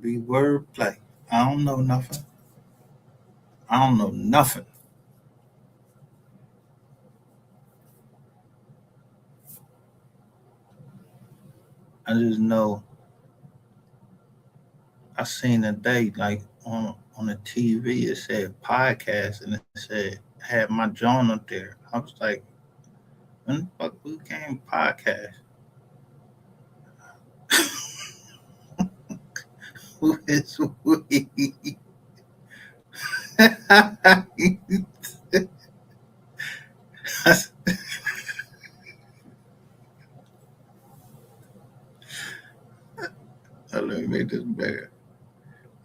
be wordplay. I don't know nothing. I don't know nothing. I just know I seen a day like on the TV it said podcast and it said had my John up there. I was like, when the fuck we came podcast? Who is we? I Let me make this better.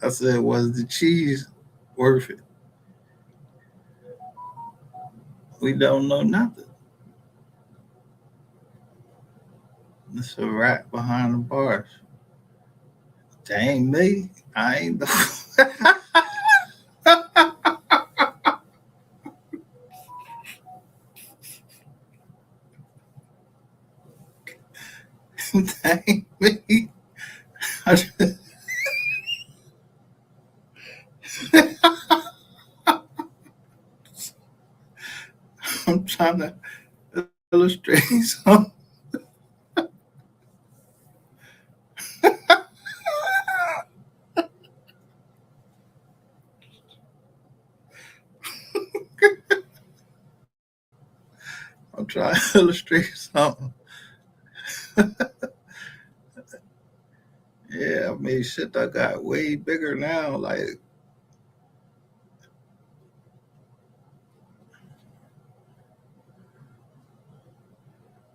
I said, was the cheese worth it? We don't know nothing. It's a rat behind the bars. That ain't me. I ain't the that ain't me. I'm trying to illustrate something. I'm trying to illustrate something. Yeah, I mean, shit, I got way bigger now. Like,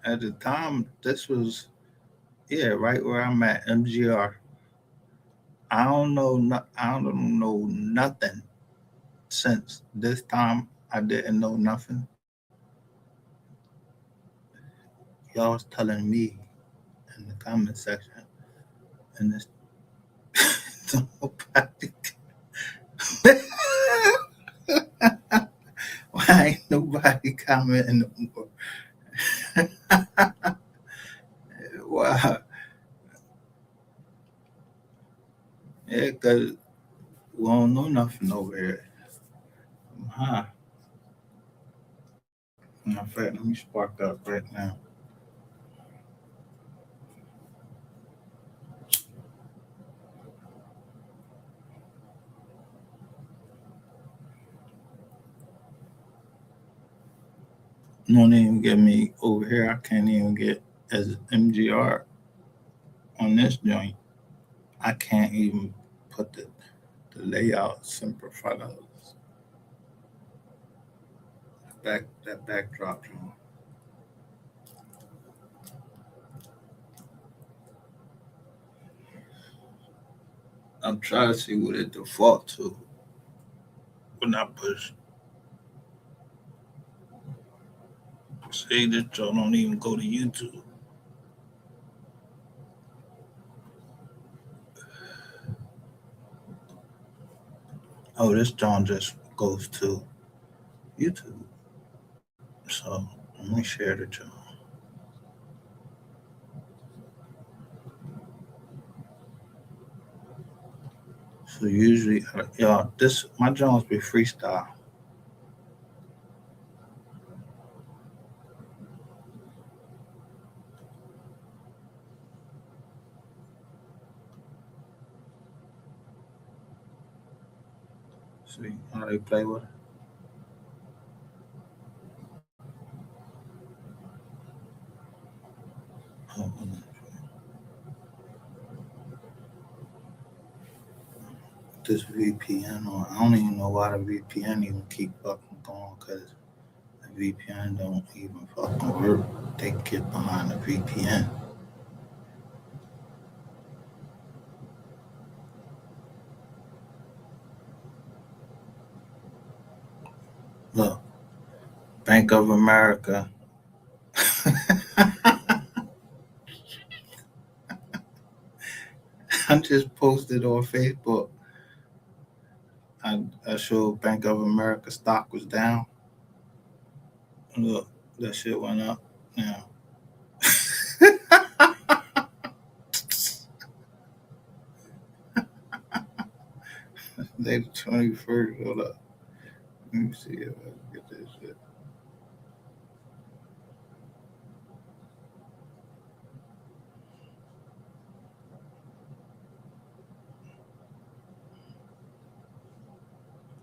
at the time, this was, yeah, right where I'm at, MGR. I don't know nothing since this time. I didn't know nothing. Y'all was telling me in the comment section, and this nobody. Why ain't nobody commenting no more? Wow. Yeah, because we don't know nothing over here. I'm high. In fact, let me spark up right now. Don't even get me over here. I can't even get as MGR on this joint. I can't even put the layout simplify those that backdrop joint. I'm trying to see what it default to when I push. See, this joint don't even go to YouTube. Oh, this joint just goes to YouTube. So let me share the joint. So usually, y'all, this my joints be freestyle. See how they play with it. Oh, this VPN on. I don't even know why the VPN even keep fucking going because the VPN don't even fucking work. They get behind the VPN. Look, Bank of America. I just posted on Facebook. I showed Bank of America stock was down. Look, that shit went up. Now, Sunday the 21st. Hold up. Let me see if I can get this shit.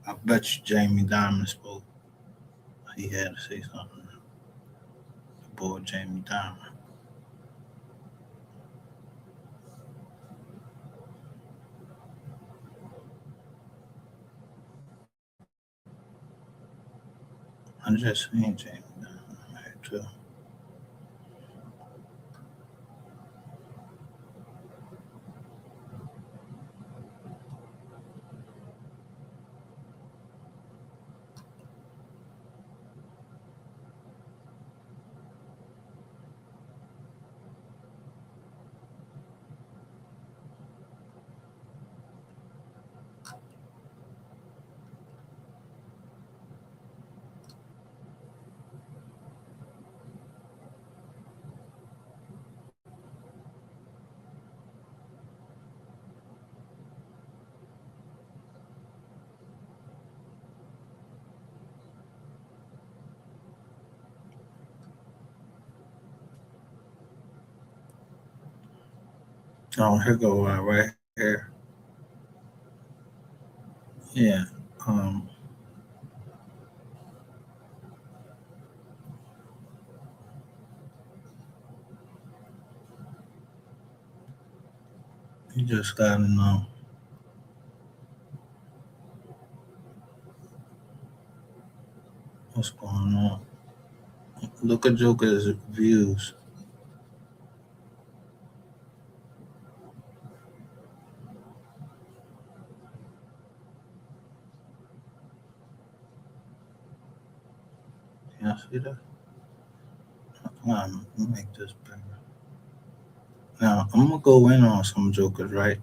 I bet you Jamie Dimon spoke. He had to say something. The boy Jamie Dimon. I just seen Jamie Dimon right too. Oh, here go right here. Yeah. Um, you just gotta know what's going on. Look at Joker's views. Can I see that? Make this bigger. Now I'm gonna go in on some Jokers, right?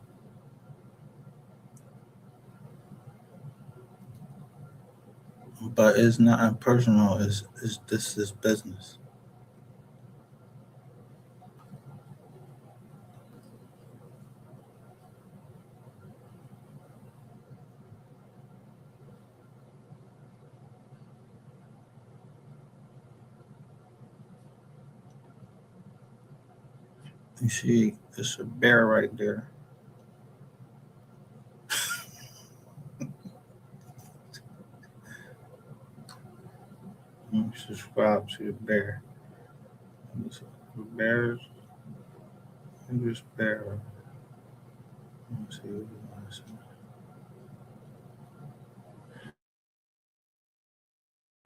But it's not personal. It's this is business. You see, it's a bear right there. You subscribe to the bear. The bears, this bear. Let me see what you want to say.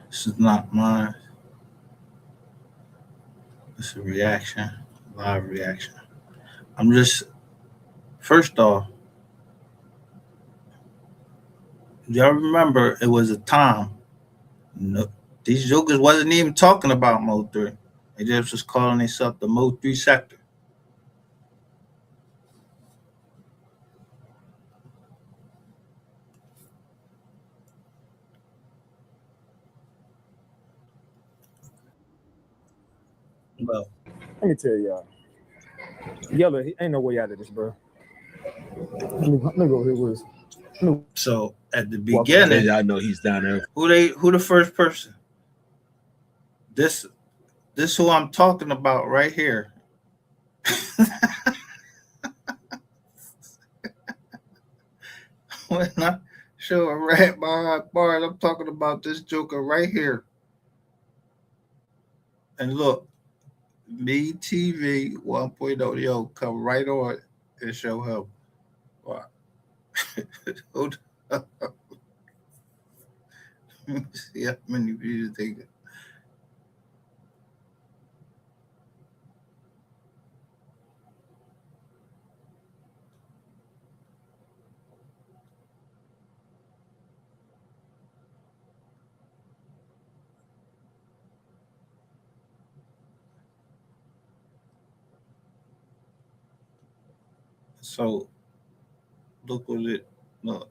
This is not mine. It's a reaction, live reaction. I'm just first off, y'all remember it was a time. No, these jokers wasn't even talking about Mo 3. They just was calling themselves the Mo 3 sector. Well, Let me tell y'all. Yellow, he ain't no way out of this, bro. Let me go here with us. so at the Walk on. beginning, I know he's down there. who the first person? This this who I'm talking about right here. When I show a rat behind bars, I'm talking about this joker right here. And look, me TV 1.0, yo, come right on and show him. Wow. Hold up. Let me see how many views they got. So look what it look.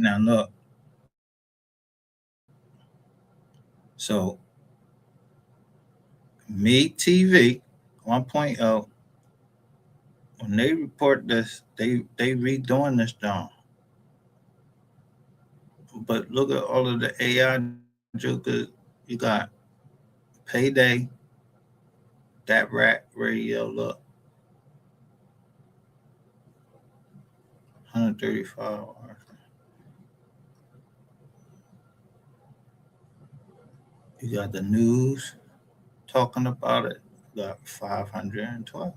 Now look, so Me TV 1.0, when they report this, they redoing this John. But look at all of the AI jokers. You got Payday, That Rat Radio. Look, 135 hours. You got the news talking about it. You got 512.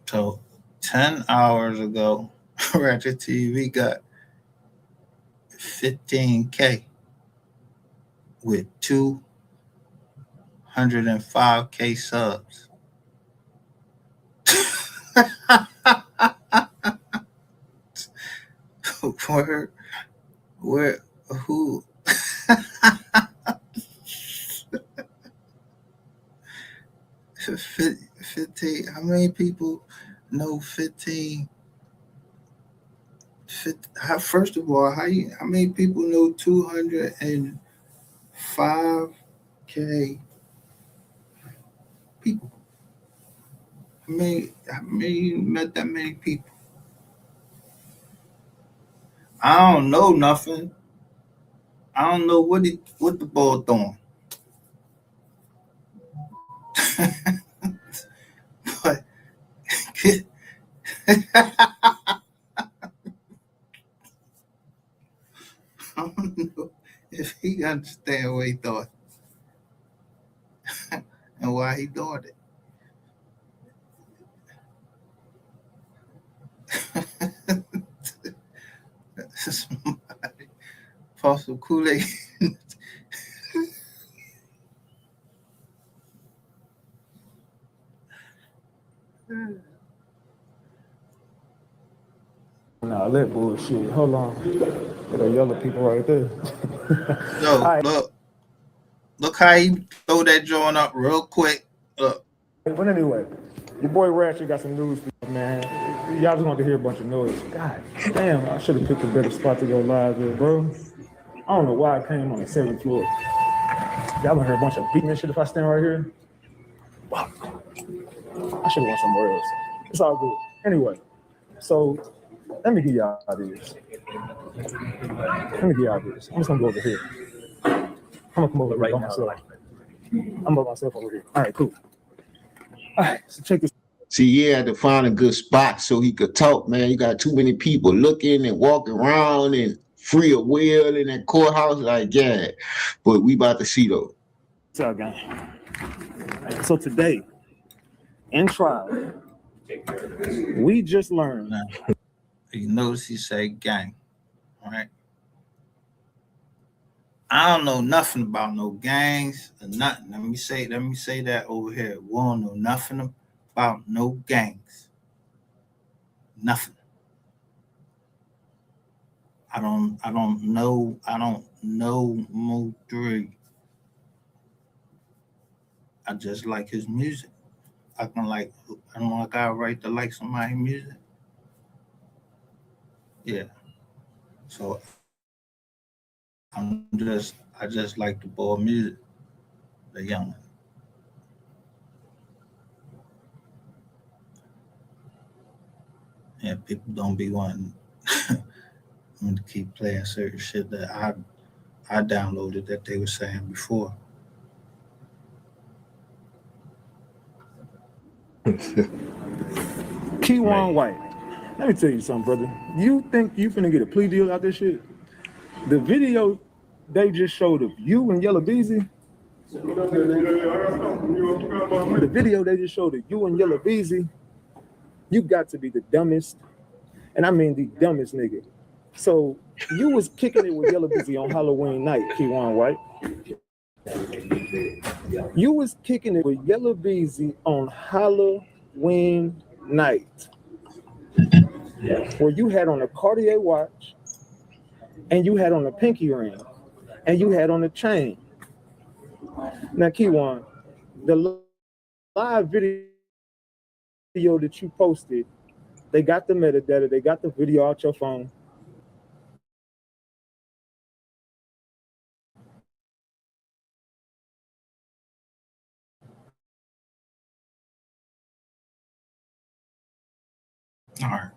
So 10 hours ago, Ratchet TV got 15K with 205K subs. where, where, who? 15, how many people know 15? First of all, how many people know 205K people? How many met that many people? I don't know nothing. I don't know what the ball doing. But I don't know if he understand what he thought and why he thought it. Somebody pour some Kool-Aid. Nah, that bullshit. Hold on. There are yellow people right there. No, All right. look how he throw that joint up real quick. Look. But anyway, your boy Ratchet got some news for you, man. Y'all just want to hear a bunch of noise. God damn, I should have picked a better spot to go live with, bro. I don't know why I came on the 7th floor. Y'all gonna hear a bunch of beating and shit if I stand right here. Fuck. I should have went somewhere else. It's all good. Anyway, so let me give y'all this. I'm just gonna go over here. I'm gonna come over right now. I'm by myself over here. All right, cool. All right, so check this. See, he had to find a good spot so he could talk, man. You got too many people looking and walking around and free of will in that courthouse. Like, yeah. But we about to see, though. What's up, gang? So today, in trial, we just learned. Now, you notice he said gang, right? I don't know nothing about no gangs or nothing. Let me say that over here. We don't know nothing about no gangs. Nothing. I don't know Mo 3. I just like his music. I don't like I right to like somebody's music. Yeah. So I just like the boy music, the young one. Yeah, people don't be wanting to keep playing certain shit that I downloaded that they were saying before. Keywan White. Let me tell you something, brother. You think you finna get a plea deal out this shit? The video they just showed of you and Yellow Beezy. The video they just showed of you and Yellow Beezy. You got to be the dumbest, and I mean the dumbest nigga. So you was kicking it with Yellow Beezy on Halloween night, K1, right? You was kicking it with Yellow Beezy on Halloween night, where you had on a Cartier watch, and you had on a pinky ring, and you had on a chain. Now, K1, the live video that you posted, they got the metadata, they got the video out your phone. All right.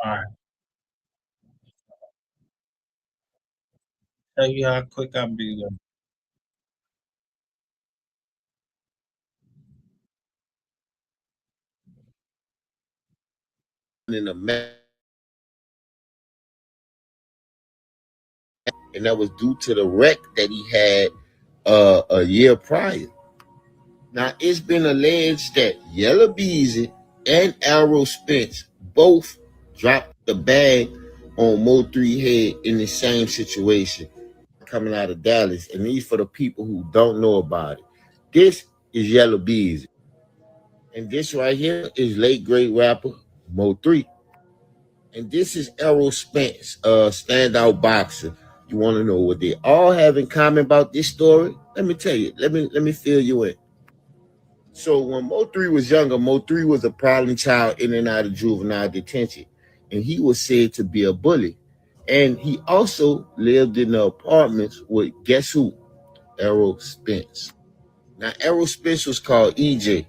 All right. Tell you how quick I'll be there. In the and that was due to the wreck that he had a year prior. Now it's been alleged that Yellow Beezy and Arrow Spence both dropped the bag on Mo 3 head in the same situation coming out of Dallas. And these for the people who don't know about it. This is Yellow Beezy. And this right here is late great rapper Mo 3. And this is Errol Spence, a standout boxer. You want to know what they all have in common about this story? Let me tell you. Let me fill you in. So when Mo 3 was younger, Mo 3 was a problem child in and out of juvenile detention. And he was said to be a bully. And he also lived in the apartments with guess who? Errol Spence. Now Errol Spence was called EJ.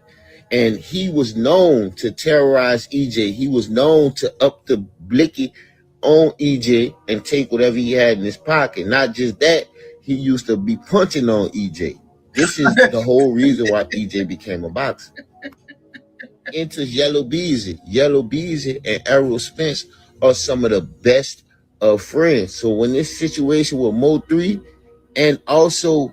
And he was known to terrorize EJ. He was known to up the blicky on EJ and take whatever he had in his pocket. Not just that, he used to be punching on EJ. This is the whole reason why EJ became a boxer. Enters Yellow Beezy. Yellow Beezy and Errol Spence are some of the best of friends. So when this situation with Mo 3 and also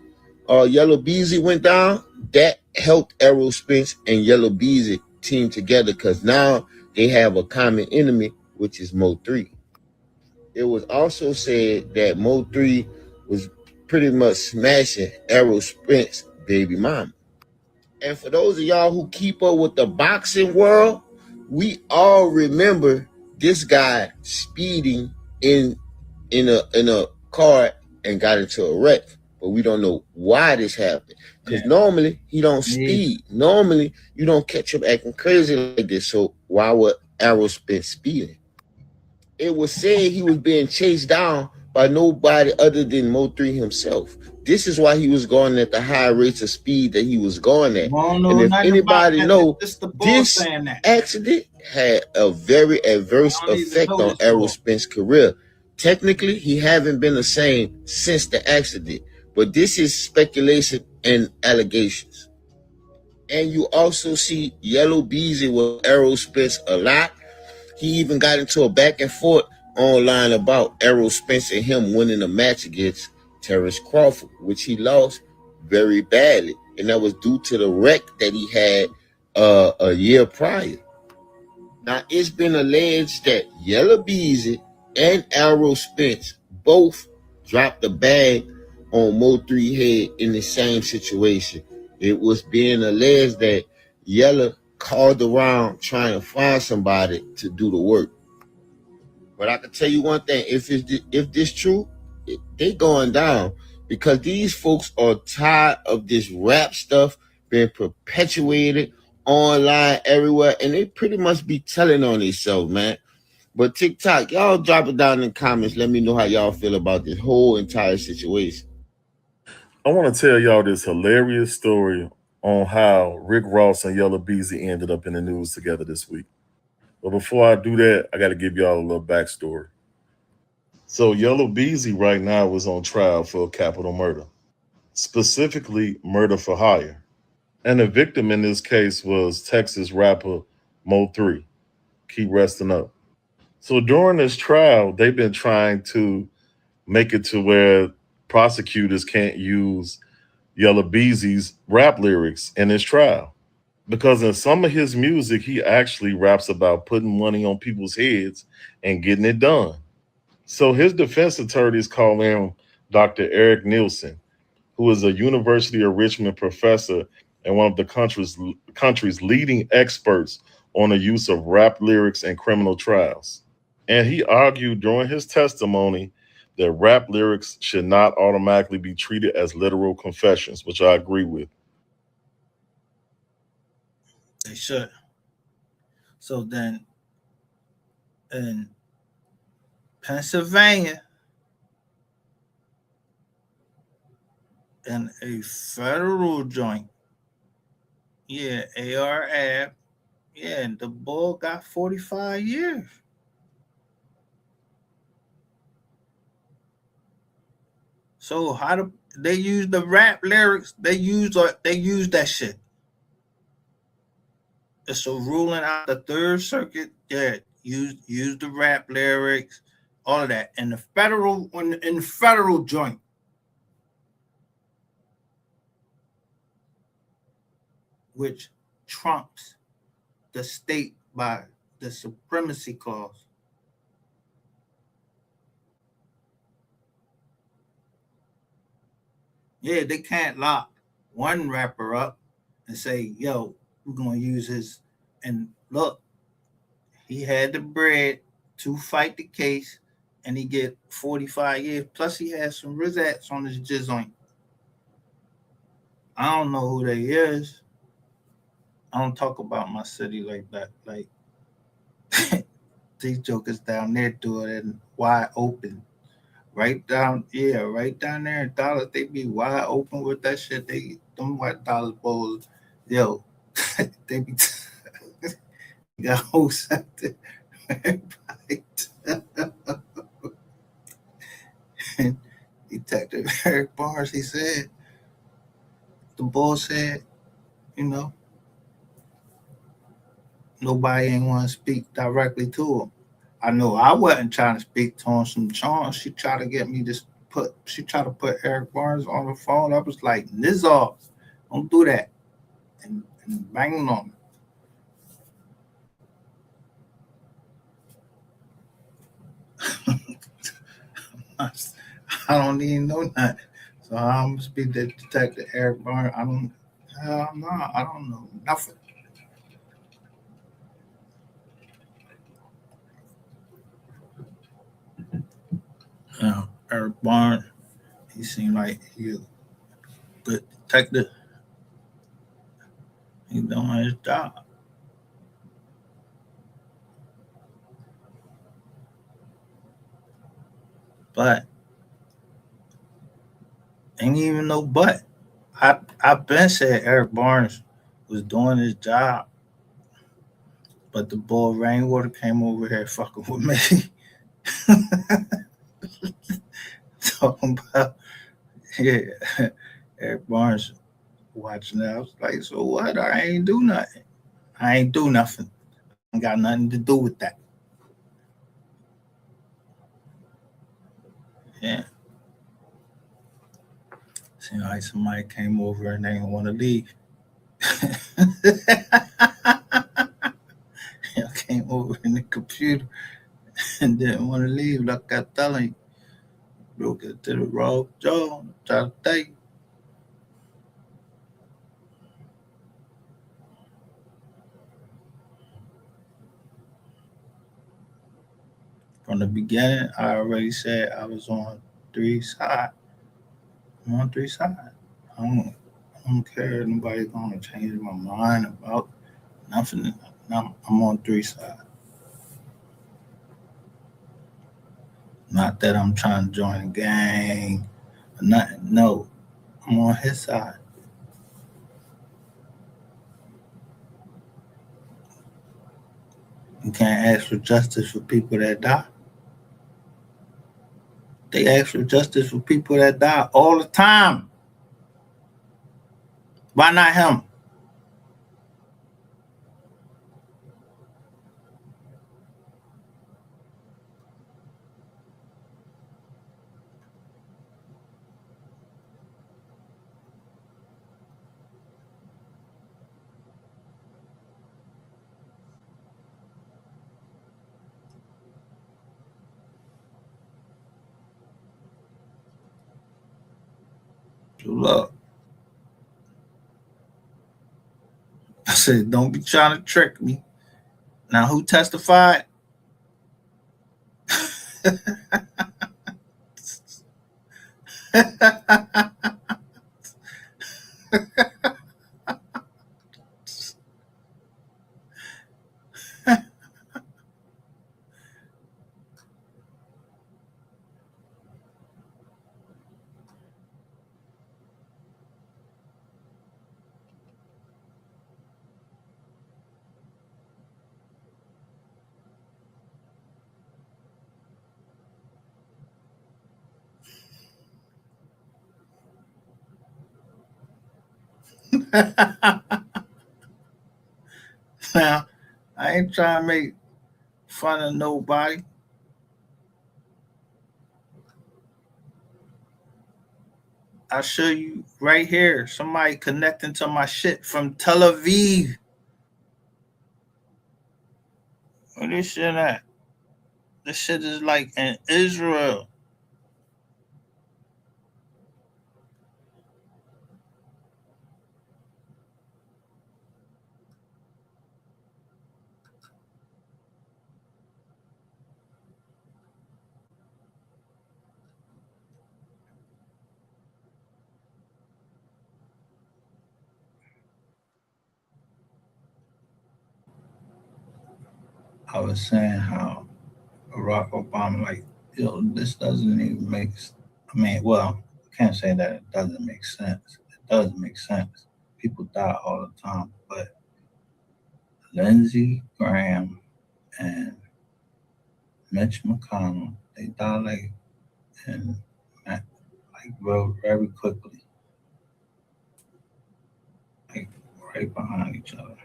Yellow Beezy went down, that helped Errol Spence and Yellow Beezy team together because now they have a common enemy, which is Mo 3. It was also said that Mo 3 was pretty much smashing Errol Spence baby mama. And for those of y'all who keep up with the boxing world, we all remember this guy speeding in in a car and got into a wreck. But we don't know why this happened. Because Yeah. normally he don't Me. speed. Normally you don't catch him acting crazy like this. So why would Arrow Spence speeding? It was said he was being chased down by nobody other than Mo 3 himself. This is why he was going at the high rates of speed that he was going at. Won't And know if nothing about anybody that. know, This the bull this saying that. accident had a very adverse I don't even effect know on this Errol bull. Spence's career. Technically, he haven't been the same since the accident, but this is speculation and allegations. And you also see Yellow Beezy with Errol Spence a lot. He even got into a back and forth online about Errol Spence and him winning a match against Terrence Crawford, which he lost very badly. And that was due to the wreck that he had a year prior. Now, it's been alleged that Yellow Beezy and Errol Spence both dropped the bag on Mo 3 head in the same situation. It was being alleged that Yellow called around trying to find somebody to do the work. But I can tell you one thing: if this true, they going down because these folks are tired of this rap stuff being perpetuated online everywhere, and they pretty much be telling on themselves, man. But TikTok, y'all drop it down in the comments. Let me know how y'all feel about this whole entire situation. I want to tell y'all this hilarious story on how Rick Ross and Yellow Beezy ended up in the news together this week. But before I do that, I got to give y'all a little backstory. So Yellow Beezy right now is on trial for capital murder, specifically murder for hire. And the victim in this case was Texas rapper Mo 3. Keep resting up. So during this trial, they've been trying to make it to where prosecutors can't use Yellow Beezy's rap lyrics in his trial. Because in some of his music, he actually raps about putting money on people's heads and getting it done. So his defense attorneys call in Dr. Eric Nielsen, who is a University of Richmond professor and one of the country's leading experts on the use of rap lyrics in criminal trials. And he argued during his testimony that rap lyrics should not automatically be treated as literal confessions, which I agree with. They should. So then in Pennsylvania, in a federal joint, yeah, AR Ab, yeah, and the bull got 45 years. So how do they use the rap lyrics? They use that shit. It's a ruling out the Third Circuit. Yeah, use the rap lyrics, all of that. And the federal in the federal joint, which trumps the state by the supremacy clause. Yeah, they can't lock one rapper up and say, yo, we're gonna use his and look, he had the bread to fight the case and he get 45 years. Plus he has some Rizats on his jizzing. I don't know who they is. I don't talk about my city like that. Like these jokers down there do it and wide open. Right down there in Dallas, they be wide open with that shit. They them white Dallas Bulls, yo, they be got whole sector. And Detective Eric Barnes, he said, the bull said, you know, nobody ain't want to speak directly to him. I know I wasn't trying to speak to him some charm. She tried to get me to she tried to put Eric Barnes on the phone. I was like, Nizar, don't do that. And banging on me. I don't even know that. So I'm gonna speak to Detective Eric Barnes. Hell no, I don't know nothing. Eric Barnes, he seemed like he a good detective. He doing his job. But ain't even no but. I've been said Eric Barnes was doing his job, but the boy Rainwater came over here fucking with me. Talking about yeah, Eric Barnes watching that. I was like, so what? I ain't do nothing. I ain't do nothing. I ain't got nothing to do with that. Yeah. Seemed like somebody came over and they didn't want to leave. Came over in the computer and didn't want to leave. Like I telling you, broke it to the wrong jaw. Try to tell you. From the beginning, I already said I was on three sides. I'm on three sides. I don't care if nobody's gonna change my mind about nothing. I'm on three sides. Not that I'm trying to join a gang or nothing. No, I'm on his side. You can't ask for justice for people that die. They ask for justice for people that die all the time. Why not him? So look, I said, don't be trying to trick me. Now, who testified? Now, I ain't trying to make fun of nobody. I'll show you right here. Somebody connecting to my shit from Tel Aviv. Where this shit at? This shit is like in Israel. I was saying how Barack Obama, like, this doesn't even make. I mean, well, I can't say that it doesn't make sense. It does make sense. People die all the time, but Lindsey Graham and Mitch McConnell, they die and like very quickly, like right behind each other.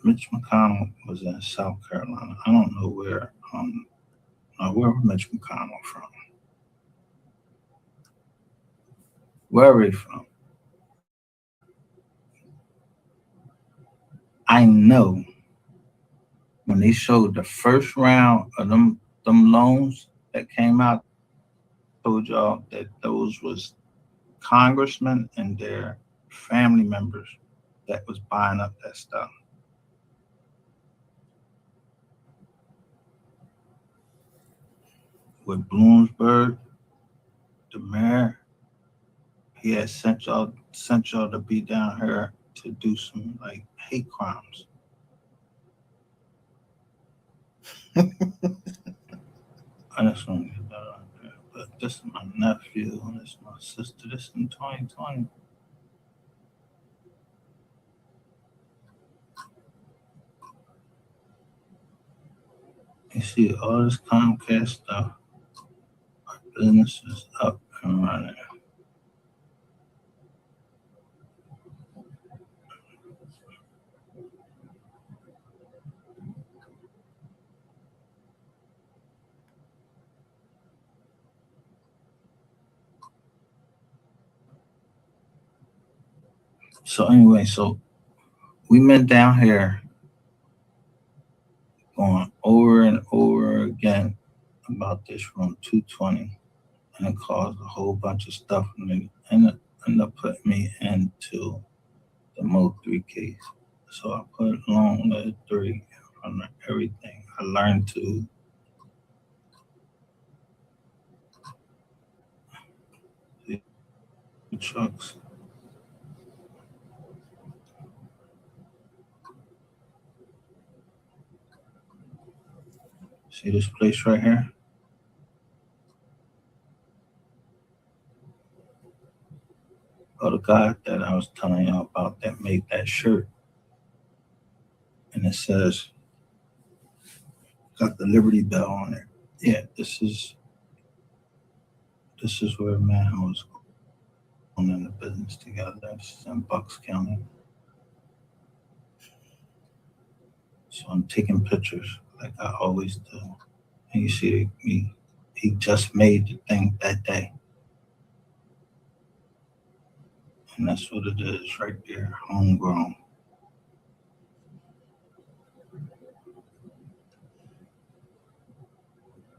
Mitch McConnell was in South Carolina. I don't know where. Where was Mitch McConnell from? Where is he from? I know when they showed the first round of them loans that came out, I told y'all that those was congressmen and their family members that was buying up that stuff. With Bloomsburg, the mayor, he had sent y'all to be down here to do some like hate crimes. I just want to get that out there. But this is my nephew, and this is my sister. This is in 2020. You see all this Comcast stuff. Our business is up and running. So anyway, so we met down here going over and over again about this room 220, and it caused a whole bunch of stuff, and it ended up putting me into the Mo 3 case. So I put long letter 3 from everything. I learned to the trucks. See this place right here? Oh, the guy that I was telling you about that made that shirt. And it says, got the Liberty Bell on it. Yeah, this is where man was going in the business together. This is in Bucks County. So I'm taking pictures like I always do. And you see he just made the thing that day. And that's what it is right there, homegrown.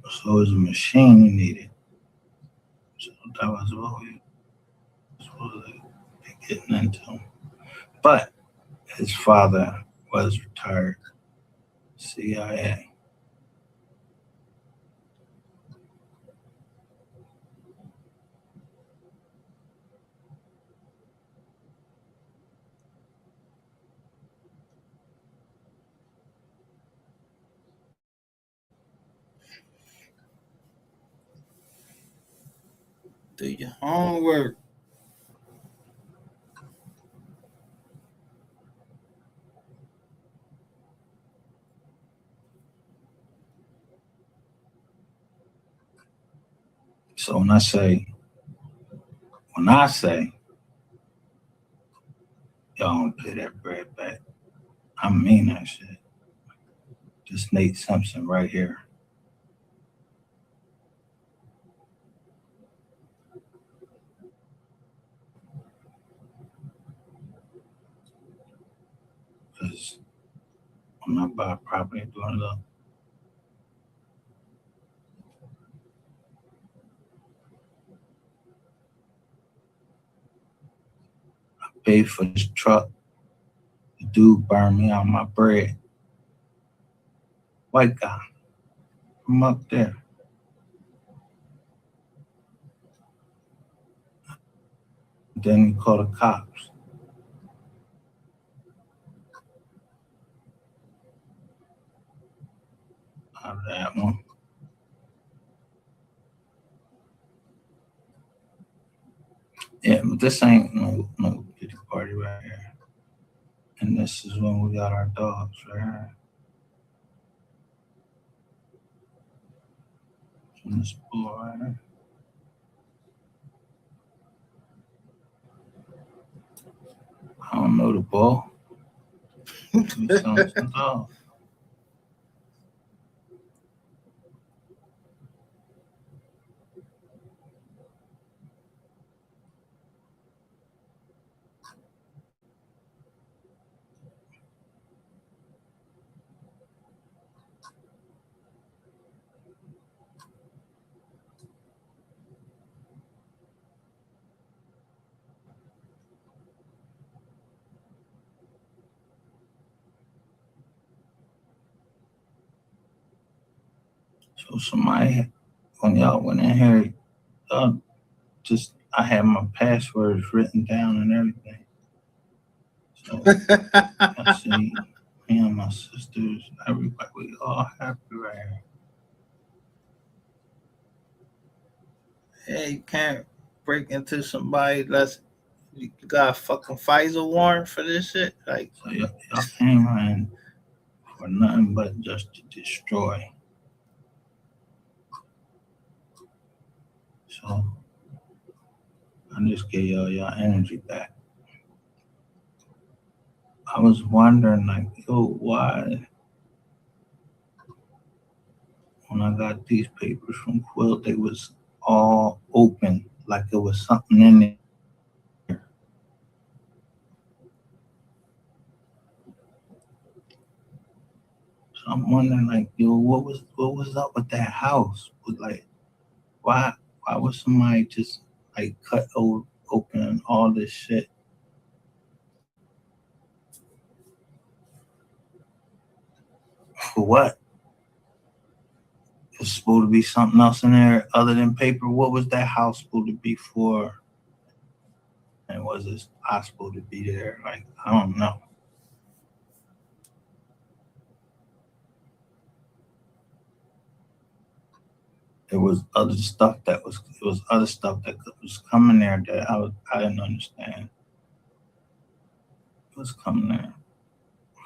So it's a machine you needed. So that was what we were supposed to be getting into. But his father was retired CIA. Do your homework. So when I say, y'all don't pay that bread back, I mean that shit. This Nate Simpson right here. Because when I buy property doing the pay for this truck, the dude burned me out my bread. White guy from up there. Then he called the cops. Out of that one. Yeah, but this ain't no kitty party right here. And this is when we got our dogs right here. From this bull right here. I don't know the bull. Something off. So somebody, when y'all went in here, just I had my passwords written down and everything. So I see me and my sisters, everybody, we all happy right here. Hey, you can't break into somebody that's you got a fucking FISA warrant for this shit. Like, so y'all came in for nothing but just to destroy. So I just gave y'all energy back. I was wondering, like, yo, why when I got these papers from Quill, they was all open, like there was something in there. So I'm wondering, like, yo, what was up with that house? Was like, why was somebody just like cut open all this shit? For what? It's supposed to be something else in there other than paper. What was that house supposed to be for? And was it I supposed to be there? Like, I don't know. There was other stuff that was coming there that I didn't understand. It was coming there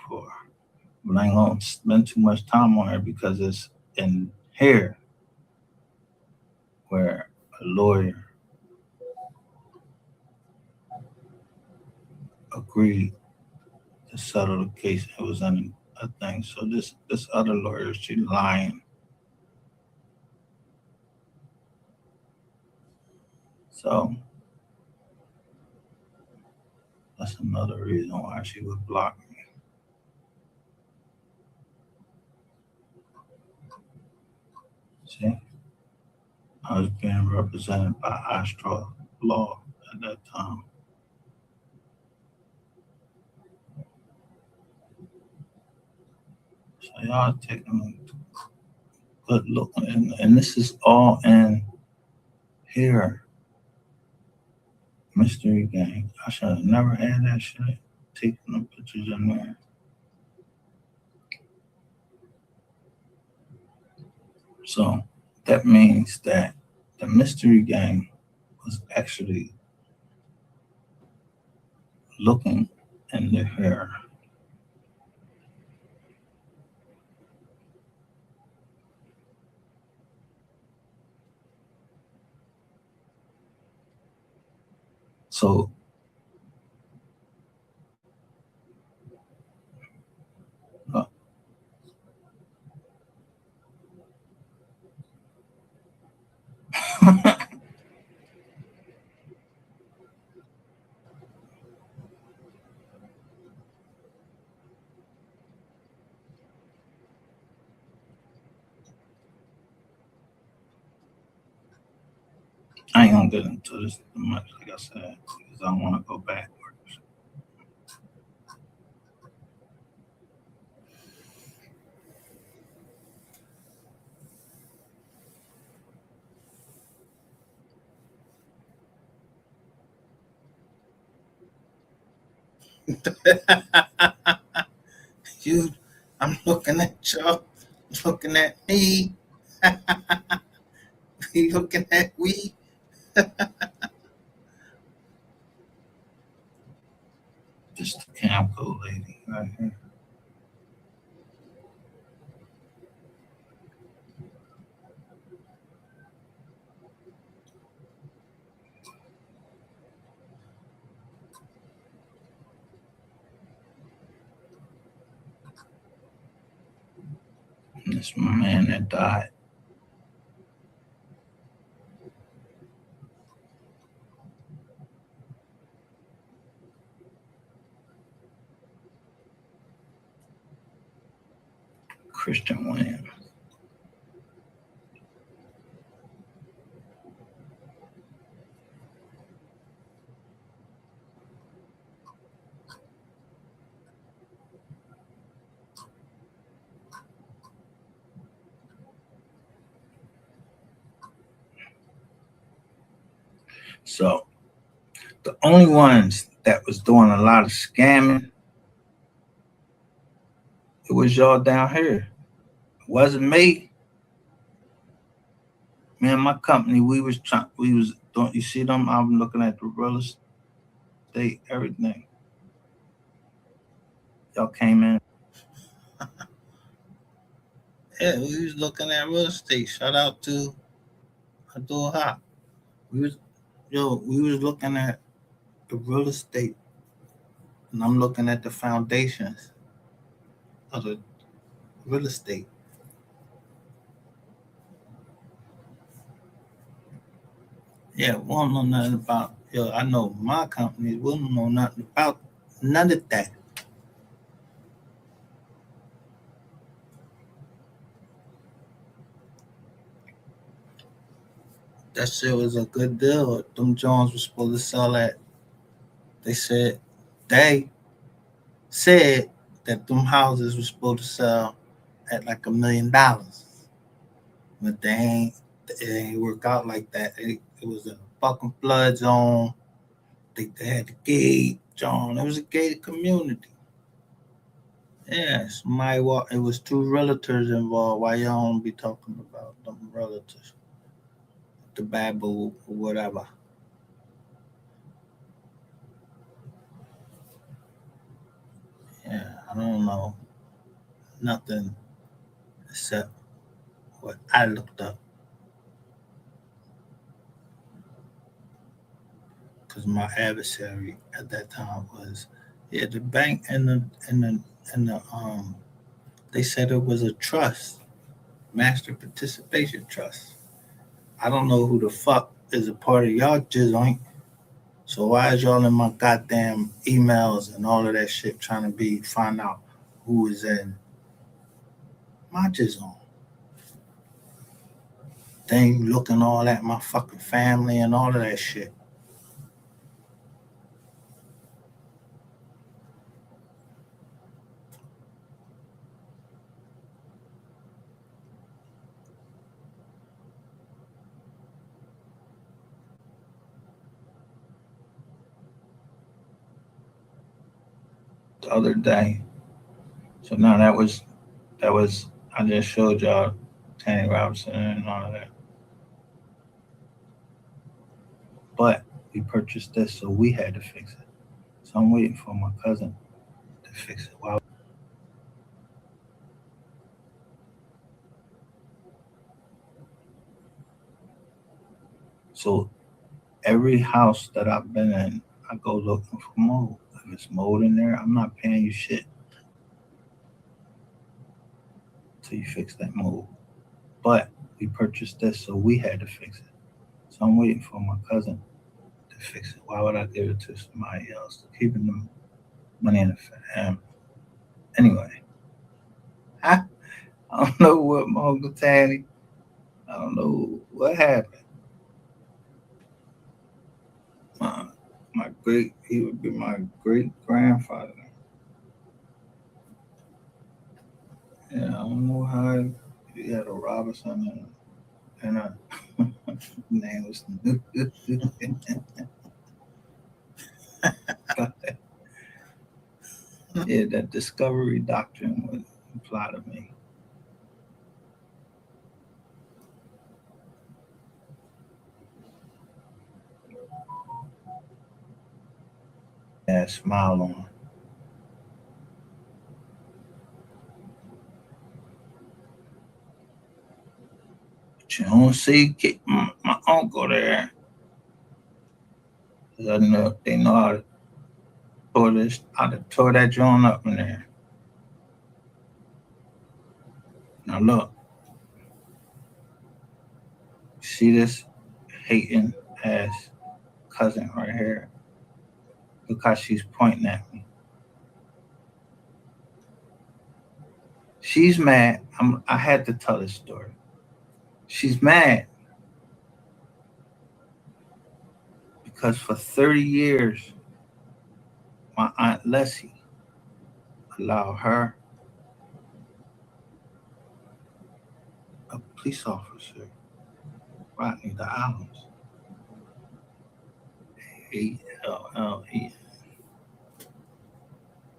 for. But I ain't gonna spend too much time on it because it's in here where a lawyer agreed to settle the case. It was in a thing. So this other lawyer, she lying. So that's another reason why she would block me. See, I was being represented by Astro Law at that time. So y'all taking a good look, and this is all in here. Mystery Gang. I should have never had that shit. Taking the pictures in there. So that means that the Mystery Gang was actually looking in the hair. So I ain't gonna get into this too much, like I said, because I want to go backwards. I'm looking at y'all, looking at me, he looking at we. Just the Camco lady right here. It's my man that died. Christian Williams. So the only ones that was doing a lot of scamming, it was y'all down here. It wasn't me. Me and my company, we was doing, you see them? I'm looking at the real estate, everything. Y'all came in. Yeah, we was looking at real estate. Shout out to Abdul Haq. We was looking at the real estate, and I'm looking at the foundations of the real estate. Yeah, we don't know nothing about. I know my company. We don't know nothing about none of that. That shit was a good deal. Them Jones was supposed to sell at. They said that them houses were supposed to sell at like $1 million, but it ain't work out like that. It was a fucking flood zone. They had the gate, John. It was a gated community. Yeah, somebody it was 2 realtors involved. Why y'all don't be talking about them realtors? The Bible or whatever. Yeah, I don't know nothing except what I looked up. Because my adversary at that time was, the bank and the they said it was a trust, master participation trust. I don't know who the fuck is a part of y'all joint. So why is y'all in my goddamn emails and all of that shit trying to find out who is in my jizzon? Then looking all at my fucking family and all of that shit. The other day. So now that was I just showed y'all Tanny Robinson and all of that. But we purchased this, so we had to fix it. So I'm waiting for my cousin to fix it. Wow. So every house that I've been in, I go looking for mold. If it's mold in there, I'm not paying you shit till you fix that mold. But we purchased this, so we had to fix it. So I'm waiting for my cousin to fix it. Why would I give it to somebody else? Keeping the money in the family. Anyway, I don't know what my Uncle Tanny, I don't know what happened. He would be my great grandfather. Yeah, I don't know how he had a Robinson and a name was yeah, that discovery doctrine would apply to me. Yeah, smile on. But you don't see my uncle there. I know they know how to tore that joint up in there. Now look, See this hating ass cousin right here? Because she's pointing at me. She's mad. I had to tell this story. She's mad because for 30 years, my Aunt Leslie allowed her, a police officer, Rodney the Islands, ALLE,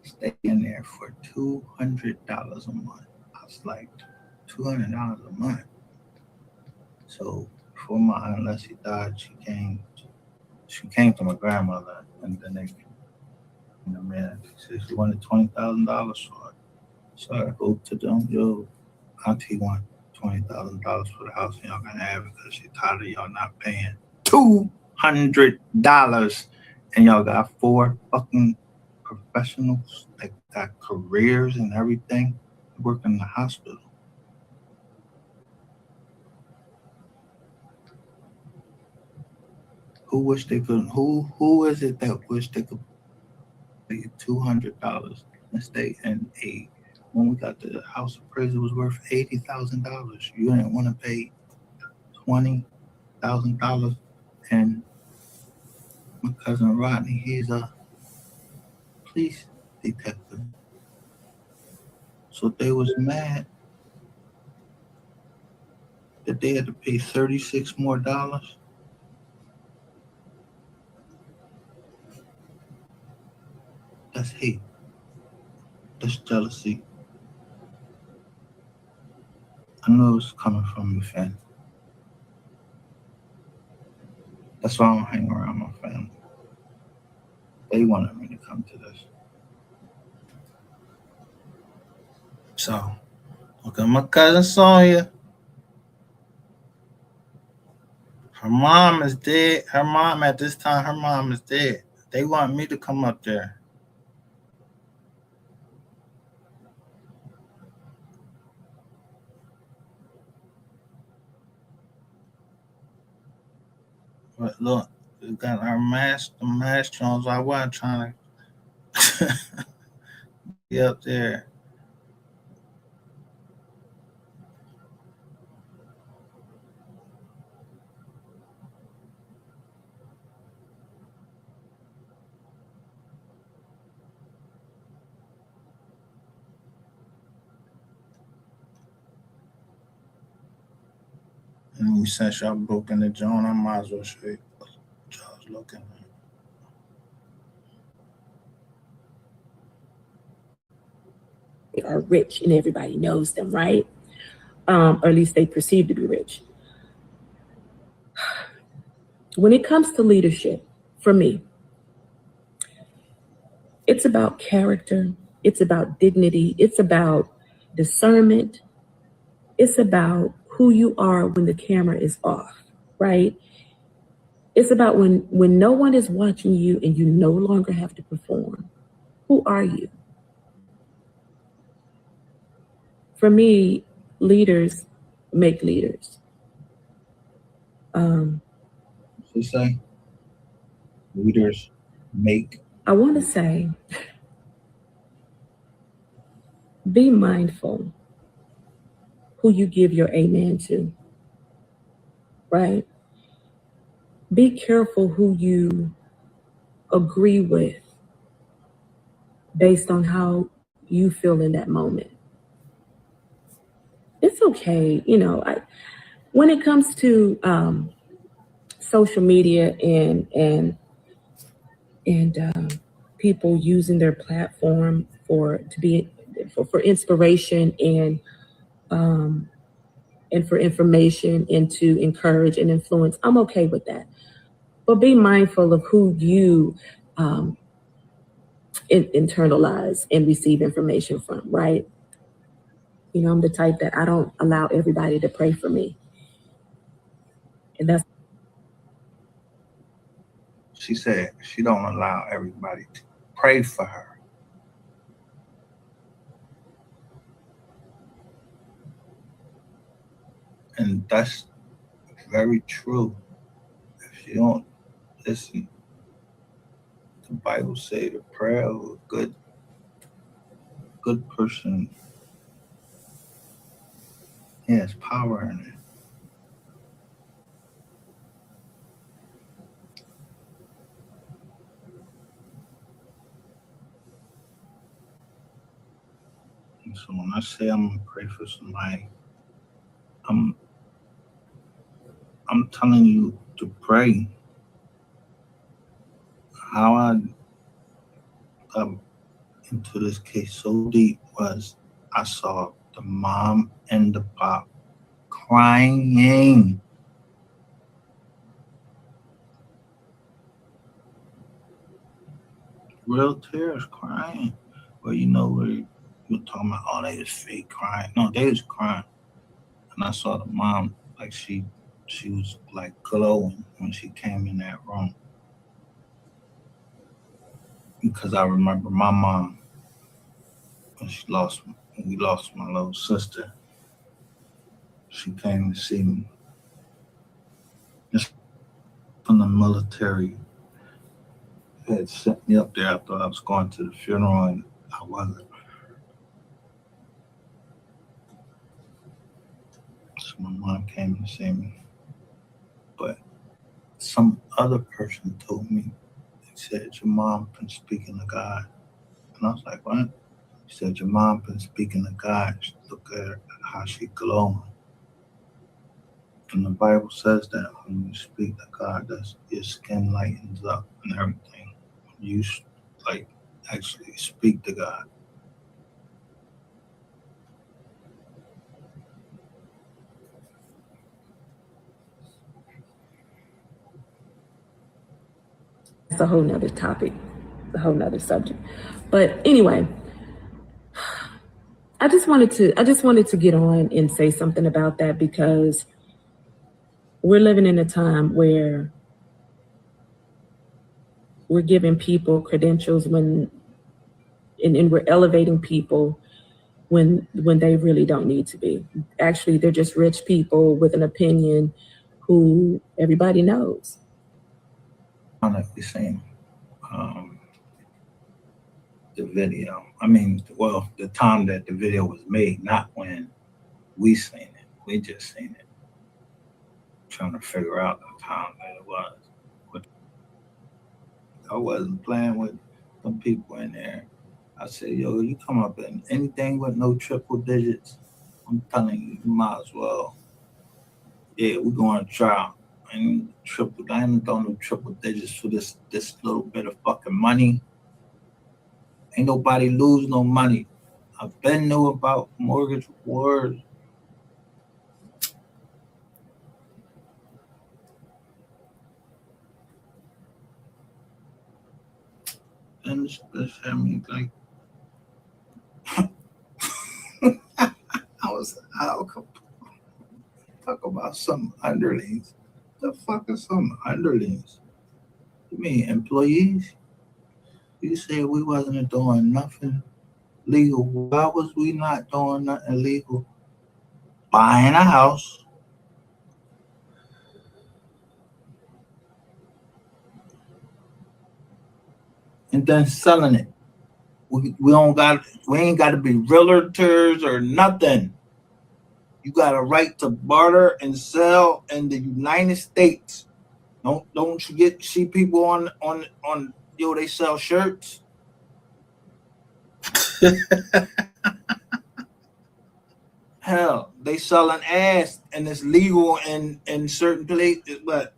stay in there for $200 a month. I was like, $200 a month. So before my Aunt Leslie died, she came to my grandmother, and then they, man, she said she wanted $20,000 for it. So I go to them, yo, Auntie want $20,000 for the house, and y'all gonna have it because she tired of y'all not paying $200, and y'all got 4 fucking professionals that got careers and everything, work in the hospital. Who wish they could? Who is it that wish they could pay $200 and stay in a? When we got the house appraisal was worth $80,000. You didn't want to pay $20,000, and my cousin Rodney, he's a police detective. So they was mad that they had to pay $36 more. That's hate. That's jealousy. I know it's coming from you, fam. That's why I don't hang around my family. They wanted me to come to this. So, look at my cousin Sonia. Her mom is dead. Her mom at this time, her mom is dead. They want me to come up there. But look, we got our mask, the mask Jones. I wasn't trying to be up there. And since y'all broken the joint, I might as well show you what y'all was looking at. They are rich and everybody knows them, right? Or at least they perceive to be rich. When it comes to leadership, for me, it's about character, it's about dignity, it's about discernment, it's about who you are when the camera is off, right? It's about when no one is watching you and you no longer have to perform. Who are you? For me, leaders make leaders. She say, leaders make. I want to say, be mindful who you give your amen to, right? Be careful who you agree with based on how you feel in that moment. It's okay, when it comes to social media and people using their platform for inspiration and for information and to encourage and influence, I'm okay with that. But be mindful of who you internalize and receive information from, right? I'm the type that I don't allow everybody to pray for me. And that's. She said she don't allow everybody to pray for her. And that's very true. If you don't listen, the Bible say the prayer of a good person has power in it. And so when I say I'm gonna pray for somebody, I'm telling you to pray. How I got into this case so deep was I saw the mom and the pop crying. Real tears, crying. Well, you know, we were talking about, oh, they was fake crying. No, they was crying. And I saw the mom, like she was like glowing when she came in that room. Because I remember my mom, when we lost my little sister, she came to see me. Just from the military, had sent me up there. I thought I was going to the funeral, and I wasn't. So my mom came to see me. But some other person told me, he said, your mom been speaking to God. And I was like, what? He said, your mom been speaking to God. Look at her, how she glowing. And the Bible says that when you speak to God, that's your skin lightens up and everything. When you like actually speak to God. It's a whole nother topic, a whole nother subject. But anyway, I just wanted to get on and say something about that, because we're living in a time where we're giving people credentials and we're elevating people when they really don't need to be. Actually, they're just rich people with an opinion who everybody knows. Honestly saying, the video. I mean, well, the time that the video was made, not when we seen it. We just seen it. Trying to figure out the time that it was. I wasn't playing with some people in there. I said, yo, you come up in anything with no triple digits, I'm telling you, you might as well. Yeah, we're going to trial. I ain't throwing no triple digits for this little bit of fucking money. Ain't nobody lose no money. I've been knew about mortgage wars. And this had me like, I'll talk about some underlings. The fuck is some underlings? You mean employees? You said we wasn't doing nothing legal. Why was we not doing nothing legal? Buying a house, and then selling it. We ain't got to be realtors or nothing. You got a right to barter and sell in the United States. Don't you see people on they sell shirts. Hell, they selling ass, and it's legal in certain places, but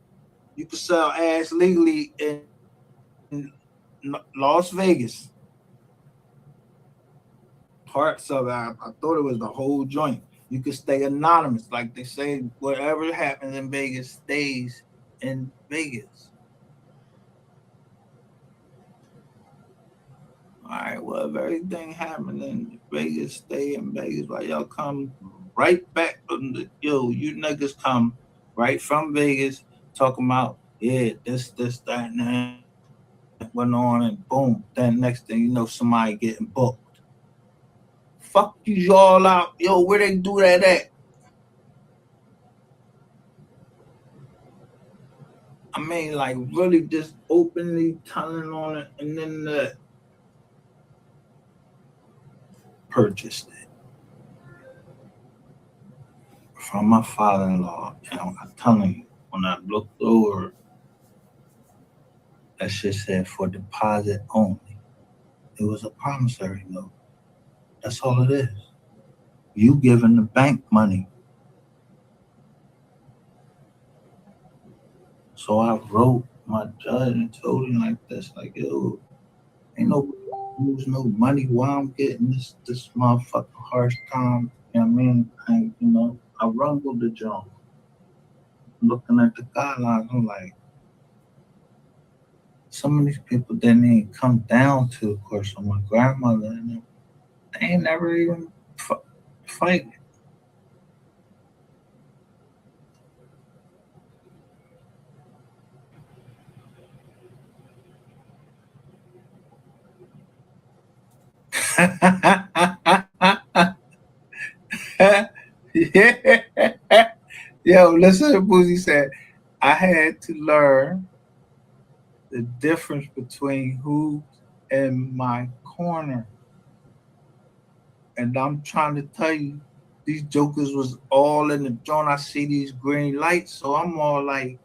you can sell ass legally in Las Vegas. Parts of it, I thought it was the whole joint. You could stay anonymous, like they say. Whatever happens in Vegas stays in Vegas. All right, well, if everything happened in Vegas, stay in Vegas. While y'all come right back from you niggas come right from Vegas talking about, yeah, this, that, and that went on, and boom, then next thing you know, somebody getting booked. Fuck you all out. Yo, where they do that at? I mean, like really just openly telling on it, and then purchased it from my father-in-law. And I'm telling you, when I looked over, that shit said for deposit only. It was a promissory note. That's all it is. You giving the bank money. So I wrote my judge and told him like this, like, yo, ain't no lose no money while I'm getting this motherfucking harsh time. You know what I mean? I rumbled the joint. Looking at the guidelines, I'm like, some of these people didn't even come down to the course of my grandmother and them. They ain't never even fight. Yeah. Yo, listen to Boozy said, I had to learn the difference between who's in my corner. And I'm trying to tell you, these jokers was all in the joint. I see these green lights, so I'm all like,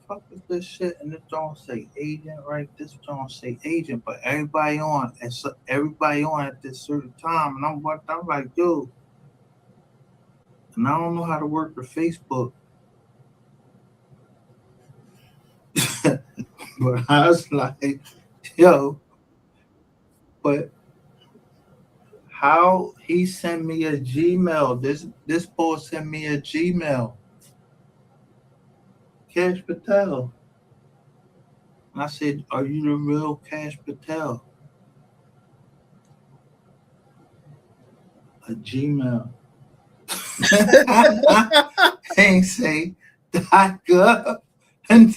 fuck is this shit? And this joint say agent, right? This joint say agent, but everybody on at this certain time. And I'm like, yo, and I don't know how to work the Facebook. But I was like, yo, but how he sent me a Gmail. This boy sent me a Gmail. Cash Patel. And I said, are you the real Cash Patel? A Gmail. Ain't say .gov. And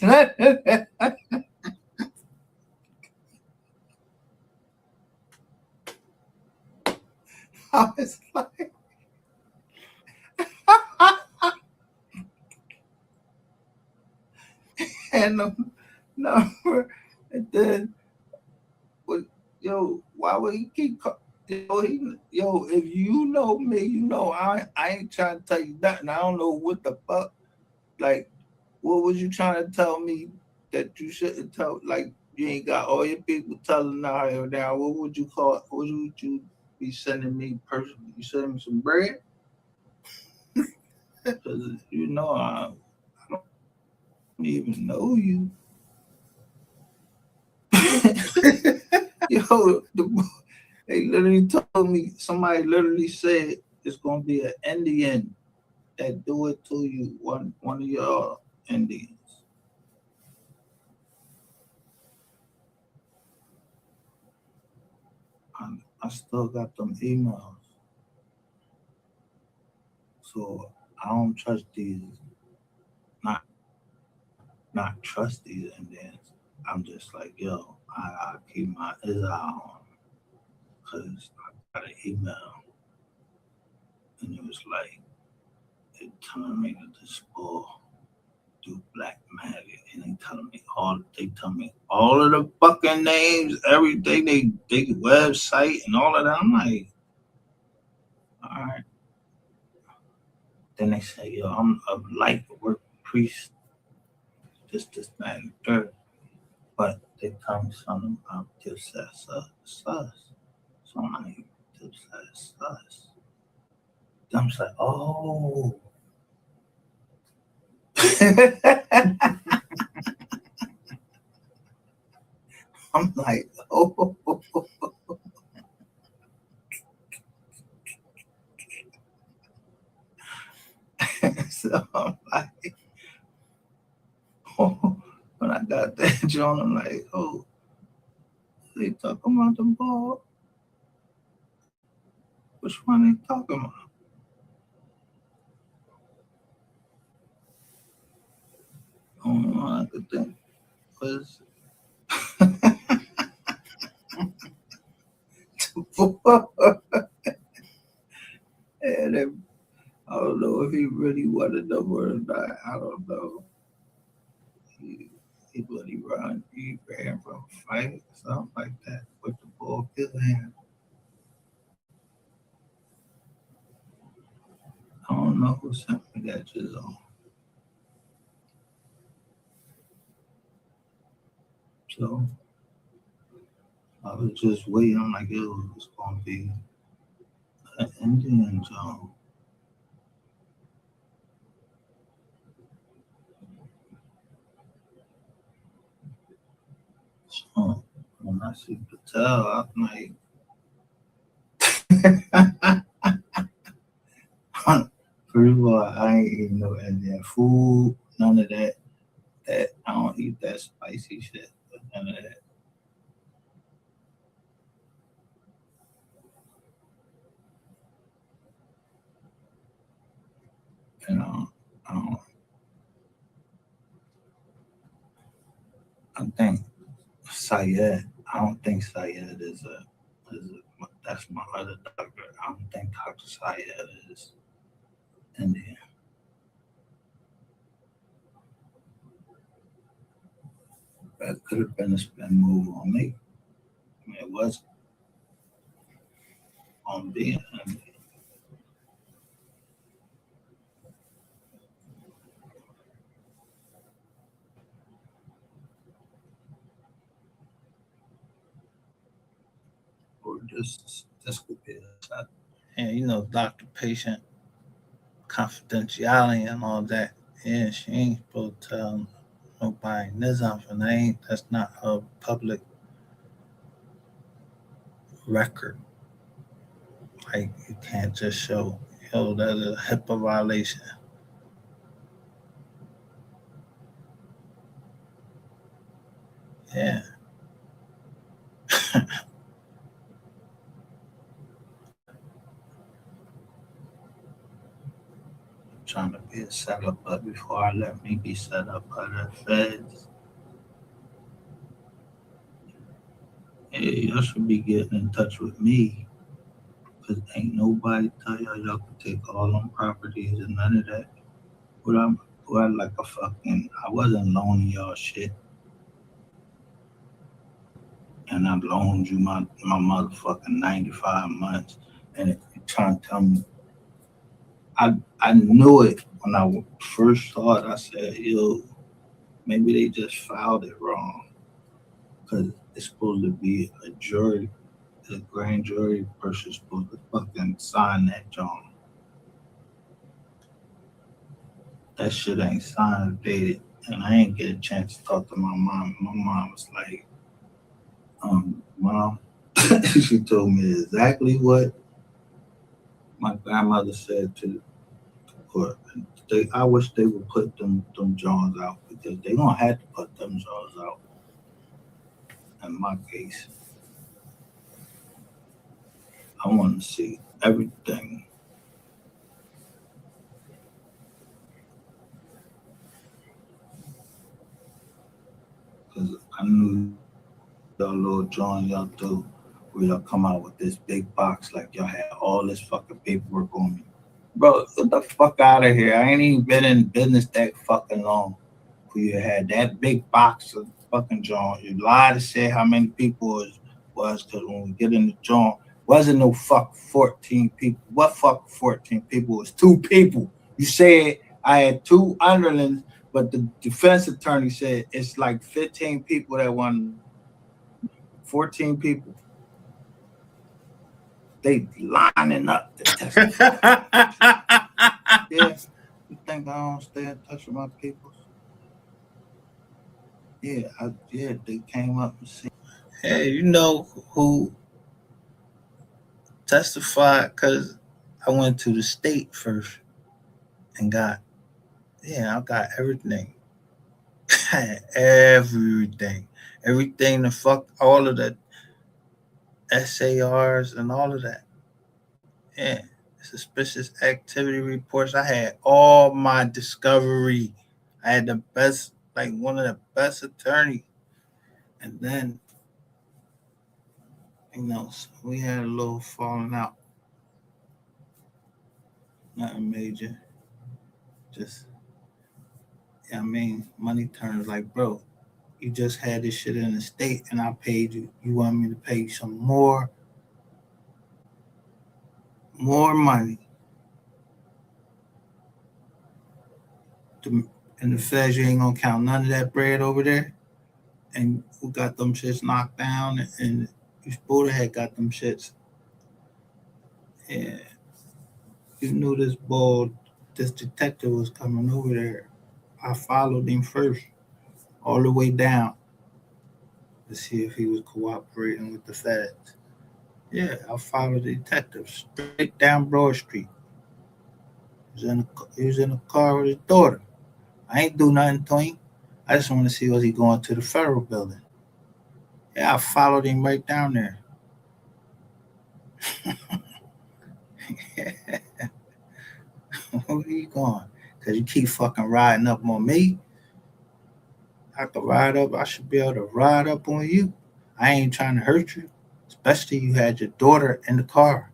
I was like, and the number, and then, yo, why would he keep calling? Yo, if you know me, you know I ain't trying to tell you nothing. I don't know what the fuck. Like, what was you trying to tell me that you shouldn't tell? Like, you ain't got all your people telling now. What would you call it? What would you be sending me personally? You sending me some bread? Because I don't even know you. Yo, they literally told me, somebody literally said it's gonna be an Indian that do it to you, one of your Indians. I still got them emails. So I don't trust these, not trust these Indians. I'm just like, yo, I keep my eyes on because I got an email and it was like, it telling me that this bull do black magic, and they tell me all of the fucking names, everything, they website and all of that. I'm like, all right. Then they say, yo, I'm a light work priest, this, that, and third. But they tell me something about this, that, sus. So I'm like, this, that, sus. I'm like, oh. I'm like, oh. So I'm like, oh. When I got that joint, I'm like, oh, they talking about the ball? Which one they talking about? All I could think was and I don't know if he really wanted them or not. I don't know. But he ran from a fight, something like that, with the ball killing him. I don't know who sent me that just on. So I was just waiting like it was gonna be an Indian zone. So when I see Patel, I'm like, first of all, I ain't eating no Indian food, none of that. That I don't eat that spicy shit, but none of that. You know, I don't. I think Syed. I don't think Syed is. That's my other doctor. I don't think Dr. Syed is Indian. That could have been a spin move on me. I mean, it was on being Indian. Or just this could be a, and doctor patient confidentiality and all that. Yeah, she ain't supposed to tell nobody nothing. That's not a public record. Like you can't just show, that's a HIPAA violation. Yeah. Trying to be a setup, but before I let me be set up by the feds, hey, y'all should be getting in touch with me. Cause ain't nobody tell y'all can take all them properties and none of that. But I like a fucking, I wasn't loaning y'all shit. And I loaned you my motherfucking 95 months. And if you're trying to tell me, I knew it when I first saw it. I said, yo, maybe they just filed it wrong. Because it's supposed to be a jury, the grand jury person supposed to fucking sign that John. That shit ain't signed or dated. And I ain't get a chance to talk to my mom. My mom was like, Mom, she told me exactly what my grandmother said to the court. I wish they would put them Johns out because they don't have to put them Johns out. In my case, I want to see everything. Because I knew y'all little John y'all do where y'all come out with this big box like y'all had all this fucking paperwork on me. Bro, get the fuck out of here. I ain't even been in business that fucking long. You had that big box of fucking John. You lied to say how many people it was because when we get in the John, wasn't no fuck 14 people. What fuck 14 people? It was 2 people. You said I had 2 underlings, but the defense attorney said it's like 15 people that won 14 people. They lining up to testify. Yeah. You think I don't stay in touch with my people? Yeah, they came up and said, hey, you know who testified? Because I went to the state first and I got everything. Everything. Everything the fuck, all of the SARs and all of that. Yeah. Suspicious activity reports. I had all my discovery. I had the best, like one of the best attorneys. And then, so we had a little falling out. Nothing major. Just, money turns like, bro, you just had this shit in the state and I paid you. You want me to pay you some more money to, and the feds, you ain't gonna count none of that bread over there. And who got them shits knocked down and you supposed to have got them shits. And you knew this detective was coming over there. I followed him first, all the way down to see if he was cooperating with the feds. Yeah, I followed the detective straight down Broad Street. He was in the car with his daughter. I ain't do nothing to him. I just want to see was he going to the federal building. Yeah, I followed him right down there. Where are you going? Because you keep fucking riding up on me. I could ride up. I should be able to ride up on you. I ain't trying to hurt you. Especially you had your daughter in the car.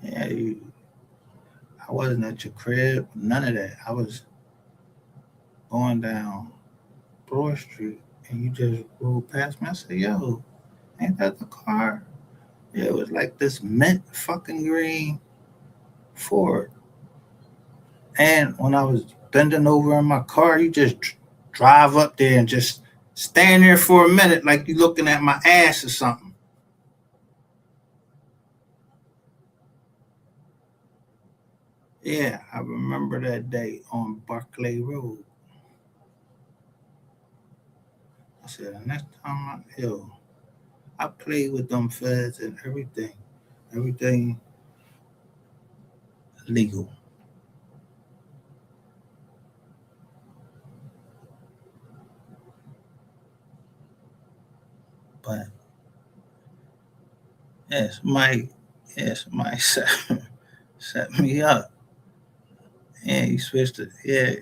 Yeah, I wasn't at your crib. None of that. I was going down Broad Street and you just rode past me. I said, yo, ain't that the car? Yeah, it was like this mint fucking green Ford. And when I was bending over in my car, you just drive up there and just stand there for a minute like you looking at my ass or something. Yeah, I remember that day on Barclay Road. I said, the next time I played with them feds and everything legal. But somebody set me up. Yeah, he switched it. Yeah,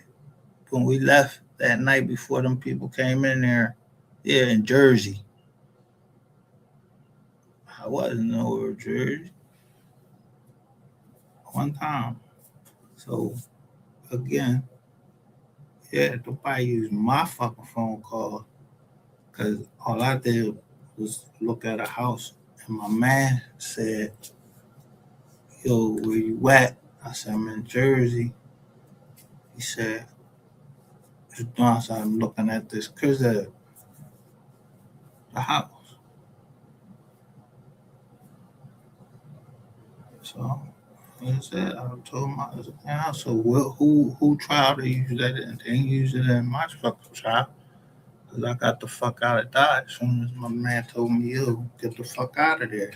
when we left that night before them people came in there, yeah, in Jersey. I wasn't over Jersey one time. So again, yeah, nobody used my fucking phone call because all I did was look at a house and my man said, yo, where you at? I said, I'm in Jersey. He said, I said, I'm looking at this cause the house. So I said, I told him I was yeah, so who tried to use that and they ain't use it in my fucking trial. Cause I got the fuck out of Dodge as soon as my man told me, yo, get the fuck out of there.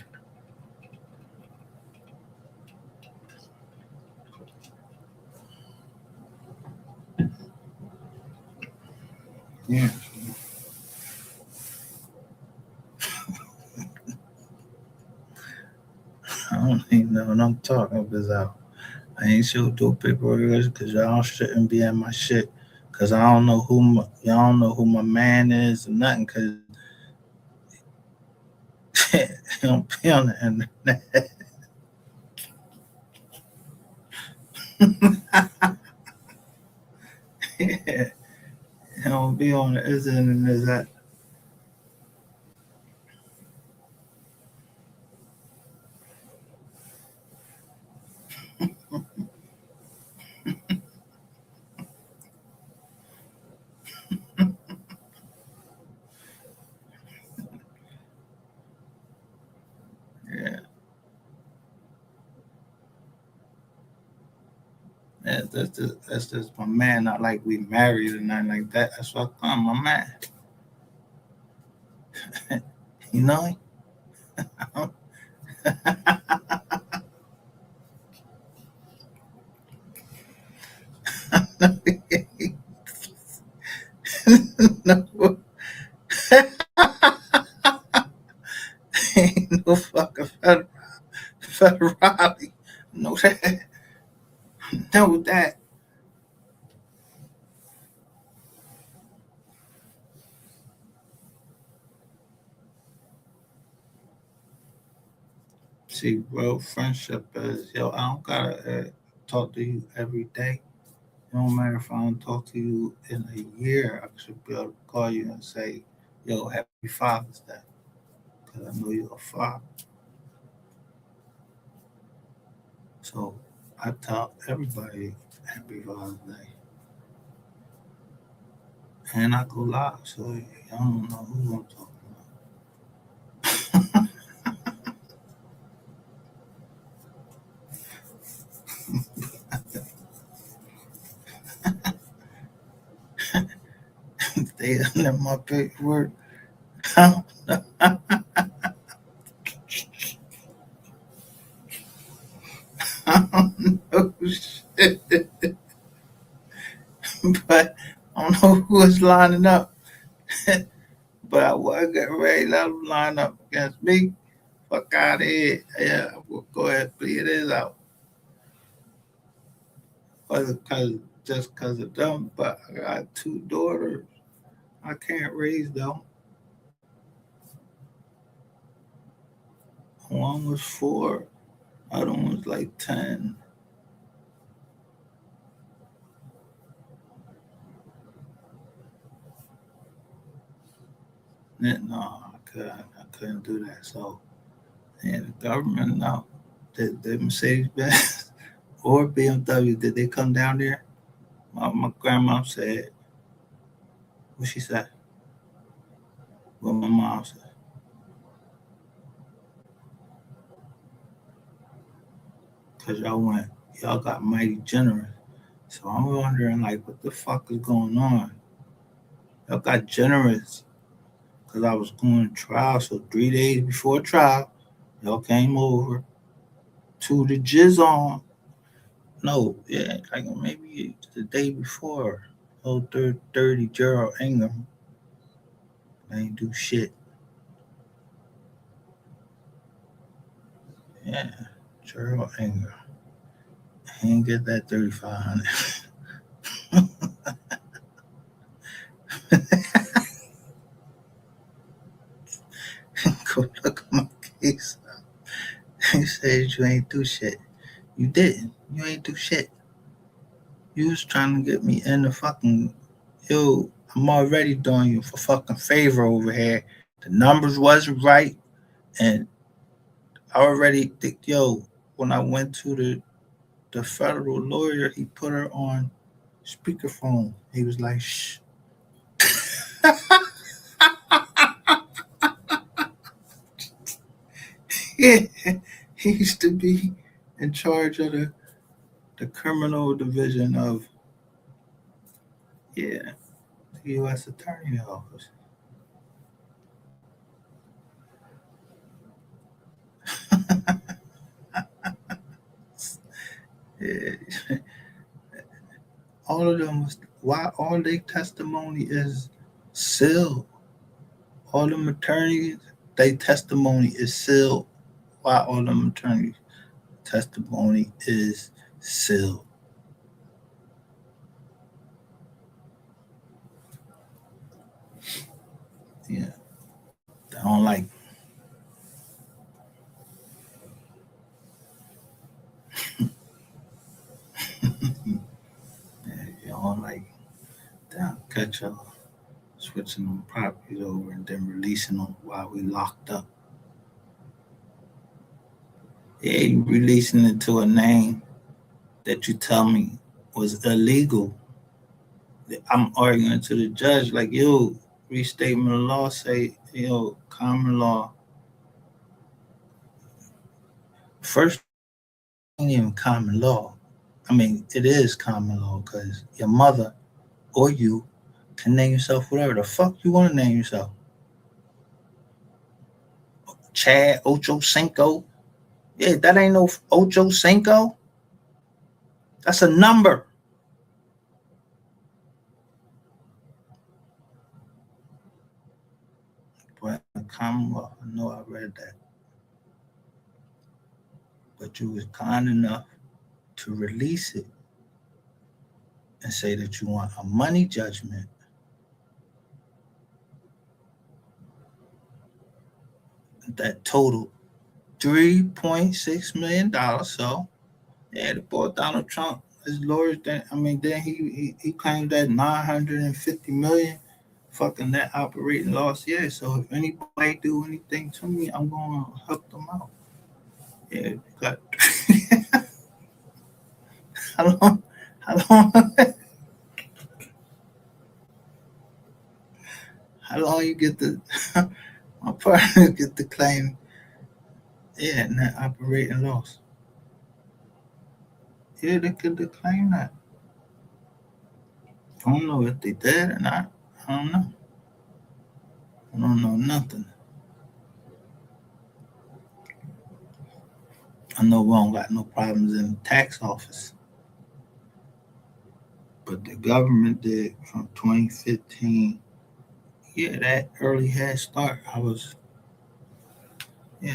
Yeah. I don't even know what I'm talking about. I ain't sure do paperwork because y'all shouldn't be in my shit. Cause I don't know y'all don't know who my man is or nothing. Cause he don't be on the internet. Yeah, he don't be on the internet. Yeah. That's just my man. Not like we married or nothing like that. That's what I'm my man. You know? No, ain't no fucking federale. Know that. Know that. See, bro, friendship is yo. I don't gotta. talk to you every day. It don't matter if I don't talk to you in a year. I should be able to call you and say, "Yo, Happy Father's Day," because I know you're a father. So I tell everybody Happy Father's Day, and I go live, so I don't know who I'm talking about. They under my paperwork. I don't know shit, but I don't know who is lining up. But I was getting ready to let them line up against me. Fuck out of here. Yeah, we'll go ahead and play this out. Just because of them, but I got two daughters. I can't raise them. One was 4, other one was like 10. No, I couldn't do that. So, yeah, the government, no. Did Mercedes Benz or BMW, did they come down there? My grandma said, what she said? What my mom said. Because y'all got mighty generous. So I'm wondering, like, what the fuck is going on? Y'all got generous because I was going to trial. So 3 days before trial, y'all came over to the jizz on. No, yeah, like maybe the day before. Oh, 30 Gerald Ingram. I ain't do shit. Yeah, Gerald Ingram. He ain't get that 3,500. Go look at my case. He said you ain't do shit. You didn't. You ain't do shit. You was trying to get me in the fucking, yo, I'm already doing you for fucking favor over here. The numbers wasn't right. And I already think, yo, when I went to the federal lawyer, he put her on speakerphone. He was like, shh. Yeah. He used to be in charge of the criminal division of, yeah, the U.S. Attorney Office. Yeah. All of them was, why all their testimony is sealed. All them attorneys, their testimony is sealed. Why all them attorneys testimony is sealed. Yeah. They don't like, yeah, you don't like, they don't catch y'all switching them properties over and then releasing them while we locked up. Yeah, you releasing it to a name that you tell me was illegal. I'm arguing to the judge like, yo, restatement of law say, yo, common law. First, ain't even common law. I mean, it is common law because your mother or you can name yourself whatever the fuck you want to name yourself. Chad, Ocho Cinco. Yeah, that ain't no Ocho Cinco. That's a number. But in common law, I know I read that. But you was kind enough to release it and say that you want a money judgment that totaled $3.6 million. So Yeah, they bought Donald Trump. His lawyers, then he claimed that 950 million fucking net operating loss. Yeah, so if anybody do anything to me, I'm gonna help them out. Yeah, you got how long how long how long you get the my partner get the claim, yeah, net operating loss. Yeah, they could declaim that. I don't know if they did or not. I don't know. I don't know nothing. I know we don't got no problems in the tax office. But the government did from 2015. Yeah, that early head start.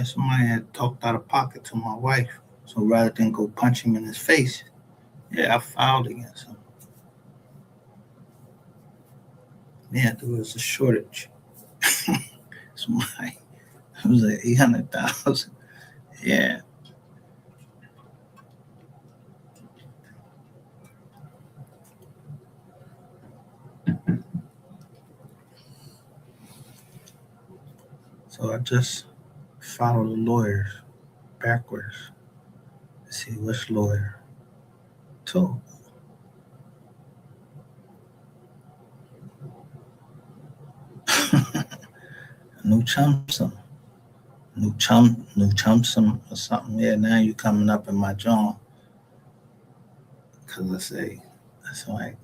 Somebody had talked out of pocket to my wife. So rather than go punch him in his face, yeah, I filed against him. Yeah, there was a shortage. Somebody, it was like 800,000. Yeah. So I just followed the lawyers backwards to see which lawyer told. New Chumpsum. New Chumpsum or something. Yeah, now you coming up in my jaw. Because that's like,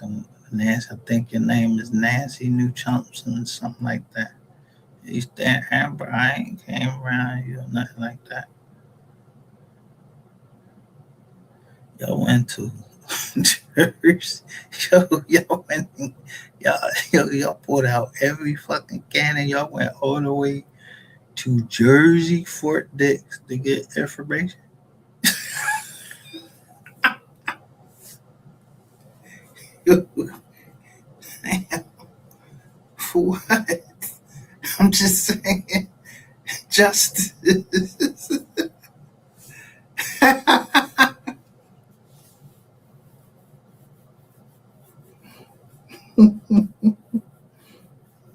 Nancy, I think your name is Nancy New Chumpson or something like that. You stand Amber, I ain't came around you or nothing like that. Y'all went to church. Y'all went, y'all pulled out every fucking cannon. Y'all went all the way to Jersey, Fort Dix to get information. For what? I'm just saying, justice.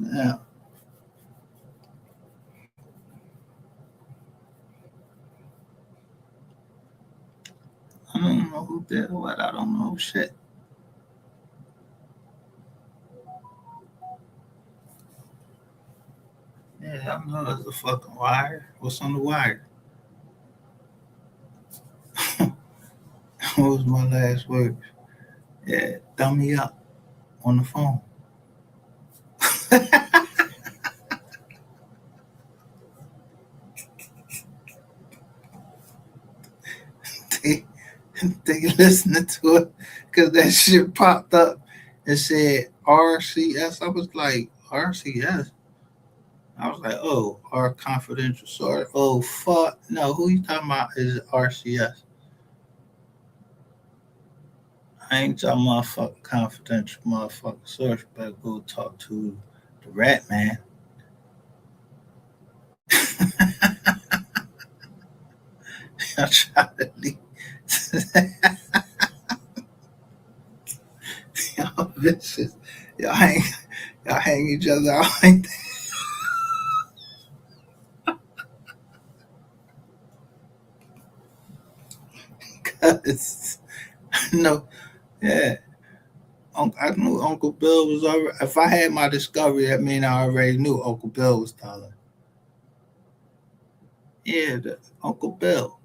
Yeah, I don't know who did what. I don't know shit. Yeah, I know there's a fucking wire. What's on the wire? What was my last word? Yeah, thumb me up on the phone. they, they listening to it because that shit popped up and said RCS. I was like, RCS? I was like, oh, our confidential source. Oh, fuck. No, who you talking about is RCS. I ain't talking motherfucking confidential motherfucking source. Better go talk to the rat man. I try to leave. Y'all bitches. Y'all hang, y'all hang each other out like that. 'Cause no, yeah. I knew Uncle Bill was already. If I had my discovery, that mean I already knew Uncle Bill was telling. Yeah, Uncle Bill,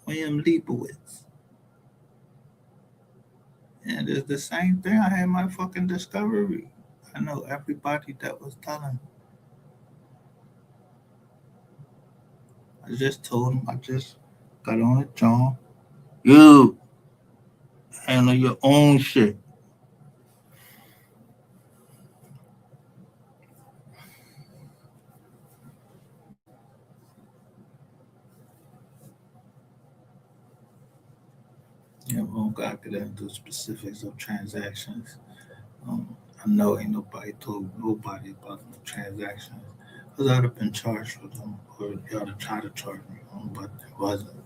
William Leibowitz. And it's the same thing. I had my fucking discovery. I know everybody that was telling. I just told him. I just got on the John. You handle your own shit. Yeah, we don't gotta get into specifics of transactions. I know ain't nobody told nobody about the transactions. Because I'd have been charged with them, or y'all to try to charge me, but it wasn't.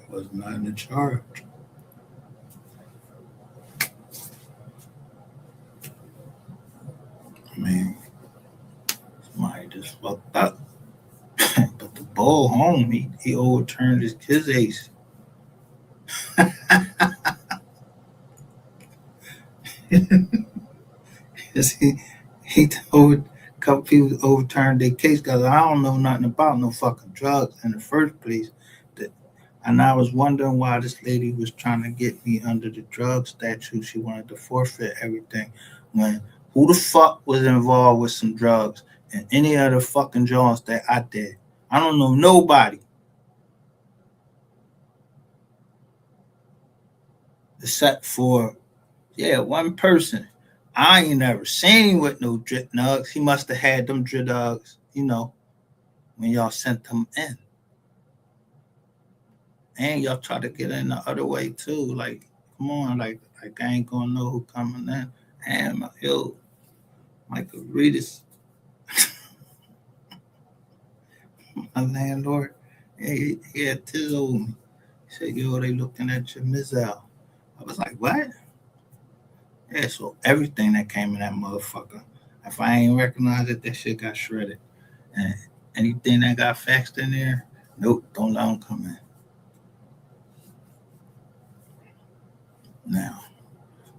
Was not in charge. I mean, somebody just fucked up. But the bull home, he overturned his kid's ace. he told a couple people overturned their case because I don't know nothing about no fucking drugs in the first place. And I was wondering why this lady was trying to get me under the drug statute. She wanted to forfeit everything. When who the fuck was involved with some drugs in any of the fucking jobs that I did? I don't know nobody. Except for, one person. I ain't never seen him with no drip nugs. He must have had them drip nugs, when y'all sent them in. And y'all try to get in the other way too. Like, come on, like I ain't gonna know who coming in. And Michael Reedus, my landlord, he had tiz over me. He said, they looking at your missile. I was like, what? Yeah, so everything that came in that motherfucker, if I ain't recognize it, that shit got shredded. And anything that got faxed in there, nope, don't let them come in. Now,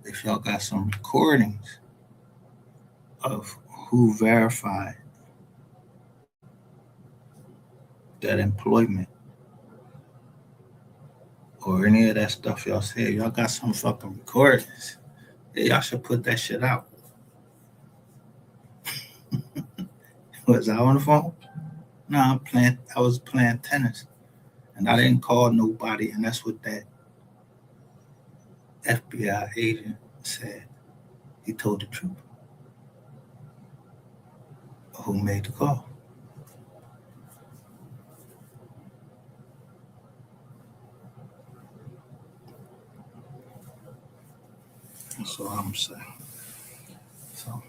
if y'all got some recordings of who verified that employment or any of that stuff y'all said, y'all got some fucking recordings, y'all should put that shit out. Was I on the phone? No, I was playing tennis. And I didn't call nobody, and that's what that FBI agent said. He told the truth. Who made the call? That's all I'm saying. So,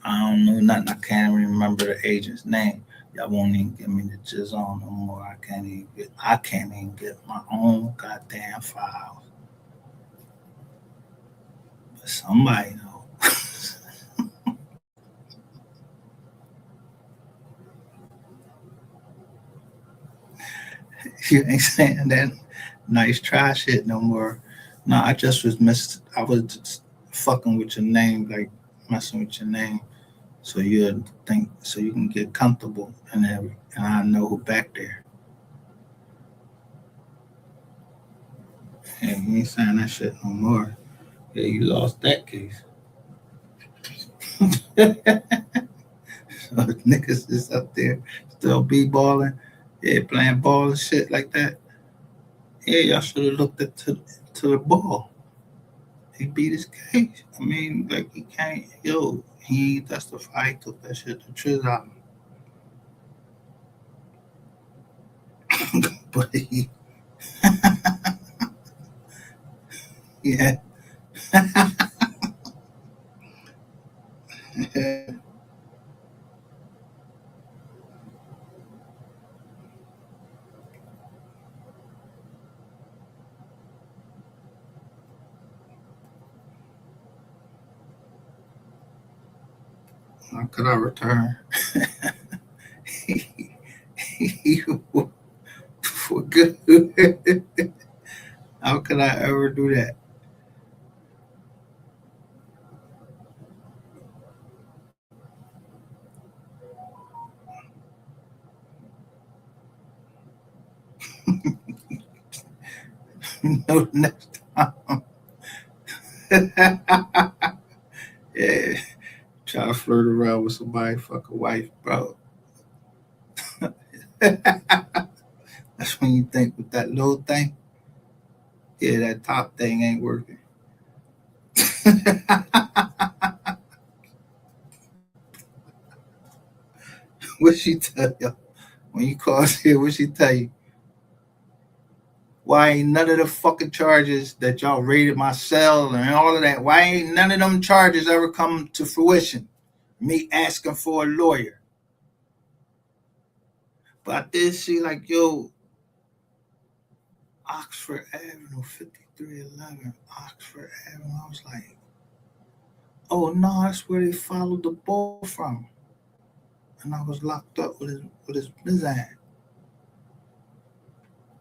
I don't know nothing. I can't remember the agent's name. Y'all won't even give me the jizz on no more. I can't even get my own goddamn files. But somebody know. You ain't saying that nice try shit no more. No, I just was I was just fucking with your name, like messing with your name. So you can get comfortable and I know who back there. Hey, you ain't saying that shit no more. Yeah, you lost that case. So niggas is up there still b-balling, playing ball and shit like that. Yeah, y'all should have looked to the ball. He beat his case. I mean, like he can't. He testified. He took that shit to Triz out. But yeah. How could I return? For good. How could I ever do that? No, next time. Yeah, try to flirt around with somebody, fuck a wife, bro. That's when you think with that little thing, that top thing ain't working. What she tell you when you call here? What she tell you? Why ain't none of the fucking charges that y'all raided my cell and all of that? Why ain't none of them charges ever come to fruition? Me asking for a lawyer. But I did see like, yo, Oxford Avenue, 5311, Oxford Avenue. I was like, oh no, that's where they followed the ball from. And I was locked up with his Mizan.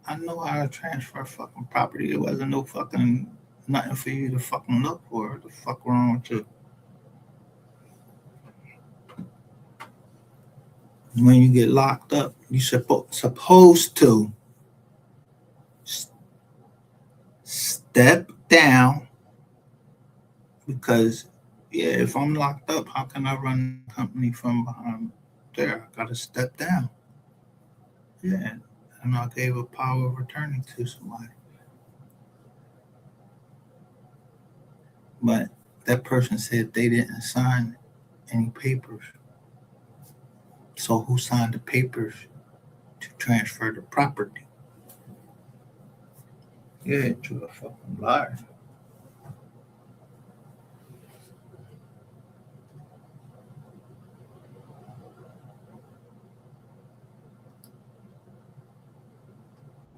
I know how to transfer fucking property. It wasn't no fucking nothing for you to fucking look for. What the fuck wrong with you? When you get locked up, you supposed to step down because, yeah, if I'm locked up, how can I run the company from behind there? I gotta step down. Yeah, and I gave a power of attorney to somebody. But that person said they didn't sign any papers. So who signed the papers to transfer the property? Yeah, you're a fucking liar.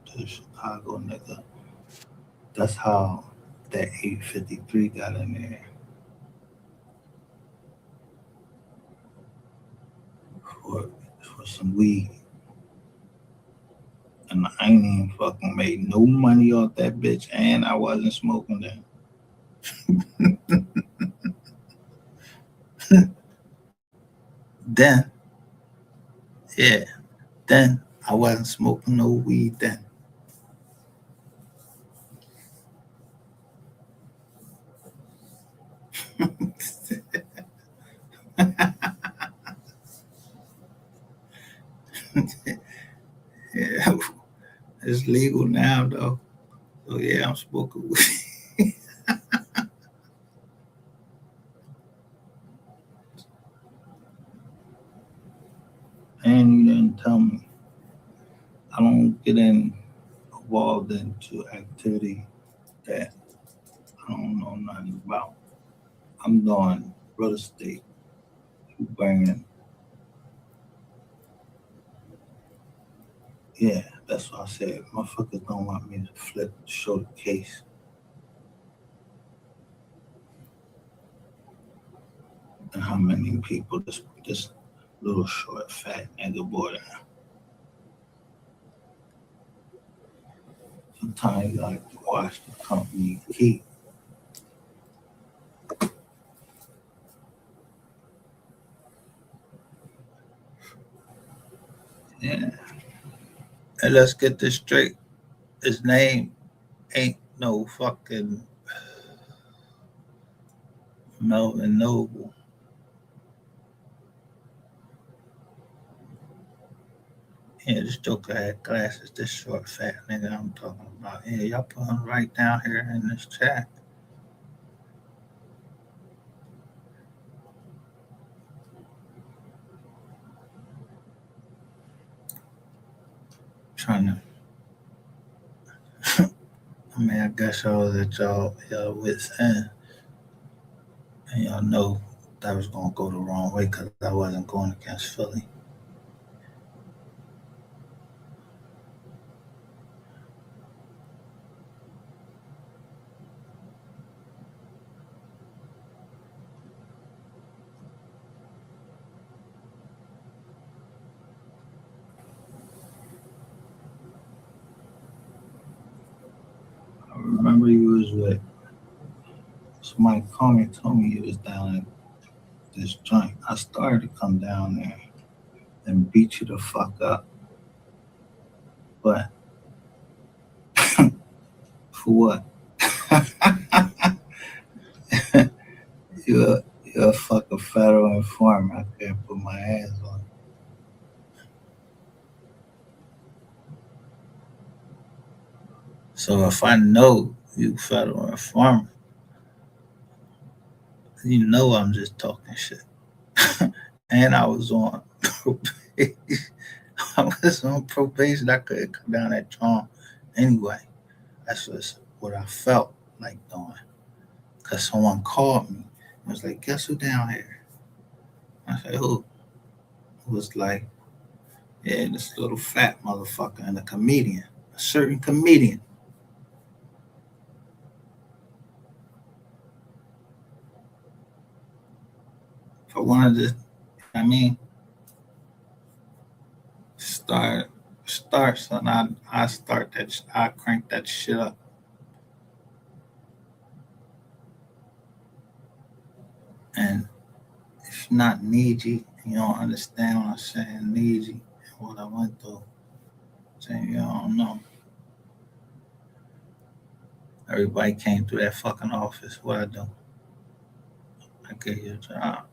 To Chicago, nigga. That's how that 853 got in there for, for some weed. And I ain't even fucking made no money off that bitch, and I wasn't smoking that. Then, yeah, then I wasn't smoking no weed then. Yeah, it's legal now though. So yeah, I'm smoking weed. And you didn't tell me. I don't get involved into activity that I don't know nothing about. I'm doing real estate, bringing. Yeah, that's what I said. Motherfuckers don't want me to show the case. And how many people this little short fat nigga boy. Sometimes you like to watch the company keep. Yeah. And let's get this straight. His name ain't no fucking Melvin Noble. Yeah, this joker had glasses. This short fat nigga I'm talking about. Yeah, y'all put him right down here in this chat. Trying to. I mean, I guess y'all was at y'all wits end, and y'all know that was gonna go the wrong way because I wasn't going against Philly. I remember you was with somebody told me you was down at this joint. I started to come down there and beat you the fuck up, but for what? You're a fucking federal informant. I can't put my hands on you. So if I know you federal informant, you know I'm just talking shit. And I was on probation. I was on probation. I couldn't come down that John anyway. That's just what I felt like doing. Cause someone called me. I was like, guess who down here? I said, who? It was like, Yeah, this little fat motherfucker and a comedian, a certain comedian. If I wanted to, I mean, start, son. I start that. I crank that shit up. And if you're not needy, you don't understand what I'm saying. Needy and what I went through. Saying you don't know. Everybody came through that fucking office. What I do? I gave you a job.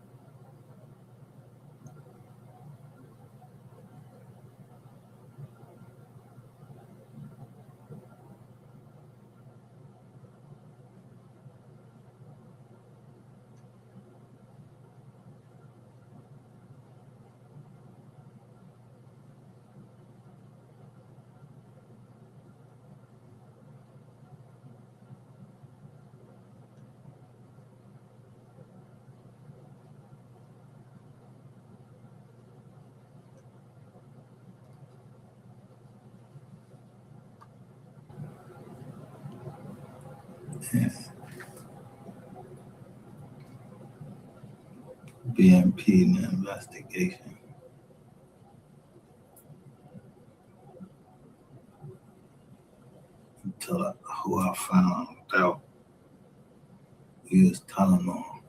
Yeah. BMP in the investigation until who I found out he was telling on.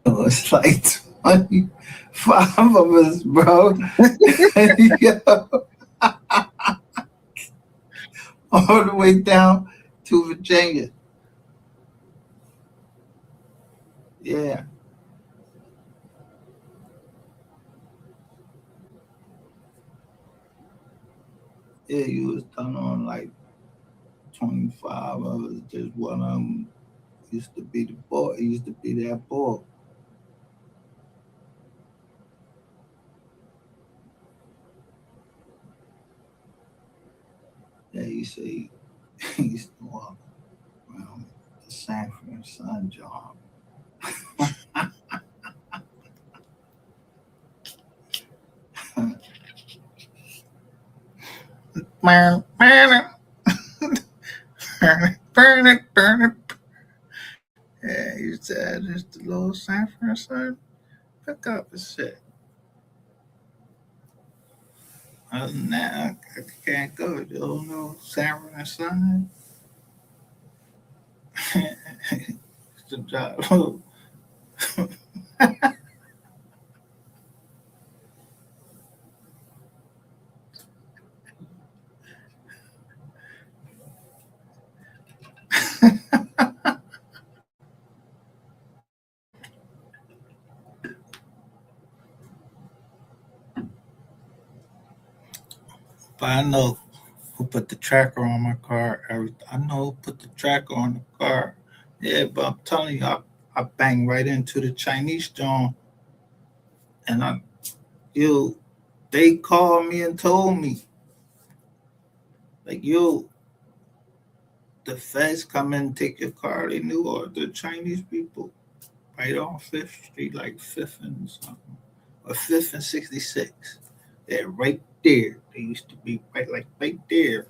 It was like 25 of us, bro. Yo, all the way down to Virginia. Yeah. Yeah, you was telling on like 25 of us. Just one of them used to be the boy. He used to be that boy. Yeah, he said he used to walk around the Sanford and Son job. Man, burn it. Yeah, he used to have just the little Sanford and Son pick up and shit. Other than that, I can't go. You don't know Sanford and Son. It's the job. But I know who put the tracker on my car. I know who put the tracker on the car. Yeah, but I'm telling you, I banged right into the Chinese John, and you, they called me and told me, like, yo, the feds come in and take your car. They knew all the Chinese people right on Fifth Street, like Fifth and something, or Fifth and 66. They're right there. They used to be right there.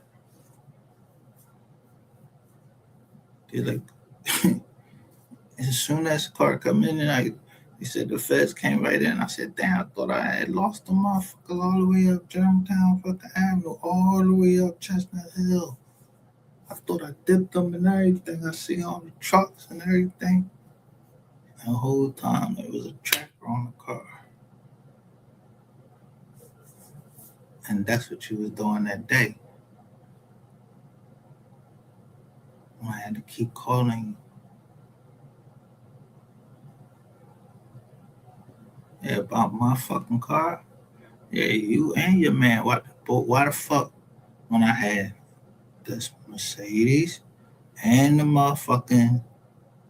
They're like, as soon as the car come in, and he said the feds came right in. I said, damn, I thought I had lost the motherfuckers all the way up Germantown fucking Avenue, all the way up Chestnut Hill. I thought I dipped them and everything. I see all the trucks and everything. And the whole time there was a tracker on the car. And that's what you was doing that day. When I had to keep calling. Yeah, about my fucking car. Yeah, you and your man. Why the fuck when I had this Mercedes and the motherfucking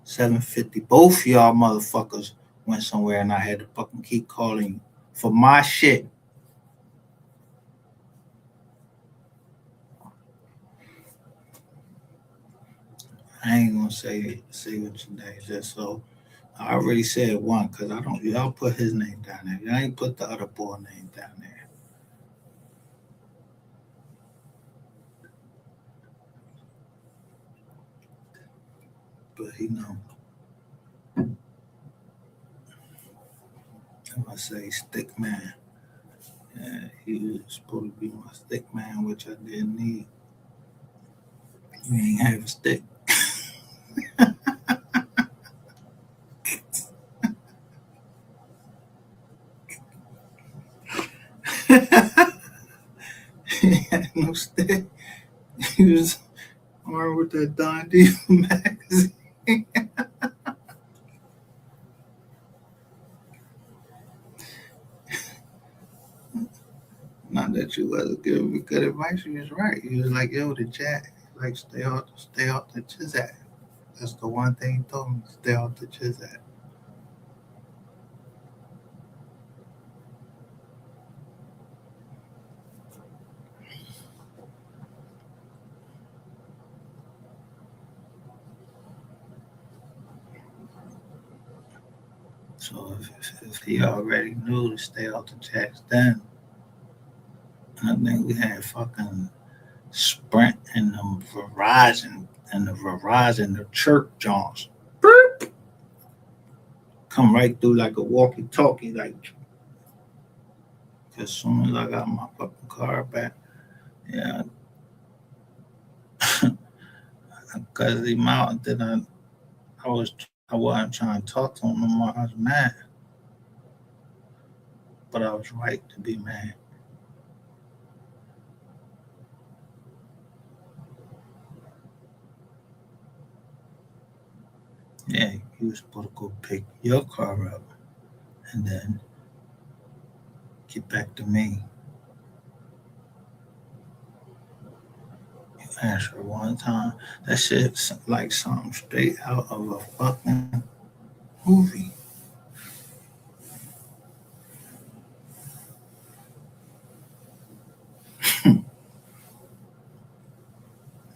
750, both y'all motherfuckers went somewhere and I had to fucking keep calling you for my shit. I ain't gonna say what your name is, just so I already said one because I don't. Y'all put his name down there. Y'all ain't put the other boy name down there. But he know. If I say stick man, yeah, he was supposed to be my stick man, which I didn't need. You ain't have a stick. He had no stick. He was armed with that Don Diva magazine. Not that you wasn't giving me good advice. You was right. He was like, yo, the jack, like stay off the Chizak. That's the one thing he told me, stay off the Chizak. So if he already knew to stay off the jacks then, I think we had fucking Sprint and the Verizon, the chirp Jones. Come right through like a walkie-talkie, like as soon as I got my fucking car back, yeah, because the amount that I wasn't trying to talk to him no more. I was mad, but I was right to be mad. Yeah, you was supposed to go pick your car up and then get back to me. You answer one time. That shit's like something straight out of a fucking movie.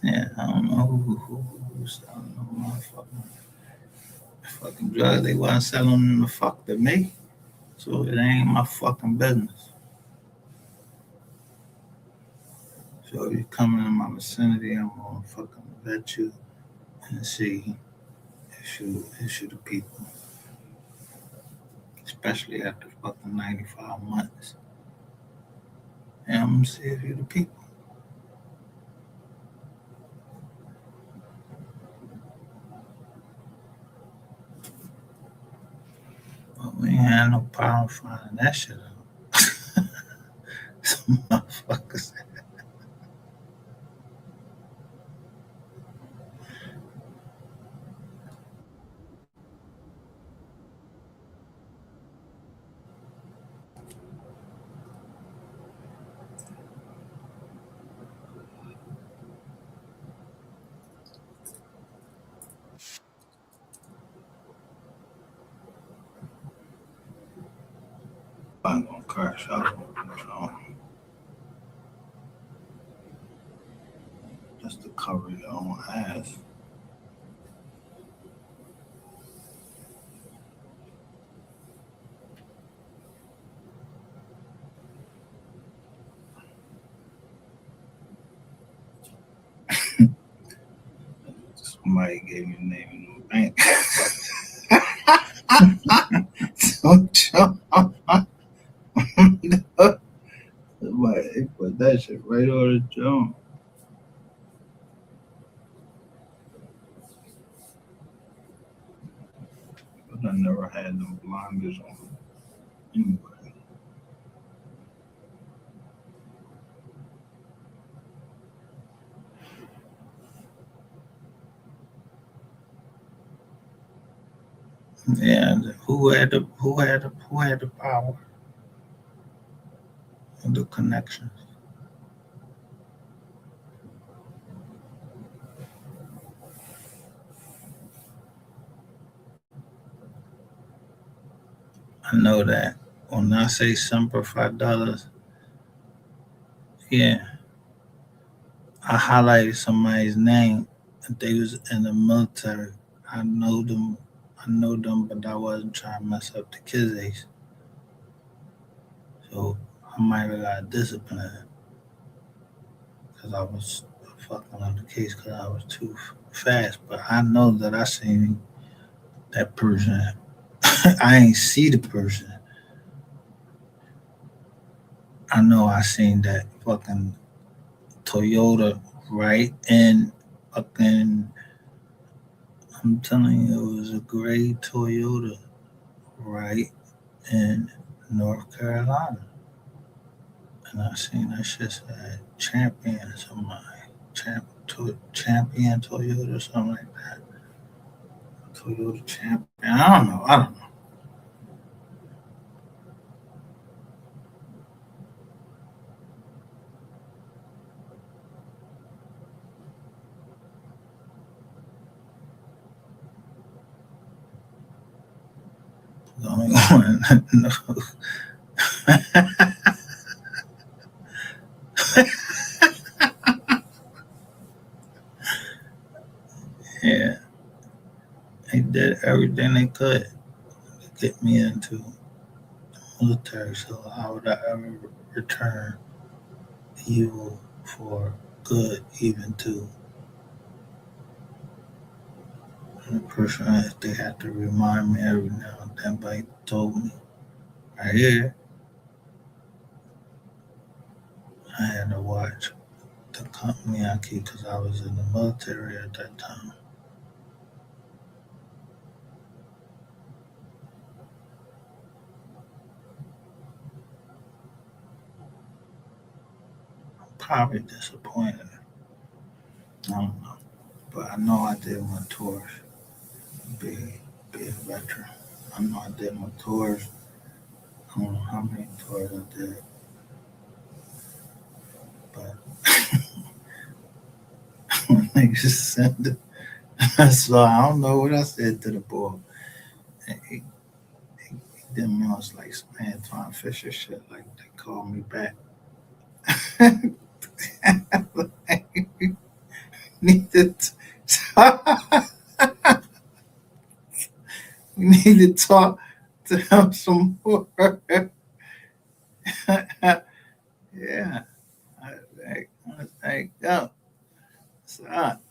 Yeah, I don't know who's selling them fucking drugs. They wasn't selling them the fuck to me. So it ain't my fucking business. So if you come in my vicinity, I'm gonna fucking vet you and see if you the people. Especially after fucking 95 months. And I'm gonna see if you the people. But we ain't had no problem finding that shit out. Some motherfuckers. I'm gonna crash out. So just to cover your own ass. Somebody gave me the name of the bank. Don't jump. Somebody put that shit right on the jump. But I never had them blinders on. Anyway. Yeah, who had the power and the connections? I know that when I say Semper $5, yeah, I highlighted somebody's name. If they was in the military, I know them. I know them, but I wasn't trying to mess up the kids' age. So I might have got disciplined because I was fucking up the case because I was too fast. But I know that I seen that person. I ain't see the person. I know I seen that fucking Toyota right in fucking. I'm telling you, it was a gray Toyota right in North Carolina. And I seen that shit said champion somebody. Champion Toyota or something like that. Toyota champion. I don't know. The only one that knows. Yeah, they did everything they could to get me into the military. So how would I ever return evil for good, even to the person if they had to remind me every now and then? But he told me right here, I had to watch the company I keep because I was in the military at that time. Probably disappointed. I don't know. But I know I did my tours. Be, be a veteran. I know I did my tours. I don't know how many tours I did. But niggas sent it. So I don't know what I said to the boy. He didn't know it's like some Antoine Fisher shit. Like they called me back. Needed to, we need to talk to him some more. Yeah. I was like, yo, what's up?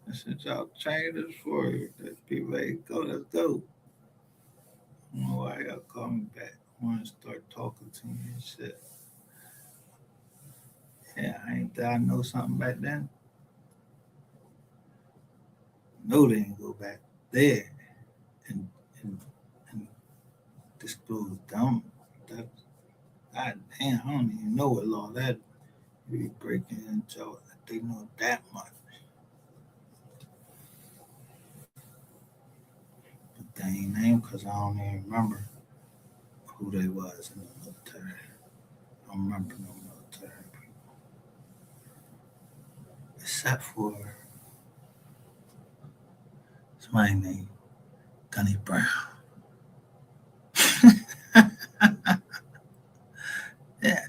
That's what y'all trained us for. Let's be ready to go. Let's go. I don't know why y'all call me back. I want to start talking to me and shit. Yeah, I ain't that I know something back then. No, they didn't go back there and and, and disclose them. That God damn, I don't even know what law that be breaking into. They know that much. But they ain't named because I don't even remember who they was in the military. I don't remember no military people. Except for somebody named Gunny Brown. Yeah.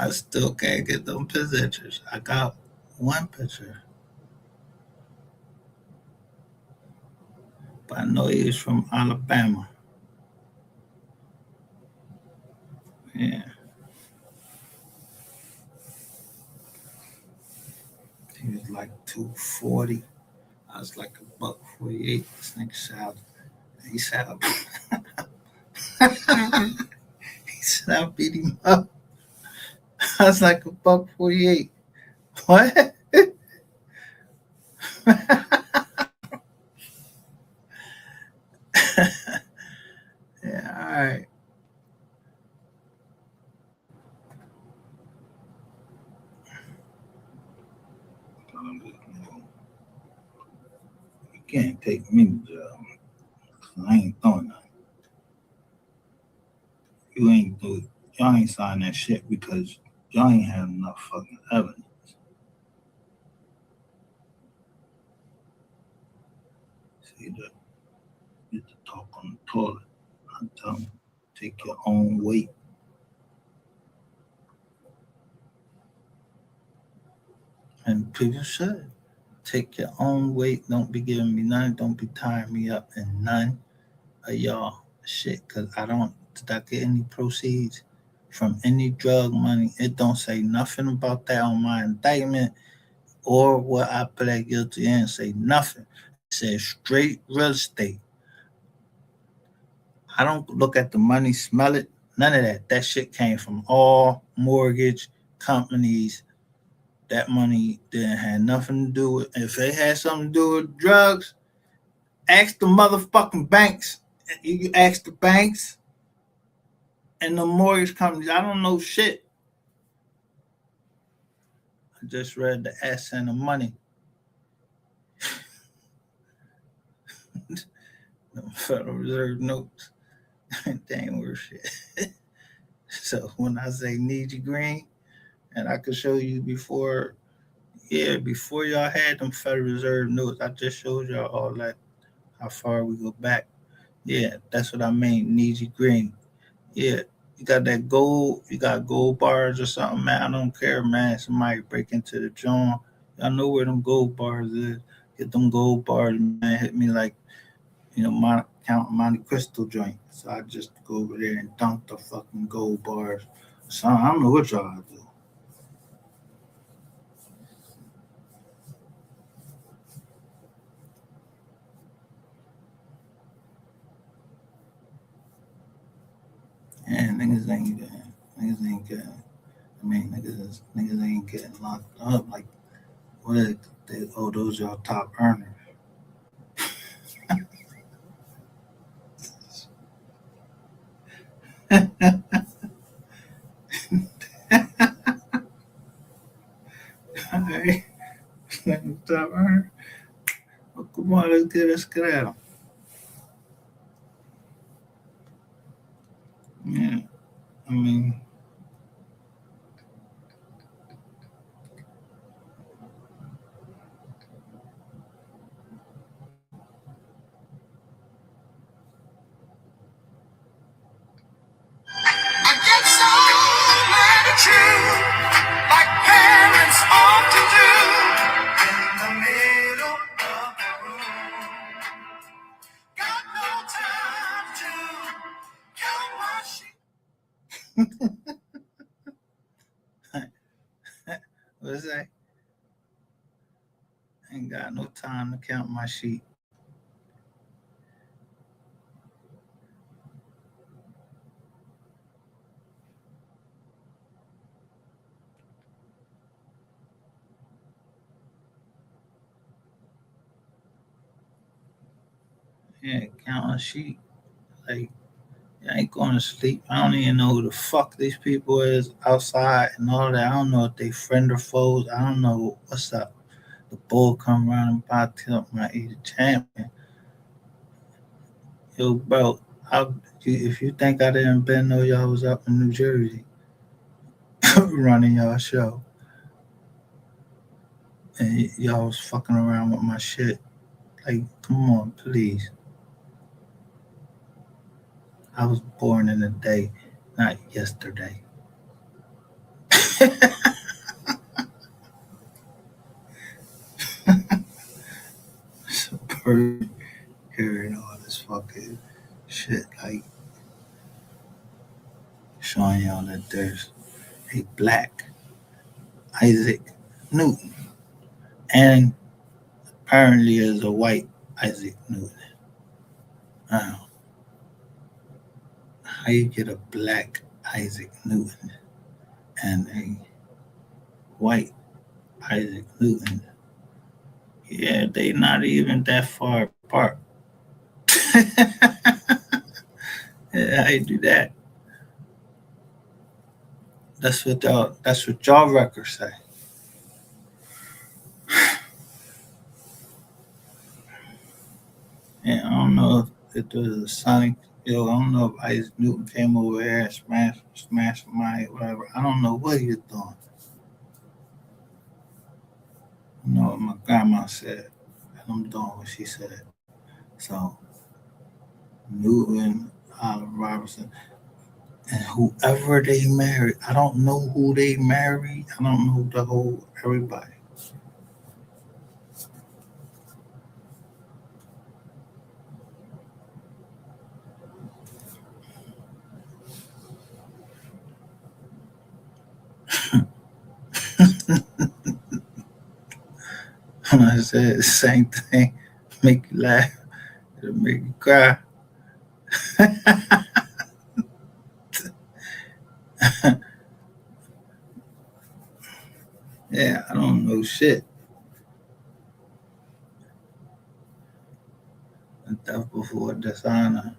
I still can't get them pictures. I got one picture, but I know he was from Alabama. Yeah, he was like 240. I was like a buck 48. This nigga shouted. He said, he said, I beat him up. I was like a buck 48. What? Yeah, all right. You can't take me to jail. I ain't doing that. You ain't do y'all ain't sign that shit because y'all ain't have enough fucking evidence. See that you get to talk on the toilet. I tell them, take your own weight. And people should take your own weight. Don't be giving me none. Don't be tying me up in none of y'all shit. Cause did I get any proceeds from any drug money? It don't say nothing about that on my indictment or what I pled guilty in. Say nothing. It says straight real estate. I don't look at the money, smell it, none of that. That shit came from all mortgage companies. That money didn't have nothing to do with. If it had something to do with drugs, ask the motherfucking banks. You ask the banks and the mortgage companies. I don't know shit. I just read the S and the money. The Federal Reserve notes. They ain't worth shit. So when I say need you green, and I could show you before y'all had them Federal Reserve notes, I just showed y'all all that, how far we go back. Yeah, that's what I mean, need you green. Yeah, you got that gold, you got gold bars or something, man. I don't care, man. Somebody break into the joint. Y'all know where them gold bars is. Get them gold bars, man. Hit me like, Count Monte Crystal joint. So I just go over there and dunk the fucking gold bars. So I don't know what y'all do. And niggas ain't getting. I mean, niggas ain't getting locked up. Like, what is they? Oh, those y'all top earners. All right, top earner. Well, come on, let's get at them. Yeah, I mean, I get so mad at you, like parents often do. In the middle of the room, got no time to count my sheep. what's that? Ain't got no time to count my sheep. Yeah, counting sheep. Like, I ain't going to sleep. I don't even know who the fuck these people is outside and all that. I don't know if they friend or foes. I don't know what's up. The bull come around and about to tilt my easy champion. Yo, bro, if you think I didn't know y'all was up in New Jersey running y'all show and y'all was fucking around with my shit, like, come on, please. I was born in a day, not yesterday. So, person hearing all this fucking shit, like showing y'all that there's a black Isaac Newton and apparently there's a white Isaac Newton. How you get a black Isaac Newton and a white Isaac Newton? Yeah, they not even that far apart. Yeah, how you do that? That's what y'all records say. And I don't know if it was a Sonic. Yo, I don't know if Isaac Newton came over here and smashed somebody, whatever. I don't know what he was doing. You know what my grandma said, and I'm doing what she said. So Newton, Allen Robertson, and whoever they married, I don't know who they married. I don't know the whole everybody. And I said the same thing, make you laugh, it'll make you cry. Yeah, I don't know shit. Death before dishonor.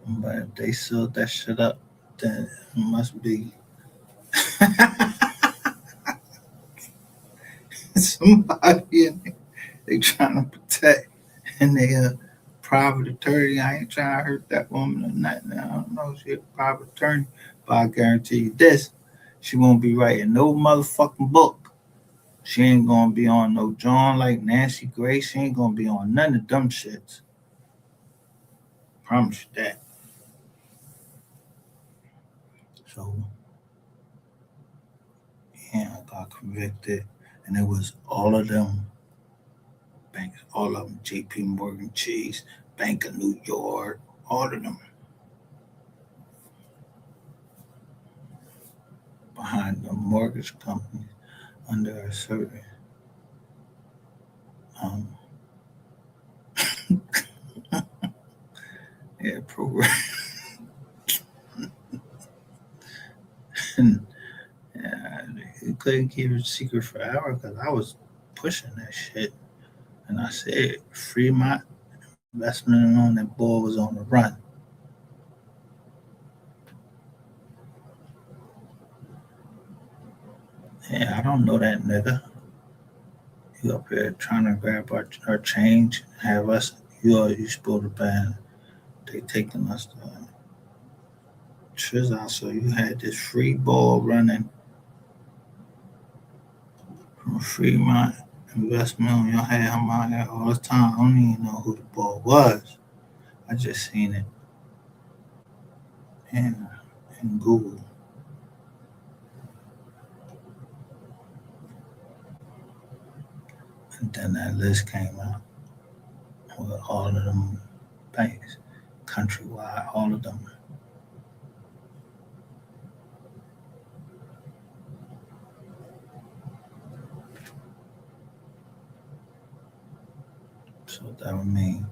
But if they sewed that shit up, then it must be somebody in there they trying to protect and they private attorney. I ain't trying to hurt that woman or nothing. I don't know. She a private attorney, but I guarantee you this: she won't be writing no motherfucking book. She ain't gonna be on no John like Nancy Grace. She ain't gonna be on none of them shits. Promise you that. So yeah, I got convicted, and it was all of them banks, all of them, J.P. Morgan Chase, Bank of New York, all of them behind the mortgage companies under a certain um, yeah, program. And yeah, you couldn't keep it secret forever because I was pushing that shit. And I said, free my investment on that boy was on the run. Yeah, I don't know that nigga. You up here trying to grab our change, have us, you supposed to ban. They taking us to Triz out. So you had this free ball running from Fremont investment on your head. I'm out here all the time. I don't even know who the ball was. I just seen it in, in Google. And then that list came out with all of them banks, countrywide, all of them. So that would mean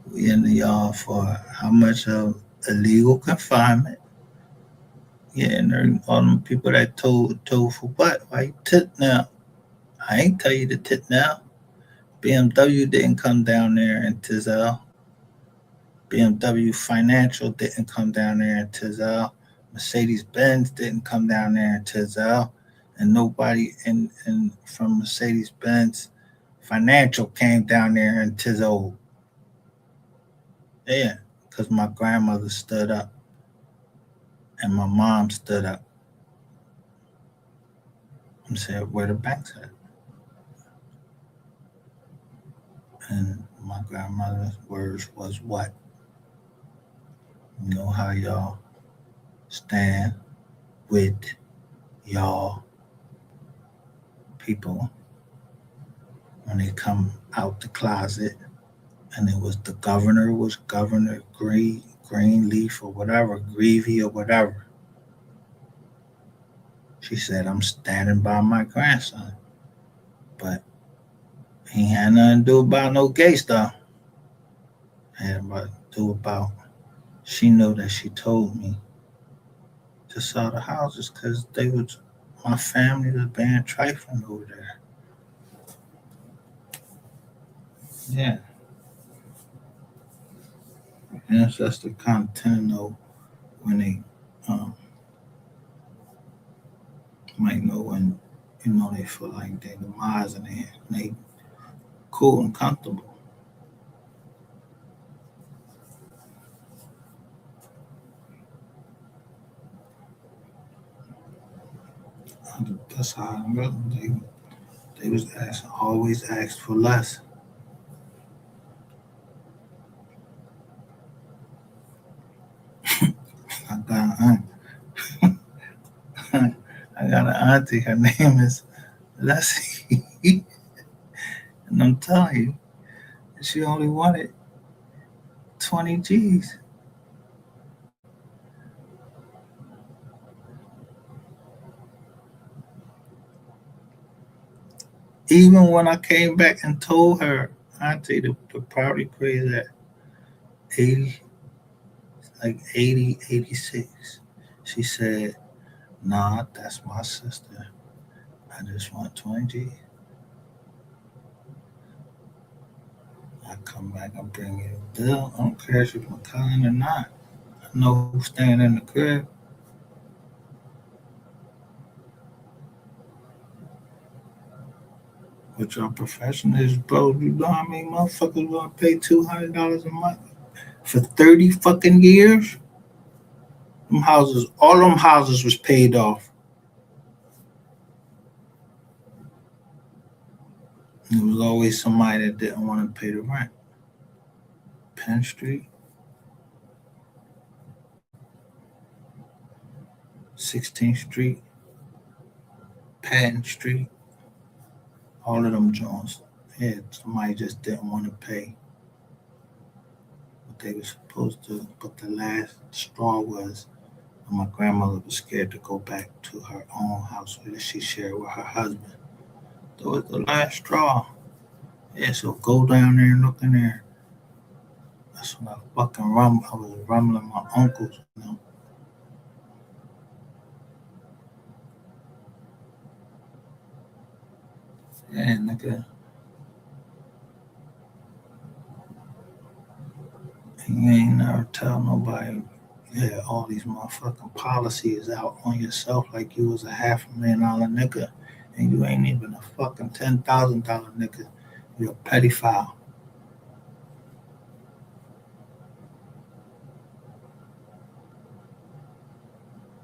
we in the yard for how much of illegal confinement. Yeah, and there all them people that told for what? Why you tip now? I ain't tell you to tip now. BMW didn't come down there in Tizelle. BMW Financial didn't come down there in Tizelle. Mercedes Benz didn't come down there in Tizelle. And nobody in from Mercedes Benz Financial came down there in Tizelle. Yeah, because my grandmother stood up and my mom stood up and said, where the banks at? And my grandmother's words was what? You know how y'all stand with y'all people when they come out the closet, and it was the governor was Governor Greenleaf or whatever, Greavy or whatever. She said, I'm standing by my grandson. But he had nothing to do about no gay stuff. Had to do about she knew that she told me to sell the houses because they was my family was being trifling over there. Yeah. Ancestor kind of tend to know when they might know when they feel like they demise and they cool and comfortable. That's how I know they was always asked for less. I got an aunt. I got an auntie. Her name is Leslie, and I'm telling you, she only wanted 20 G's. Even when I came back and told her, Auntie, the property appraised at 80, like 80, 86. She said, nah, that's my sister. I just want 20 G's. I come back and bring you a bill. I don't care if it's my cousin or not. I know who's staying in the crib. But your profession is, bro, you know how many motherfuckers gonna pay $200 a month for 30 fucking years? Them houses, all them houses was paid off. There was always somebody that didn't want to pay the rent. Penn Street, 16th Street, Patton Street, all of them joints. Yeah, somebody just didn't want to pay what they were supposed to. But the last straw was my grandmother was scared to go back to her own house that she shared with her husband. That was the last straw. Yeah, so go down there and look in there. That's when I I was rumbling my uncles, you know. Yeah, nigga. You ain't never tell nobody, yeah, all these motherfucking policies out on yourself like you was a $500,000 nigga. And you ain't even a fucking $10,000 nigga. You're a pedophile.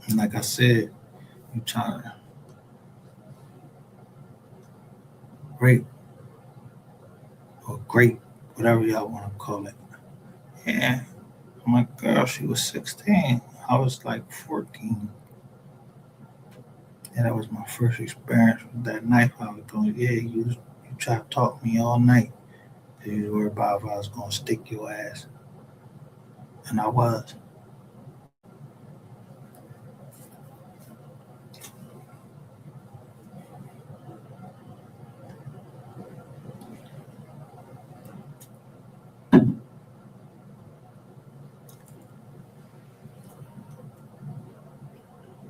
And like I said, you trying to rape or grape, whatever y'all want to call it. Yeah, my girl, she was 16. I was like 14. And that was my first experience with that knife. I was going, yeah, you try to talk me all night. You worried about if I was going to stick your ass. And I was.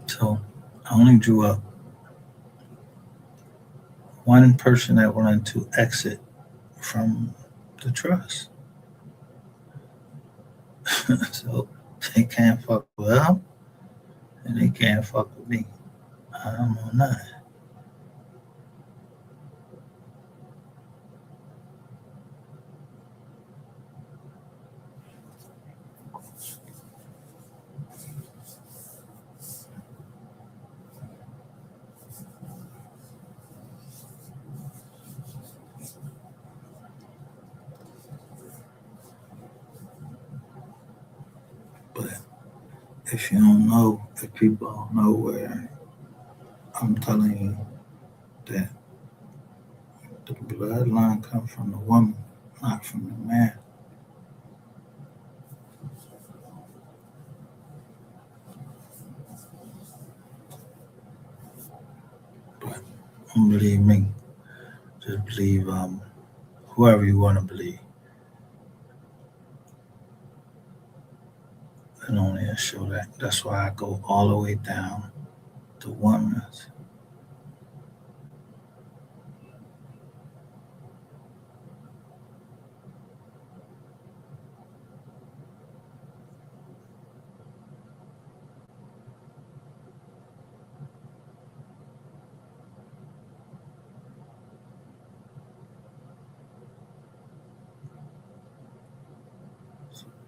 So I only drew up one person that wanted to exit from the trust. So they can't fuck with them and they can't fuck with me. I don't know nothing. But if you don't know, if people don't know where I'm telling you that the bloodline comes from the woman, not from the man. But don't believe me. Just believe whoever you want to believe. And only to show that. That's why I go all the way down to oneness.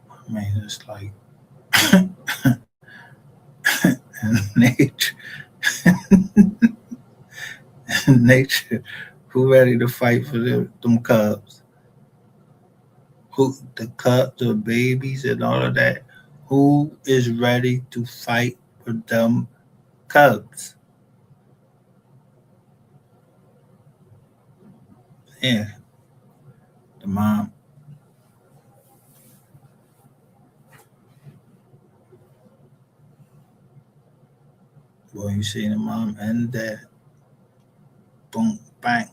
I mean, it's like nature, nature. Who ready to fight for them cubs? Who the babies and all of that? Who is ready to fight for them cubs? Yeah, the mom. when you see the mom and dad, boom, bang.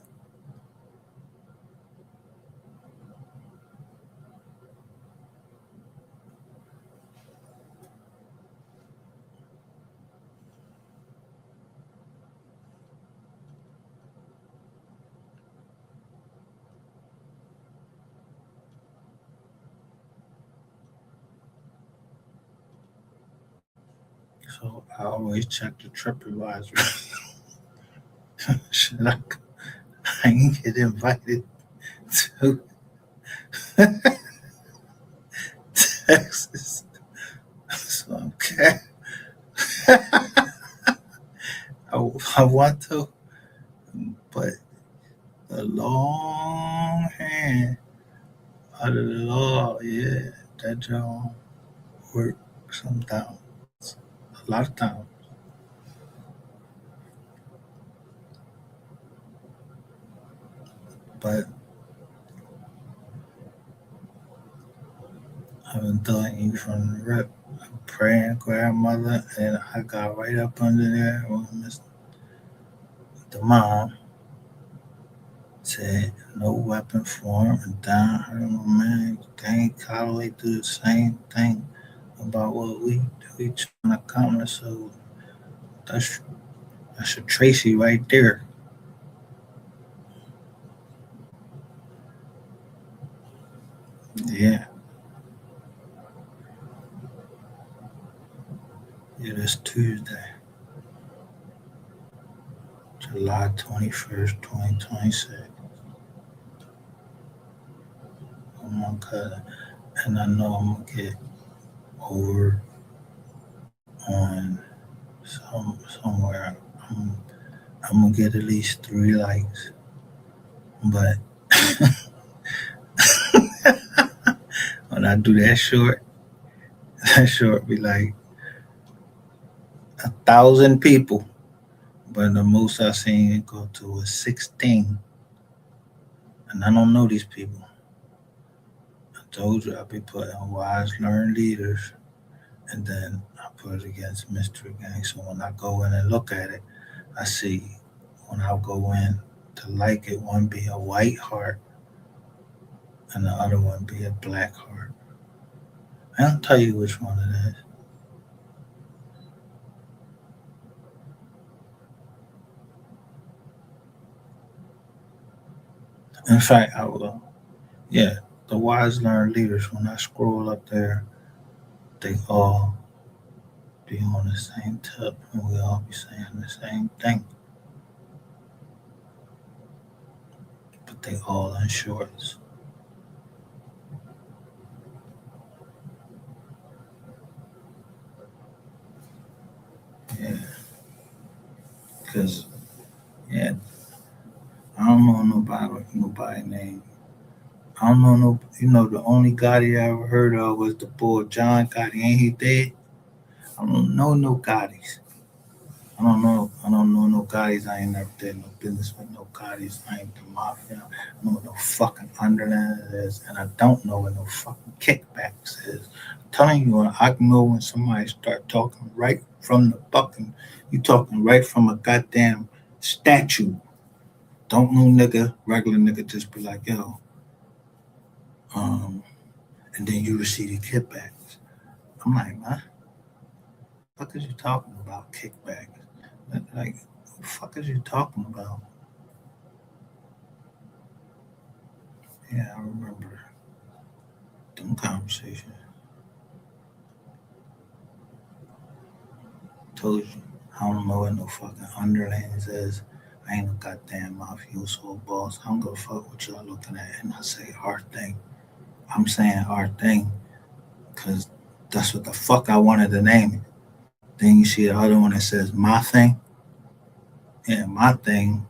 So I always check the TripAdvisor. Should I ain't get invited to Texas? So okay. I want to, but the long hand out of the law, yeah, that job work sometimes. A lot of times. But I've been telling you from the rip, praying grandmother, and I got right up under there when the mom said no weapon form and down her man. They ain't Callaway do the same thing about what we trying to accomplish. So that's a Tracy right there. Yeah, yeah, that's Tuesday, July 21st, 2026. Oh my cousin. And I know I'm gonna get over on somewhere. I'm gonna get at least 3 likes, but when I do that short, that short be like 1,000 people, but the most I seen it go to was 16, and I don't know these people. I told you I be putting wise learned leaders, and then I put it against mystery gang. So when I go in and look at it, I see when I go in to like it, one be a white heart and the other one be a black heart. I don't tell you which one it is. In fact, I will. Yeah, the wise learned leaders. When I scroll up there, they all be on the same tip, and we all be saying the same thing, but they all in shorts. Yeah, because yeah, I don't know nobody named. I don't know no. The only Gotti I ever heard of was the boy John Gotti. Ain't he dead? I don't know no Gottis. I don't know no Gottis. I ain't never did no business with no Gottis. I ain't the mafia. I don't know what no fucking underland is, and I don't know what no fucking kickbacks is. I'm telling you, I can know when somebody start talking right from the fucking. You talking right from a goddamn statue. Don't no nigga, regular nigga, just be like, yo, um, and then you receive the kickbacks. I'm like, what the fuck is you talking about kickbacks? Like, what the fuck is you talking about? Yeah, I remember them conversations. Told you, I don't know what no fucking underlings is. I ain't no goddamn mafioso boss. I don't give a fuck what y'all looking at. And I say our thing. I'm saying our thing because that's what the fuck I wanted to name it. Then you see the other one that says my thing. Yeah, my thing.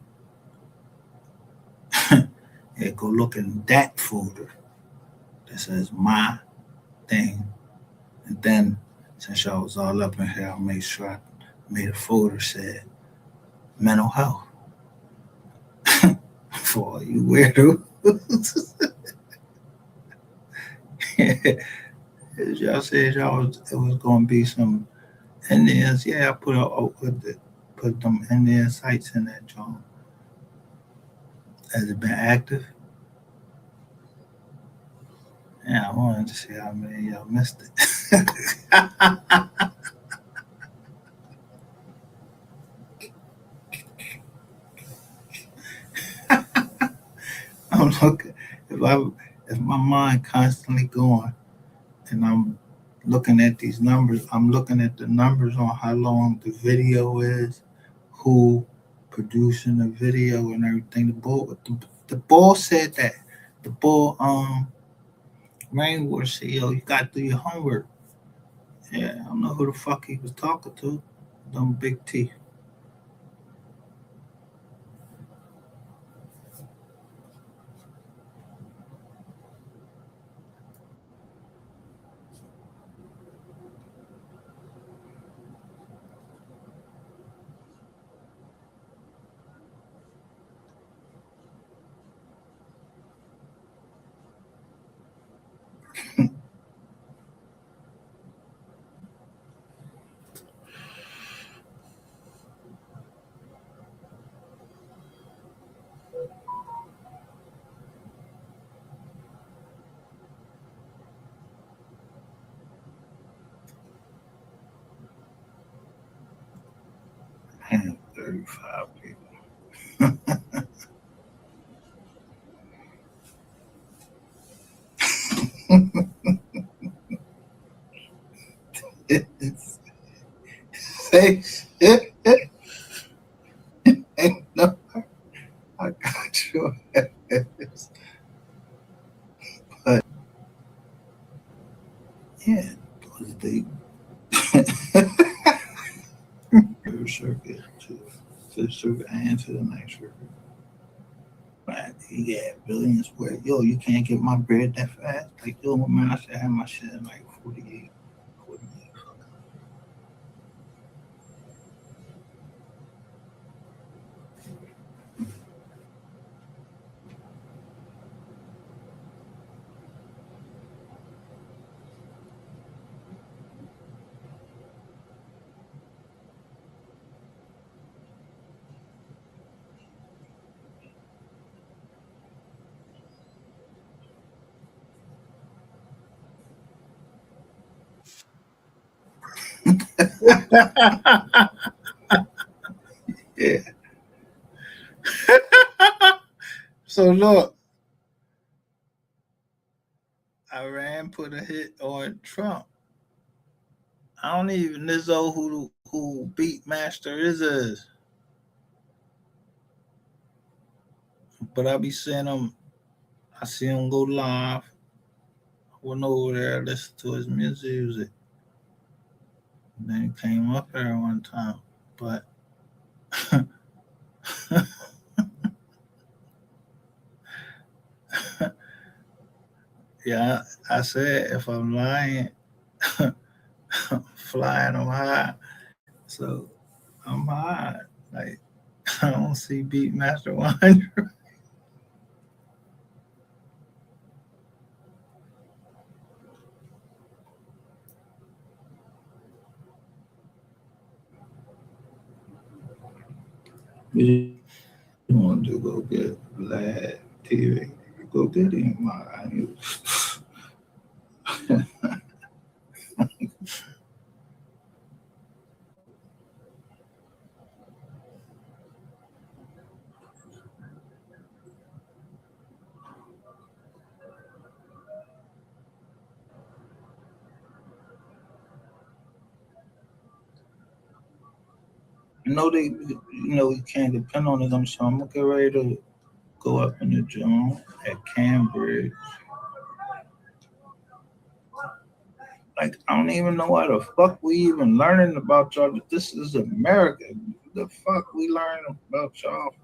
Yeah, go look in that folder that says my thing. And then, since y'all was all up in here, I made sure I made a folder said mental health for all you weirdos. Y'all said it was going to be some Indians. Yeah, I put out with it. put them Indian sites in that joint. Has it been active? Yeah, I wanted to see how many of y'all missed it. I'm looking if my mind constantly going and I'm looking at these numbers, I'm looking at the numbers on how long the video is, who producing the video and everything. The bull said that. The bull Rainwater said, yo, you gotta do your homework. Yeah, I don't know who the fuck he was talking to. Them big T. Man, 35 people. Say shit. Ain't no, I got your ass. But yeah, it was deep. Third circuit to fifth circuit and to the ninth circuit. But he got billions where yo, you can't get my bread that fast. Like yo, man, I should have my shit in like 48. 48. Yeah. So look, Iran put a hit on Trump. I don't even know who beat Master is, but I be seeing him. I see him go live. I went over there, listen to his music. And then he came up there one time, but yeah, I said if I'm lying, I'm flying, I'm high. So I'm high. Like I don't see Beatmaster 100. You want to go get Vlad TV? Go get him. You can't depend on it. So I'm gonna get ready to go up in the gym at Cambridge. Like I don't even know why the fuck we even learning about y'all. This is America. The fuck we learning about y'all?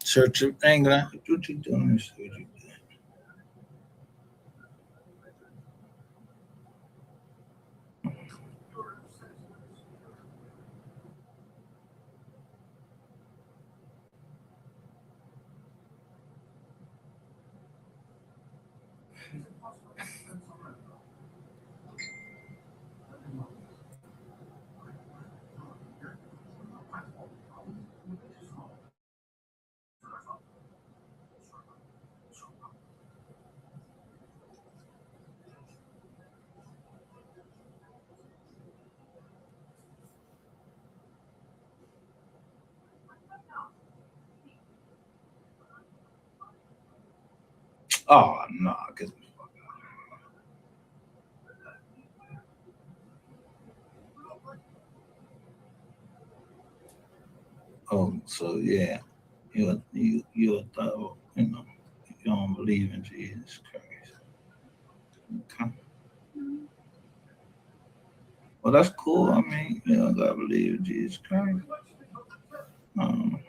Church of England. What you doing? Oh no, get the fuck out. Oh, so yeah, you a thought, you don't believe in Jesus Christ. Okay. Well, that's cool. I mean, you don't gotta believe in Jesus Christ. Um,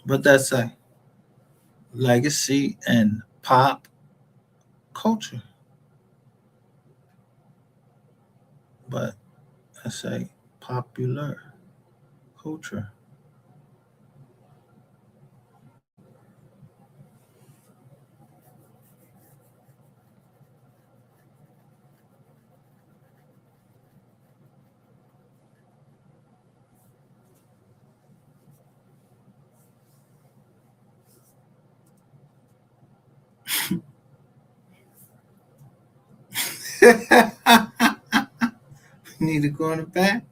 but that's a legacy and pop culture. But I say popular culture. Need to go in the back.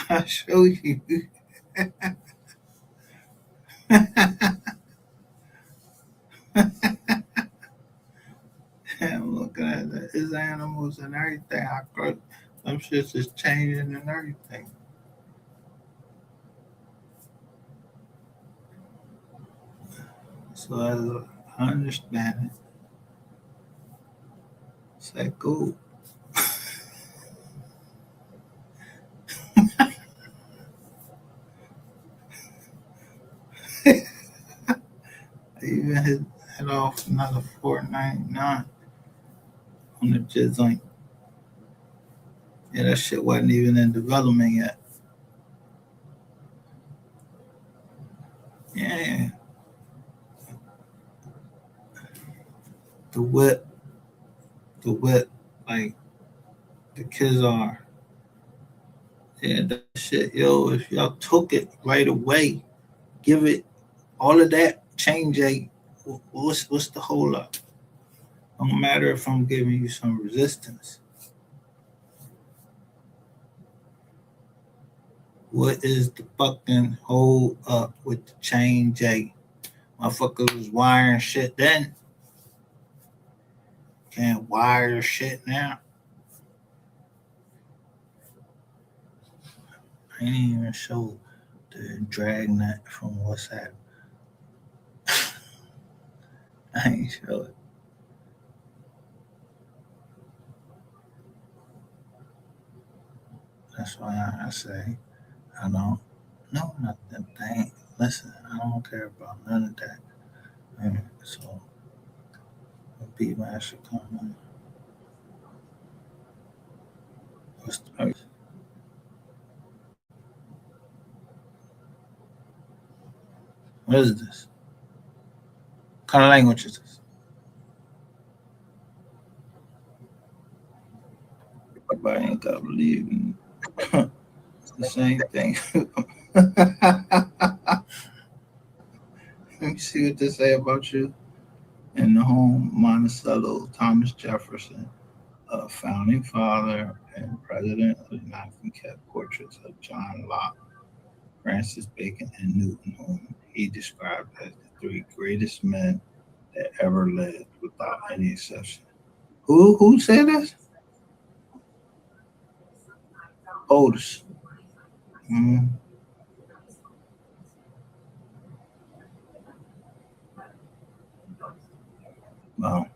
I'll show you. I'm looking at his animals and everything. I could, some shit's just changing and everything. So as I understand it, it's like cool. I even hit off another 4.99 on the jizz link. Yeah, that shit wasn't even in development yet. Yeah, the whip, the whip, like the kids are. Yeah, that shit, yo. If y'all took it right away, give it all of that change. What's the whole up? Don't matter if I'm giving you some resistance. What is the fucking hold up with the chain J? Motherfuckers was wiring shit then. Can't wire shit now. I ain't even show the dragnet from WhatsApp. I ain't show it. That's why I say I don't know nothing. Listen, I don't care about none of that. So the beat master come on. What's the, what is this? What kind of language is this? Everybody ain't gotta believe in it's the same thing. Let me see what they say about you. In the home, Monticello, Thomas Jefferson, a founding father and president of the Nuthin kept portraits of John Locke, Francis Bacon, and Newton, whom he described as the three greatest men that ever lived without any exception. Who said this? Otis. Mm, wow.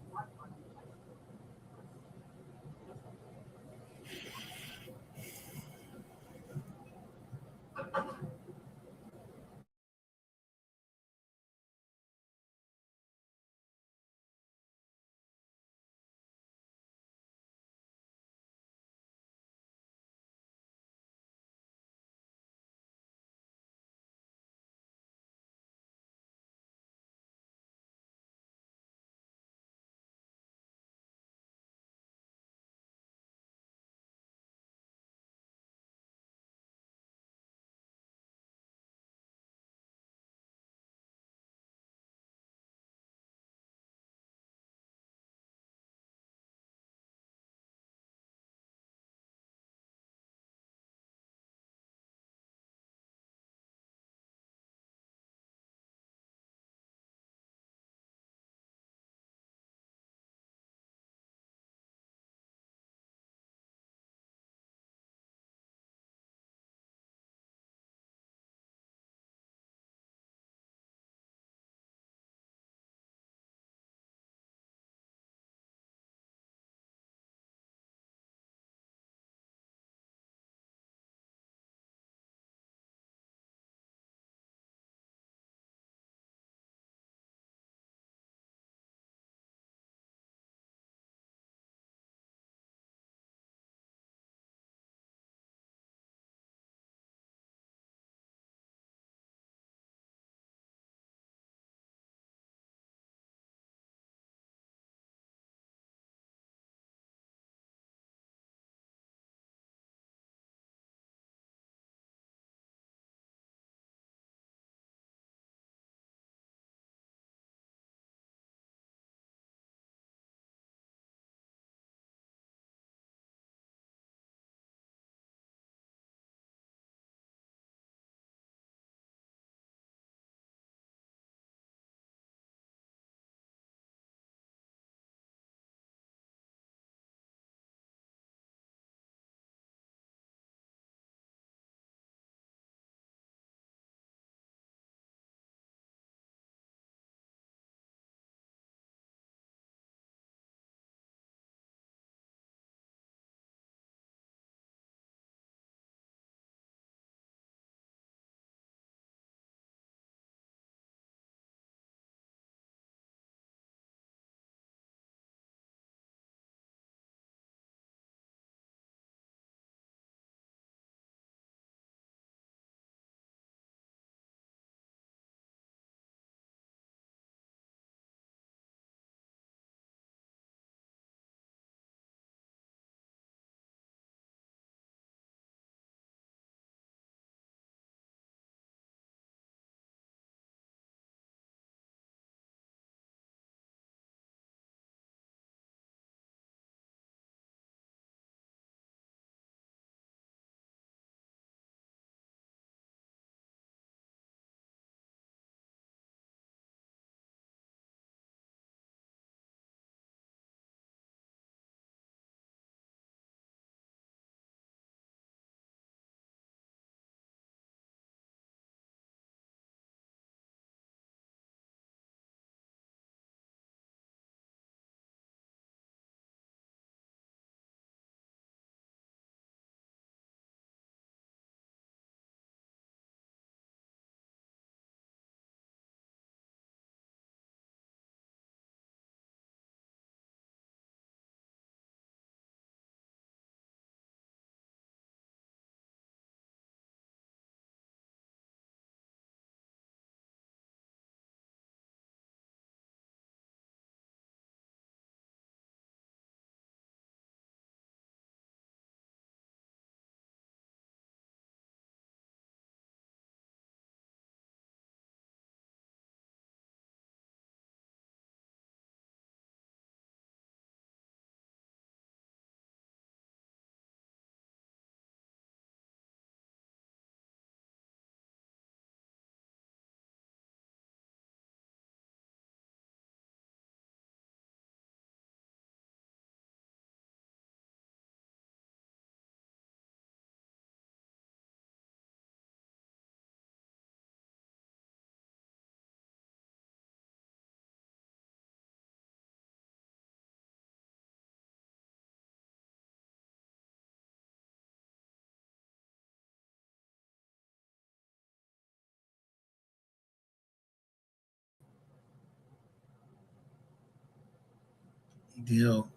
Yo,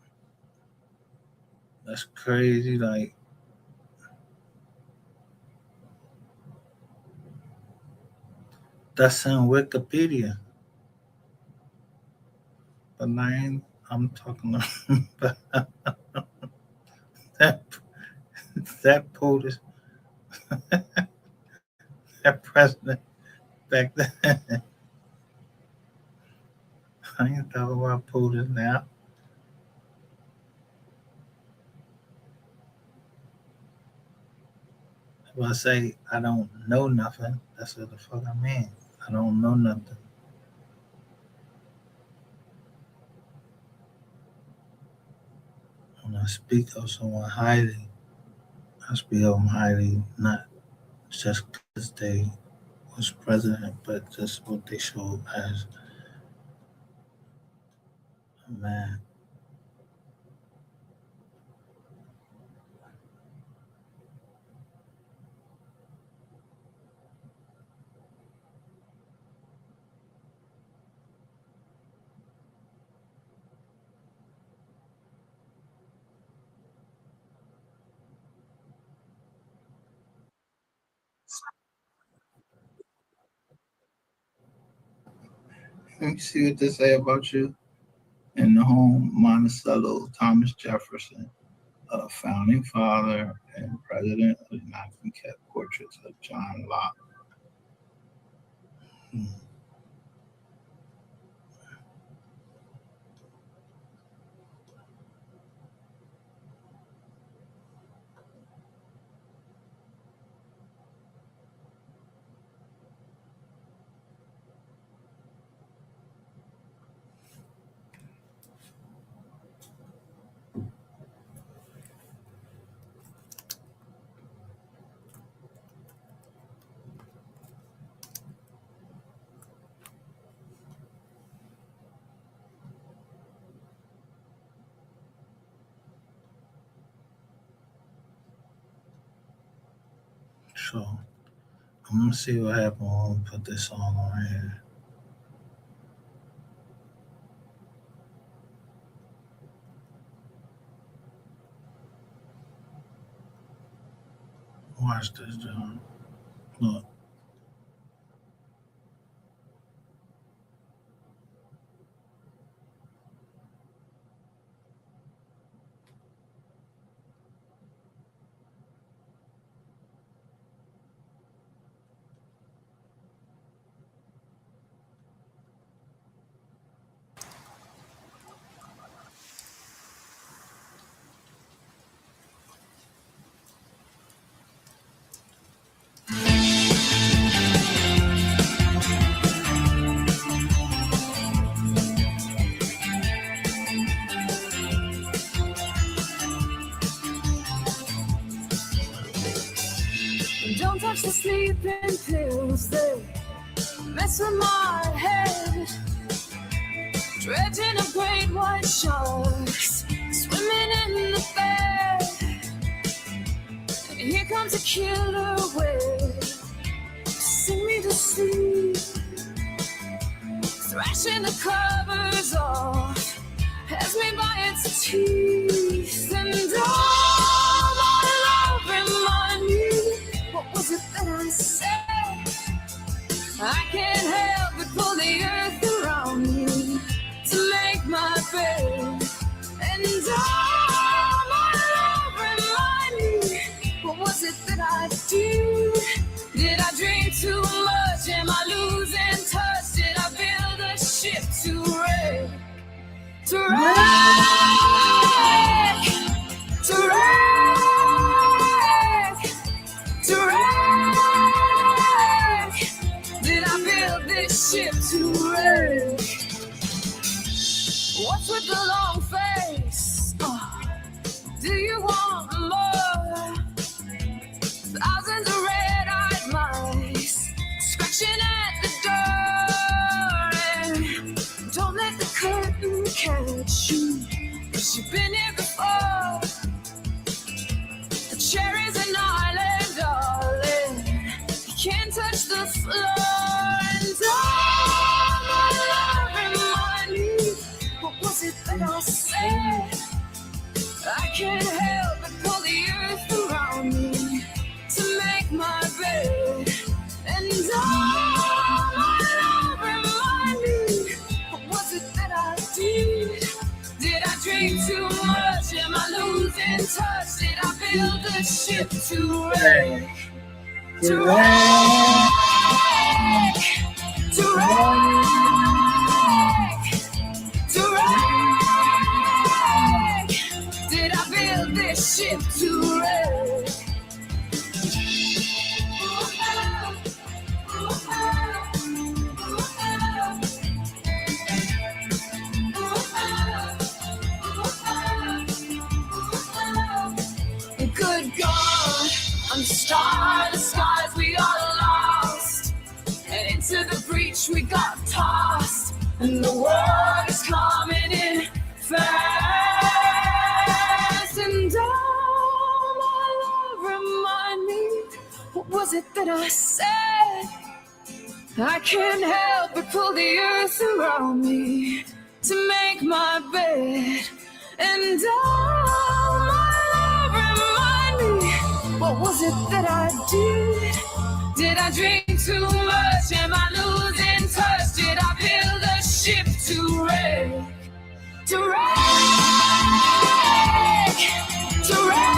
that's crazy. Like, that's in Wikipedia. But I'm talking about that, that POTUS, that president back then. I ain't talking about POTUS now. If I say I don't know nothing, that's what the fuck I mean. I don't know nothing. When I speak of someone highly, I speak of them highly not just because they was president, but just what they showed as a man. Let me see what they say about you. In the home, Monticello, Thomas Jefferson, a founding father and president of the Nuthin kept portraits of John Locke. Hmm. So I'm gonna see what happens when we put this song on here. Watch this, John. Look. Don't touch the sleeping pills, they mess with my head. Dredging up great white sharks, swimming in the bed. And here comes a killer whale, sing me to sleep. Thrashing the covers off, has me by its teeth. And all my love remind me, what was it that I said? I can't help but pull the earth around me to make my bed. And all my love remind me, what was it that I did? Did I drink too much? Am I losing touch? Did I build a ship to wreck? To wreck? To wreck? To wreck? Did I build this ship to wreck? What's with the long face? Do you want more? Thousands of red-eyed mice scratching at the door. And don't let the curtain catch you, 'cause you've been here before. The cherry's an island, darling. You can't touch the floor. And all my love remind me, what was it that I said? can't help but pull the earth around me to make my bed. And all my love remind me, what was it that I did? Did I drink too much? Am I losing touch? Did I build the ship to wreck? To wreck? To wreck? To wreck? Did I build this ship to wreck? Good God, I'm starry skies, we are lost. And into the breach we got tossed. And the world is coming in fast. And all my love remind me, what was it that I said? I can't help but pull the earth around me to make my bed. And all my love remind me, what was it that I did? Did I drink too much? Am I losing touch? Did I build a ship to wreck? To wreck? To wreck?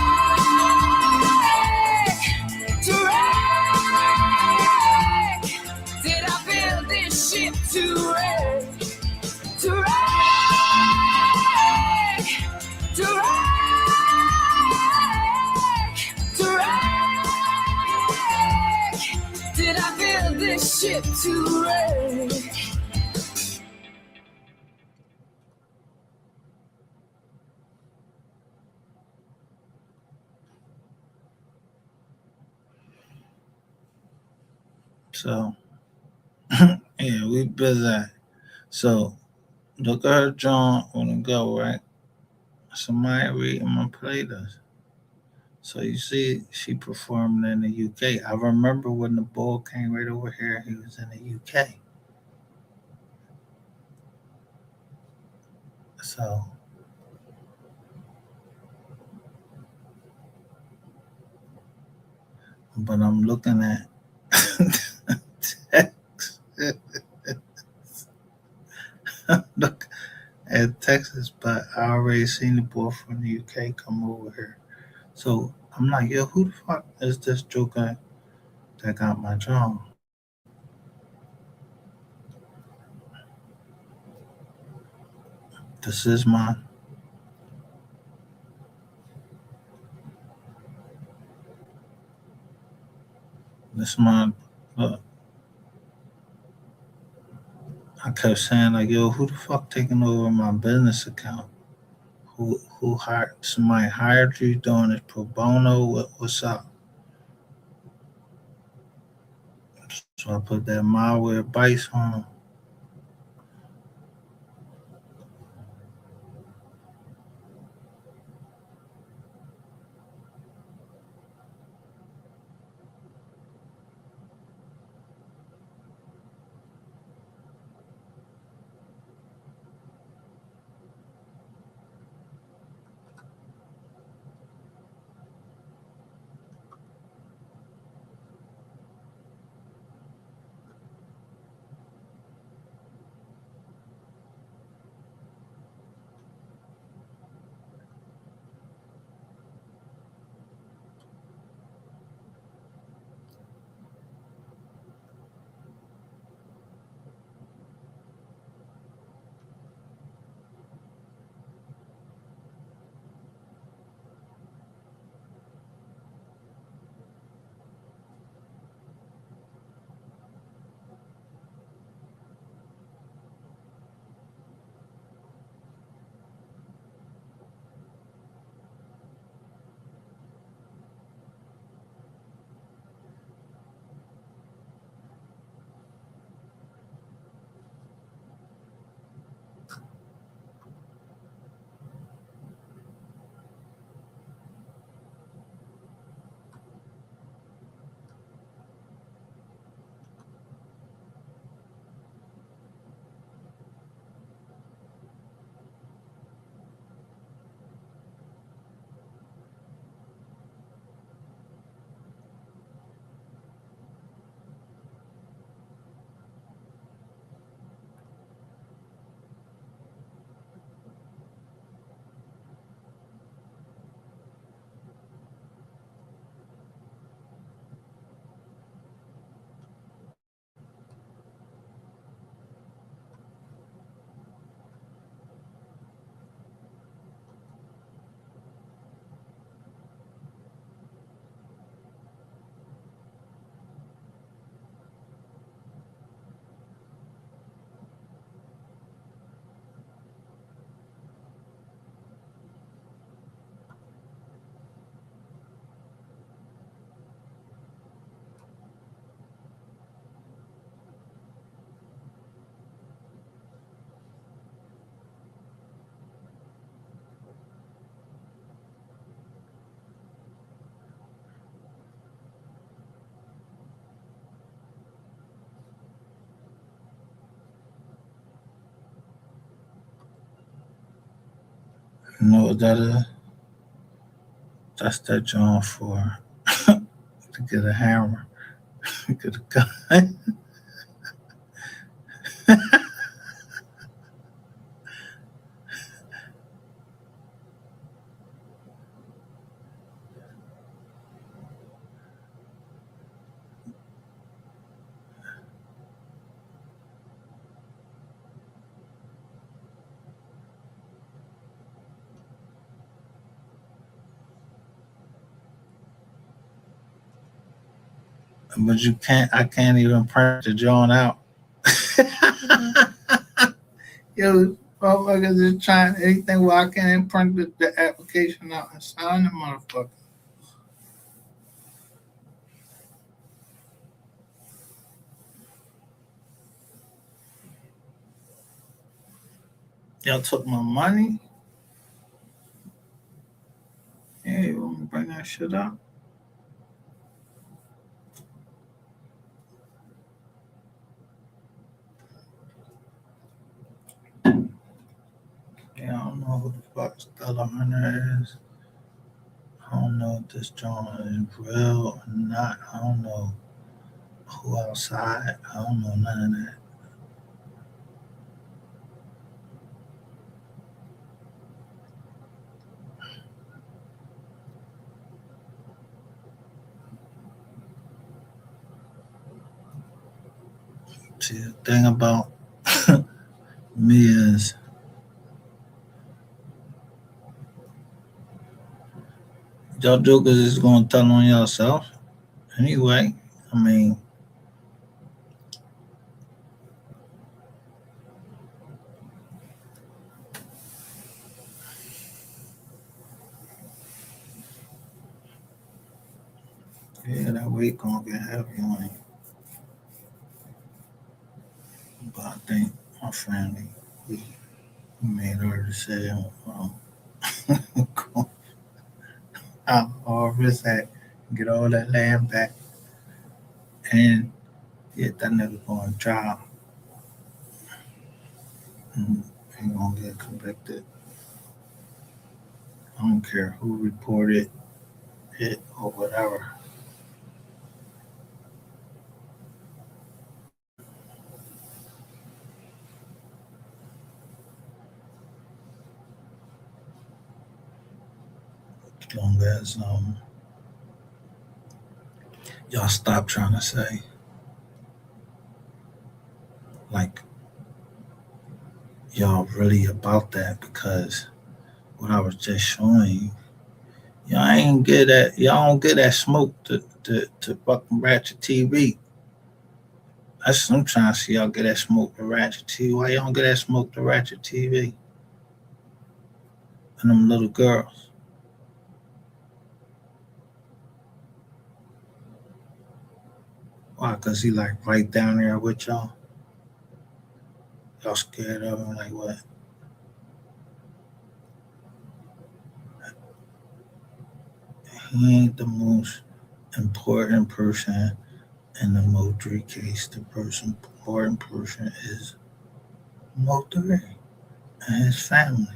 To wreck? Did I build this ship to wreck? To wreck? To wreck? To wreck? Did I build this ship to wreck? So, yeah, we busy. So, look at her John on the go, right? Somebody reading my playlist. So you see, she performed in the UK. I remember when the ball came right over here, he was in the UK. So, but I'm looking at text. Look at Texas, but I already seen the boy from the UK come over here. So I'm like, yo, who the fuck is this joker that got my John? This is my this my look. I kept saying like, yo, who the fuck taking over my business account? Who hired somebody hired you doing this pro bono? What's up? So I put that malware bites on. You know what that is? That's that joint for to get a hammer, get a gun. But you can't. I can't even print the joint out. Yo, motherfuckers is trying anything. Well, I can't print the application out and sign the motherfucker. Y'all took my money. Yeah, you want me to bring that shit up? Yeah, I don't know who the fuck Stella Hunter is. I don't know if this joint is real or not. I don't know who outside. I don't know none of that. See, the thing about me is y'all jokers is gonna tell on yourself anyway. I mean, yeah, that weight gonna get heavy on you. But I think my family, we made her decision. Go out or risk that, get all that land back, and get that nigga going to trial. And he gonna get convicted. I don't care who reported it or whatever. As long as y'all stop trying to say like y'all really about that, because what I was just showing you, y'all don't get that smoke to fucking ratchet TV. That's what I'm trying to see, y'all get that smoke to ratchet TV. Why y'all don't get that smoke to ratchet TV? And them little girls. Why? Cause he like right down there with y'all. Y'all scared of him? Like what? He ain't the most important person in the Mo3 case. The person important person is Mo3 and his family.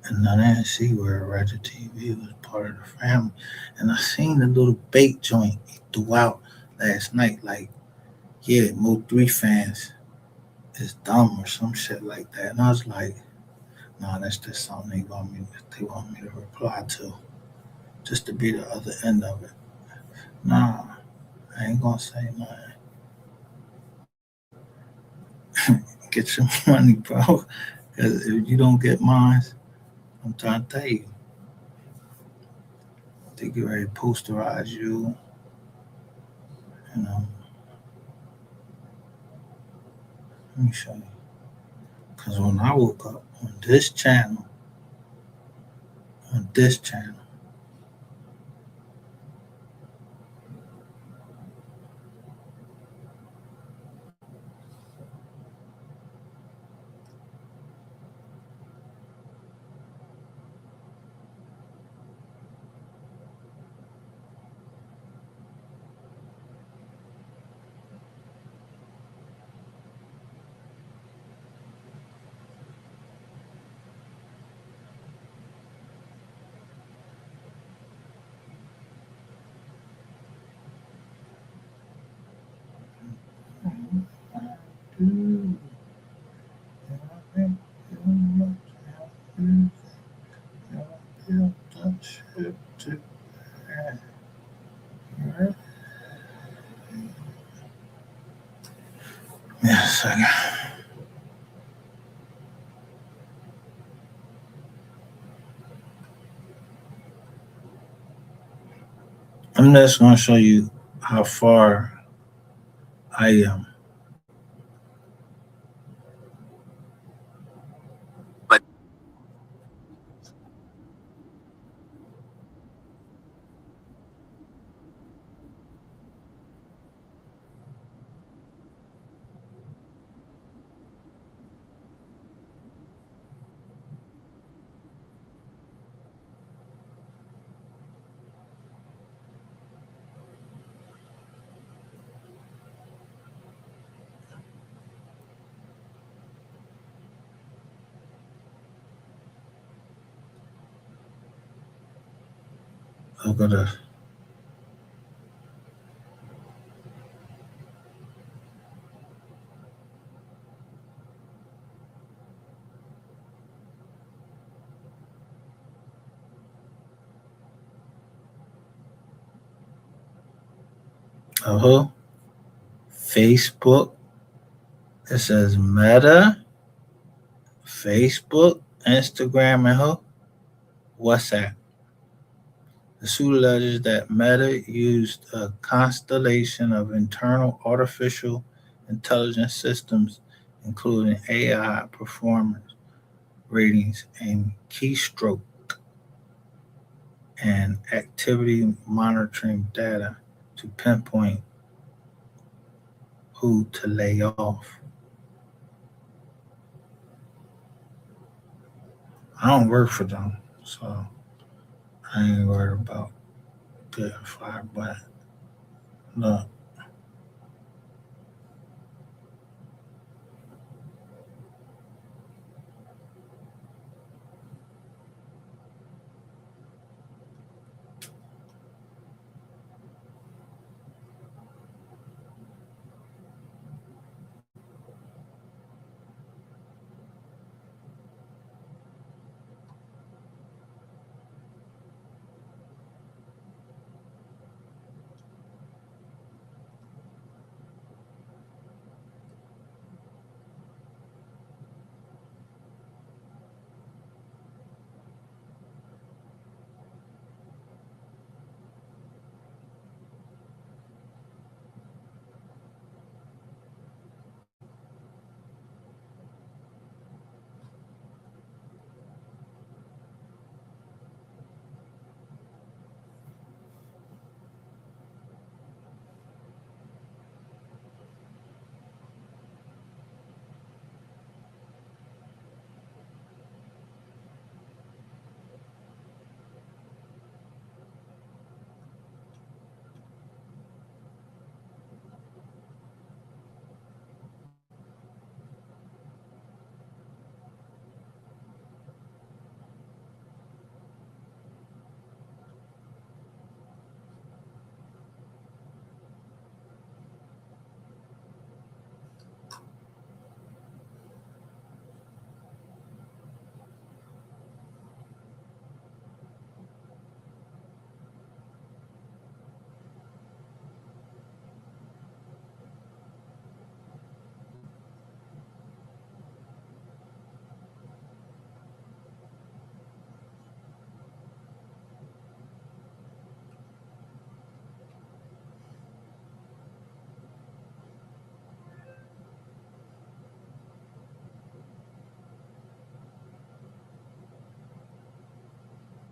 And I didn't see where Ratchet TV was part of the family. And I seen the little bait joint he threw out last night. Like, yeah, Mo3 fans is dumb or some shit like that. And I was like, nah, that's just something they want me to reply to, just to be the other end of it. Nah, I ain't gonna say nothing. Get your money, bro. Because if you don't get mine, I'm trying to tell you, they get ready to posterize you. You know, let me show you. Because when I woke up on this channel, Yes, I got. I'm just going to show you how far I am. Look at this. Facebook. It says Meta, Facebook, Instagram, and WhatsApp. The suit alleges that Meta used a constellation of internal artificial intelligence systems, including AI performance ratings and keystroke and activity monitoring data to pinpoint who to lay off. I don't work for them, so I ain't worried about getting fired. But look,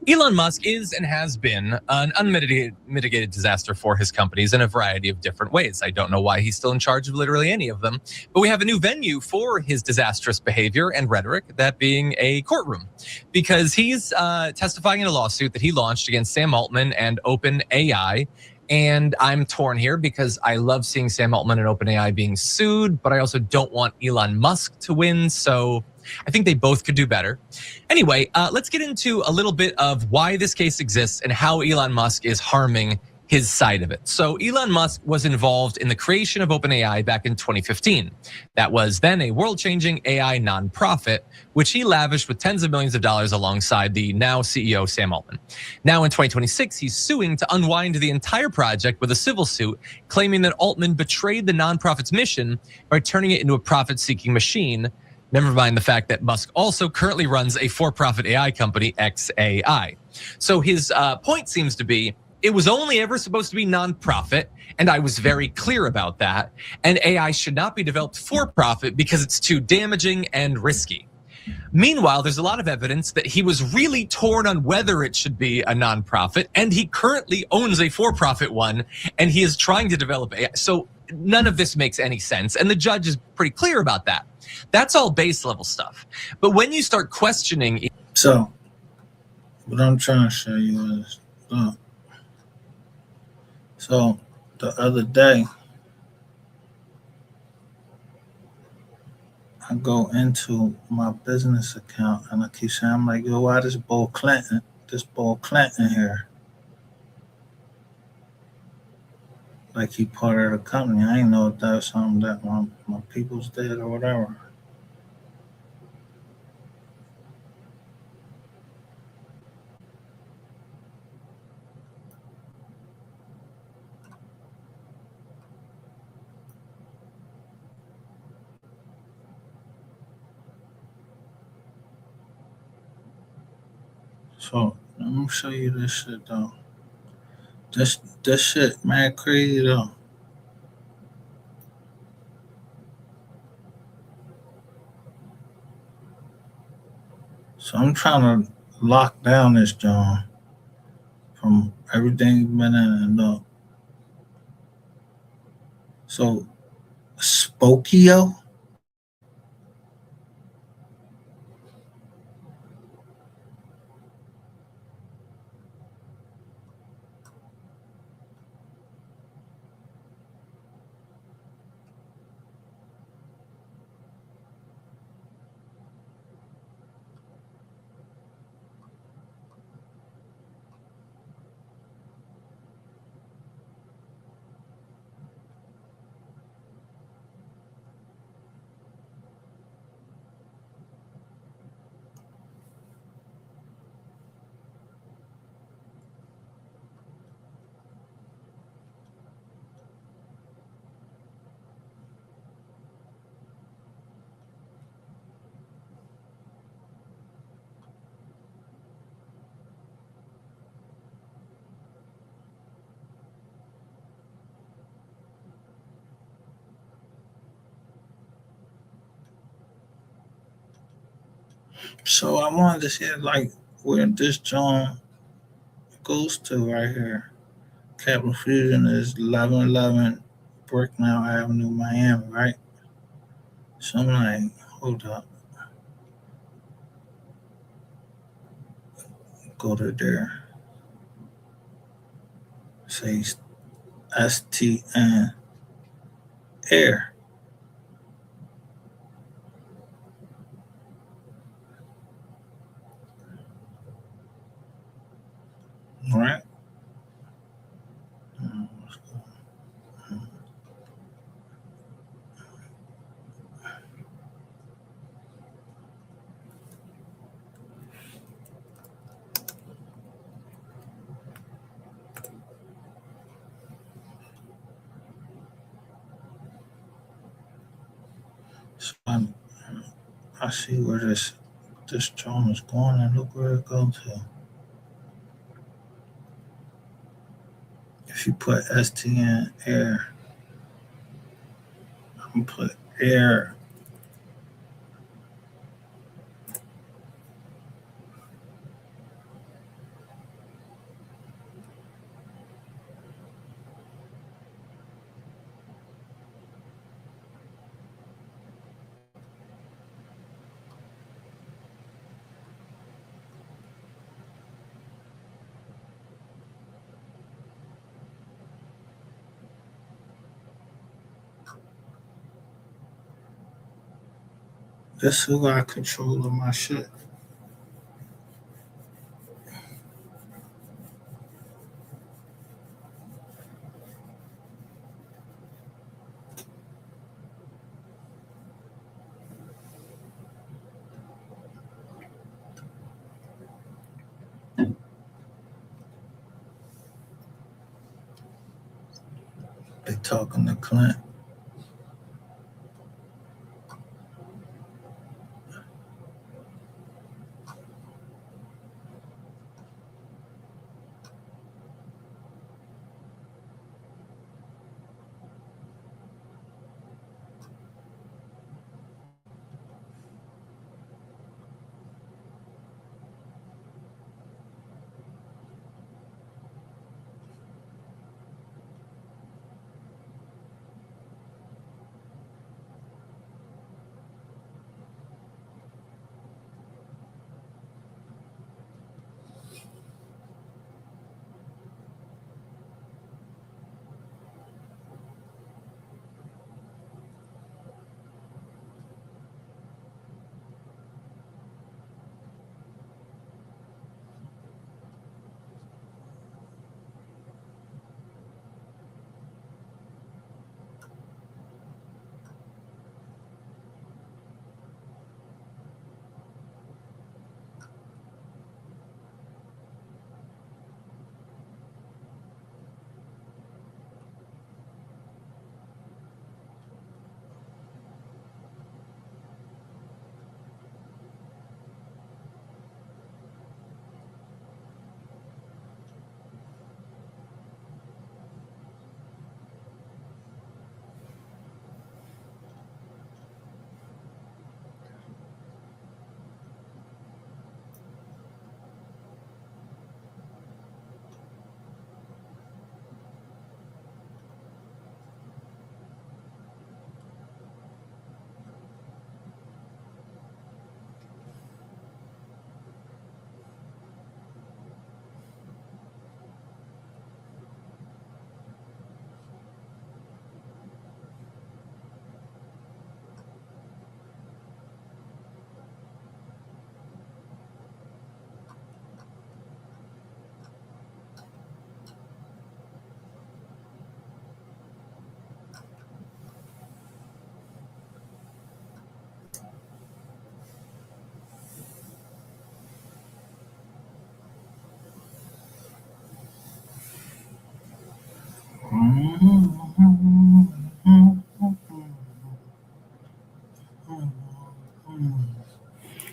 Elon Musk is and has been an unmitigated disaster for his companies in a variety of different ways. I don't know why he's still in charge of literally any of them, but we have a new venue for his disastrous behavior and rhetoric, that being a courtroom, because he's testifying in a lawsuit that he launched against Sam Altman and OpenAI. And I'm torn here because I love seeing Sam Altman and OpenAI being sued, but I also don't want Elon Musk to win. So I think they both could do better. Anyway, let's get into a little bit of why this case exists and how Elon Musk is harming his side of it. So Elon Musk was involved in the creation of OpenAI back in 2015. That was then a world-changing AI nonprofit, which he lavished with tens of millions of dollars alongside the now CEO Sam Altman. Now in 2026, he's suing to unwind the entire project with a civil suit, claiming that Altman betrayed the nonprofit's mission by turning it into a profit-seeking machine. Never mind the fact that Musk also currently runs a for-profit AI company, XAI. So his point seems to be, it was only ever supposed to be nonprofit, and I was very clear about that. And AI should not be developed for profit because it's too damaging and risky. Meanwhile, there's a lot of evidence that he was really torn on whether it should be a nonprofit, and he currently owns a for-profit one, and he is trying to develop AI. So none of this makes any sense, and the judge is pretty clear about that. That's all base level stuff. But when you start questioning, So what I'm trying to show you is, look. So the other day, I go into my business account and I keep saying, I'm like, yo, why this Bill Clinton here? Like he part of the company. I didn't know if that was something that my people's did or whatever. So let me show you this shit though. This shit mad crazy though. So I'm trying to lock down this John from everything been in and up. So Spokio. So I wanted to see like where this John goes to right here. Capital Fusion is 1111 Bricknell Avenue, Miami, right? So I'm like, hold up. Go to there. Say STN Air. Right? So I see where this drone is going and look where it goes to. If you put STN Air, I'm gonna put air. This who got control of my shit. talking to Clint.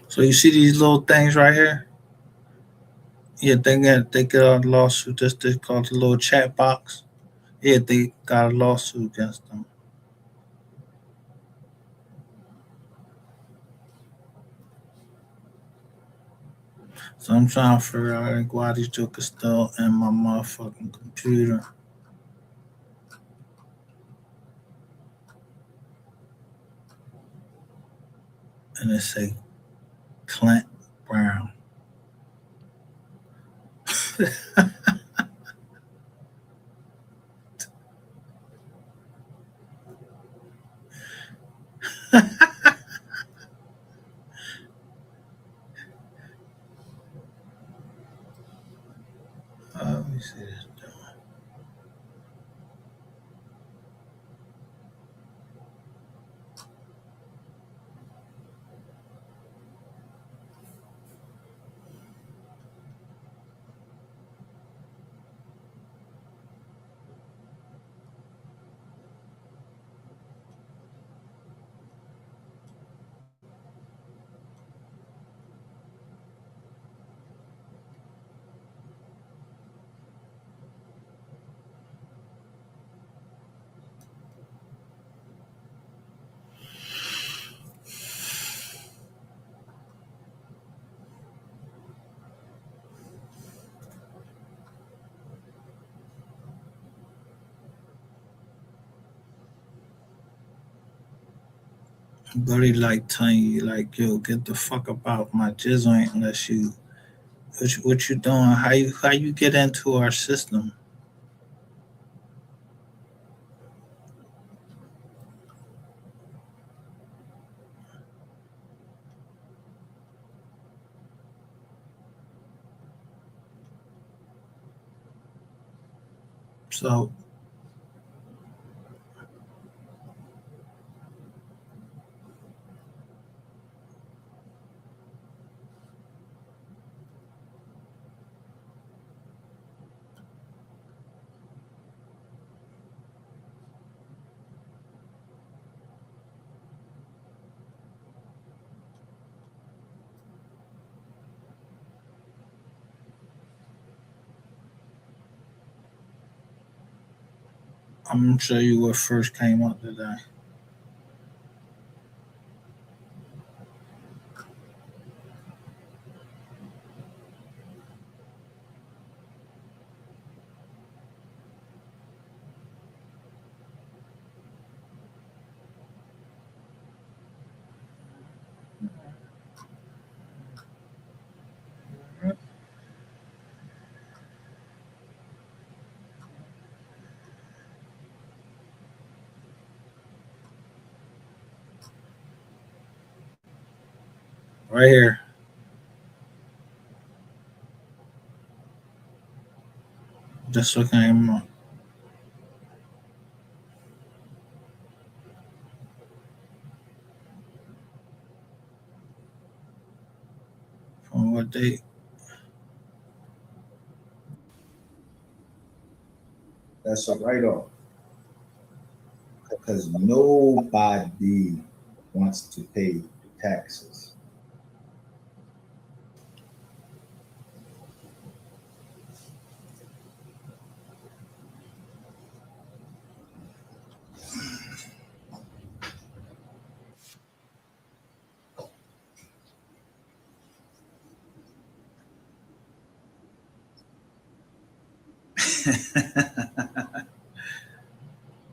So you see these little things right here? Yeah, they got a lawsuit. They called the little chat box. Yeah, they got a lawsuit against them. So I'm trying to figure out like, why these jokers still in my motherfucking computer. And it say Clint Brown. Let me see this. Buddy like telling you like, yo, get the fuck about my jizzle ain't unless you what you doing? How you get into our system? So I'm gonna show you what first came up today. Right here. This what came up. From what date? That's a write-off. Because nobody wants to pay taxes.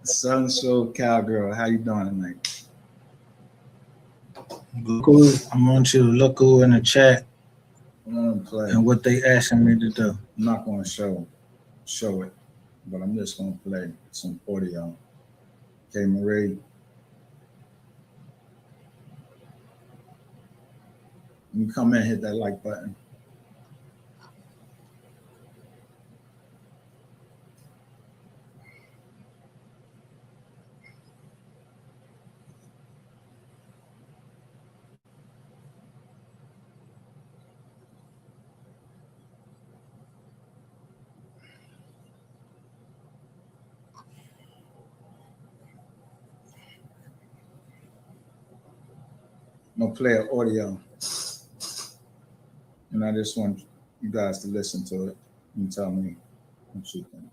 Sunsoul Cowgirl, how you doing tonight? Cool. I want you to look who in the chat I'm gonna play. and what they asking me to do. I'm not gonna show it, but I'm just gonna play some audio. Okay, Marie. You come in and hit that like button. I'm gonna play an audio, and I just want you guys to listen to it and tell me what you think.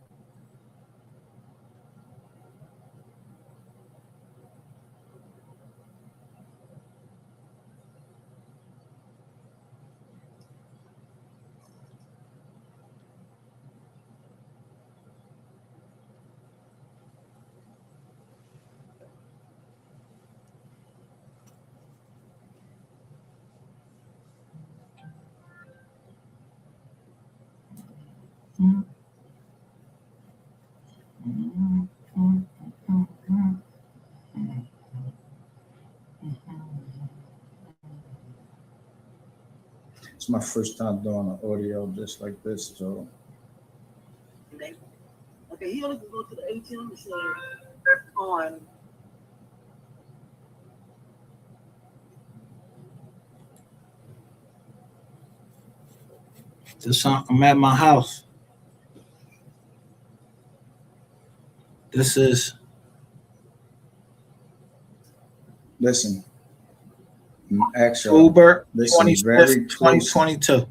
It's my first time doing an audio just like this, so. Okay, he only can go to the ATM machine on. I'm at my house. This is. Listen. Actually, Uber listen very 2022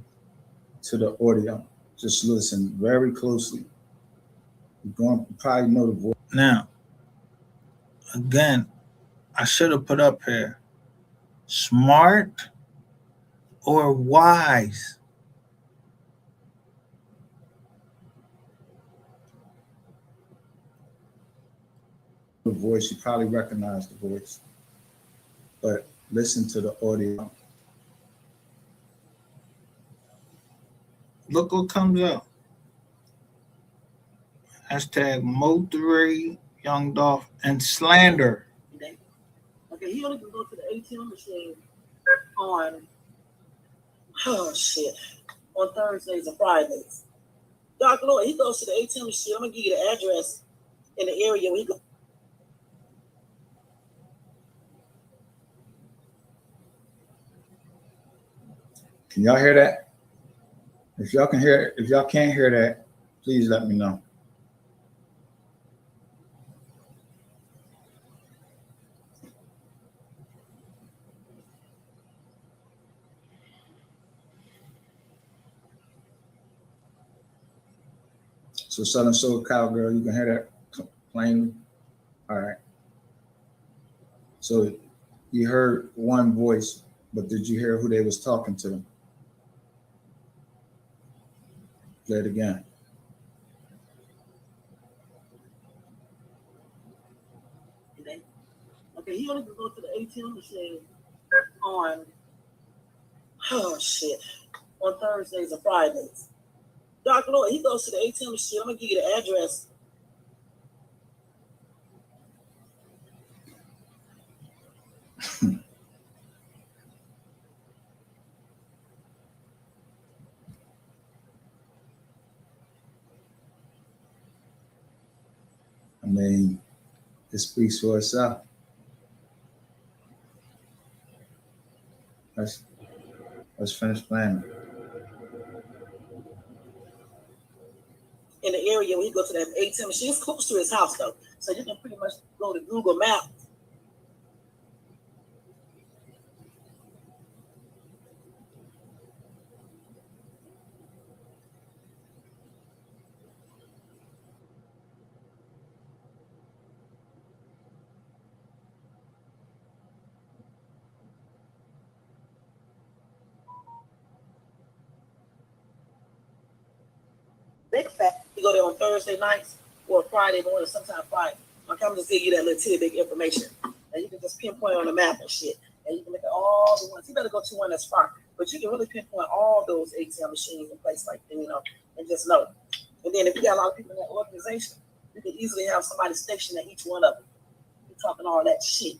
to the audio. Just listen very closely. You're going to probably know the voice. Now, again, I should have put up here smart or wise. The voice, you probably recognize the voice, but listen to the audio. Look what comes up. Hashtag Mo3, Young Dolph, and slander. Okay, he only can go to the ATM machine on, on Thursdays and Fridays. Dr. Lloyd, he goes to the ATM machine. I'm going to give you the address in the area where he goes. Can y'all hear that? If y'all can hear, if y'all can't hear that, please let me know. So Southern Soul Cowgirl, you can hear that? plainly? All right. So you heard one voice, but did you hear who they was talking to? Play it again. Okay, he only can go to the ATM machine on, oh shit, on Thursdays and Fridays. Dr. Lloyd, he goes to the ATM machine. I'm gonna give you the address. I mean, it speaks for itself. Let's finish playing. In the area when you go to that ATM machine, it's close to his house though. So you can pretty much go to Google Maps. Big fat. You go there on Thursday nights or Friday morning, sometimes Friday. I'm coming to give you that little tidbit information. And you can just pinpoint on the map and shit. And you can look at all the ones. You better go to one that's far. But you can really pinpoint all those ATM machines in place like that, and just know. And then if you got a lot of people in that organization, you can easily have somebody stationed at each one of them. You're talking all that shit.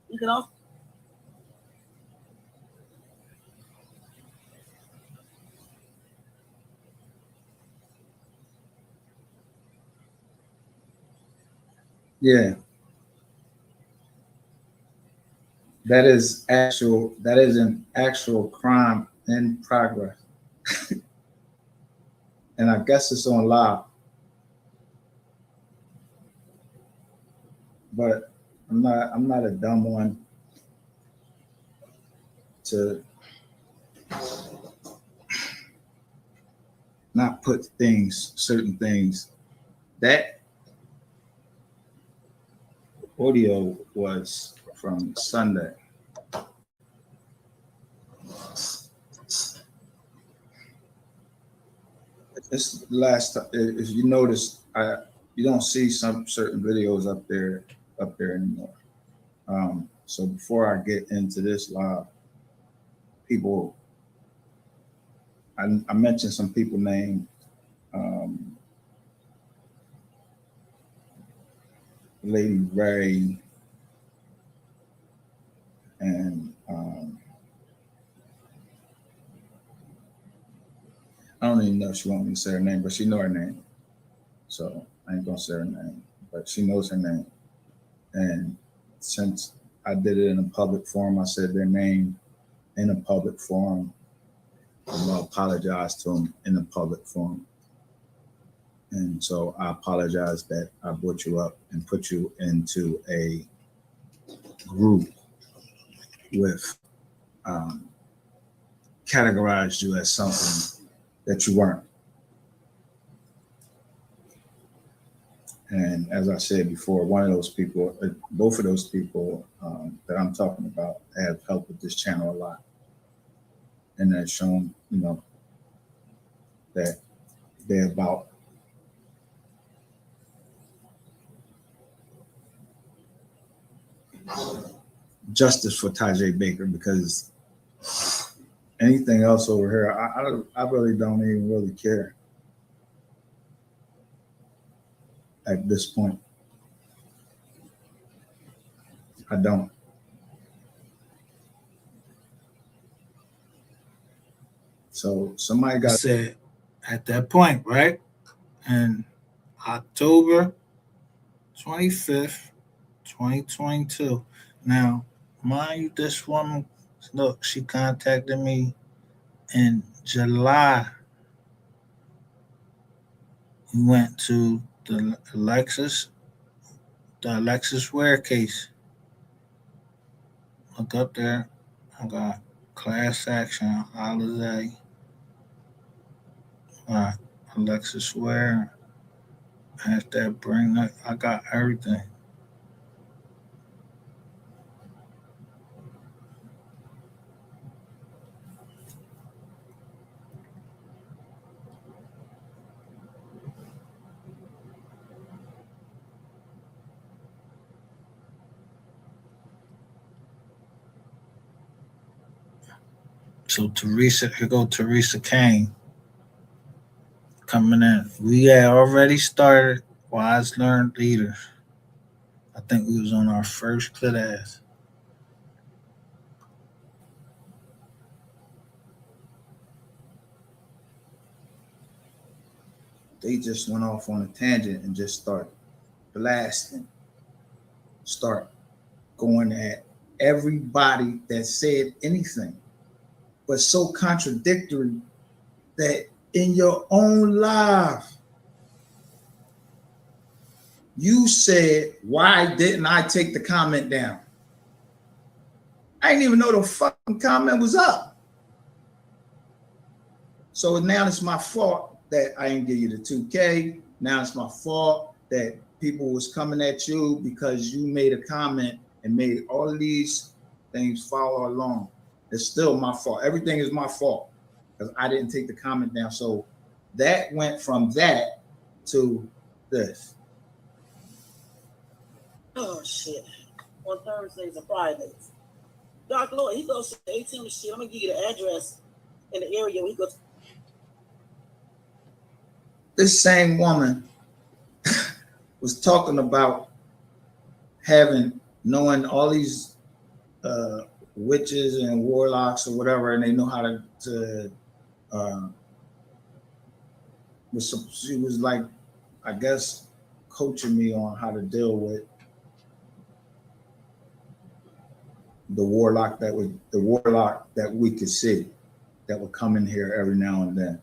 You can also Yeah. That is an actual crime in progress. And I guess it's on live. But I'm not a dumb one to not put certain things. That audio was from Sunday. This is the last time. If you notice, you don't see some certain videos up there anymore. So before I get into this live, people, I mentioned some people named Lady Ray and I don't even know if she wants me to say her name, but she know her name. So I ain't gonna say her name, but she knows her name. And since I did it in a public forum, I said their name in a public forum. I'm gonna apologize to them in a public forum. And so I apologize that I brought you up and put you into a group with categorized you as something that you weren't. And as I said before, one of those people, both of those people that I'm talking about have helped with this channel a lot. And have shown, that they're about justice for Tajay Baker, because anything else over here, I really don't even really care at this point. I don't. So somebody got said at that point, right? And October 25th, 2022. Now, mind you, this woman, look, she contacted me in July. We went to the Alexis Ware case. Look up there. I got class action, Alizé. Alexis Ware. Hashtag bring that. I got everything. So Teresa, here go Teresa Kane coming in. We had already started Wise Learned Leaders. I think we was on our first class. They just went off on a tangent and just start blasting, start going at everybody that said anything, but so contradictory that in your own life, you said, why didn't I take the comment down? I didn't even know the fucking comment was up. So now it's my fault that I didn't give you the 2K. Now it's my fault that people was coming at you because you made a comment and made all of these things follow along. It's still my fault. Everything is my fault because I didn't take the comment down. So that went from that to this. Oh shit. On Thursdays and Fridays. Dr. Lloyd, he goes to the ATM machine. I'm gonna give you the address in the area where he goes. This same woman was talking about knowing all these witches and warlocks or whatever, and they know how to she was like, I guess, coaching me on how to deal with the warlock that we could see that would come in here every now and then.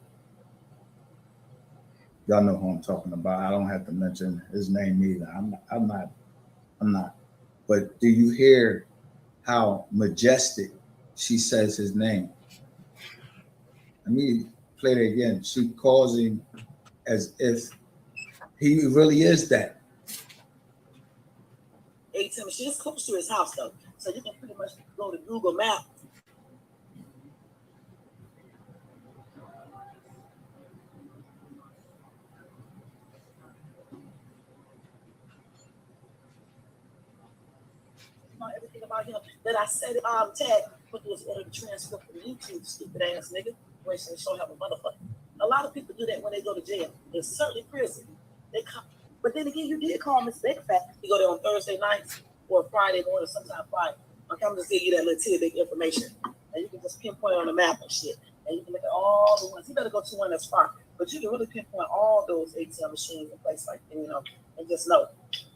Y'all know who I'm talking about. I don't have to mention his name either. I'm not. But do you hear how majestic she says his name? Let me play it again. She calls him as if he really is that. ATM machine. It's close to his house though, so you can pretty much go to Google Maps. Everything about him that I said tag, but was in the transcript from YouTube, stupid ass nigga. Wasting show him a motherfucker. A lot of people do that when they go to jail. It's certainly prison. They come, but then again, you did call Miss Big Fat. You go there on Thursday nights or Friday morning, sometime Friday. I'm coming to give you that little tidbit information, and you can just pinpoint on the map and shit, and you can look at all the ones. You better go to one that's far, but you can really pinpoint all those ATM machines in places like that, and just know.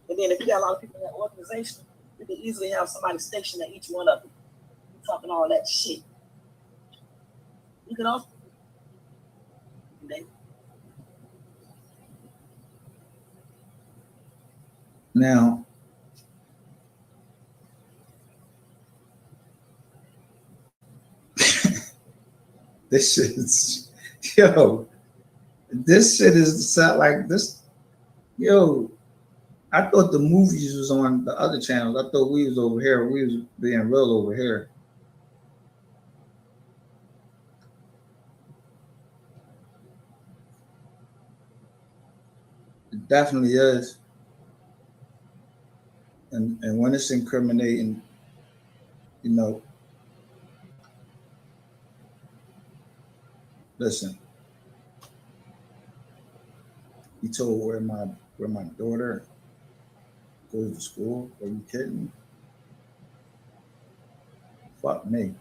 And then if you got a lot of people in that organization, you can easily have somebody stationed at each one of them. You're talking all that shit. You can also. Now, this shit is, this shit is like this. Yo, I thought the movies was on the other channels. I thought we was over here. We was being real over here. It definitely is. And when it's incriminating, listen. He told where my daughter goes to school. Are you kidding me? Fuck me.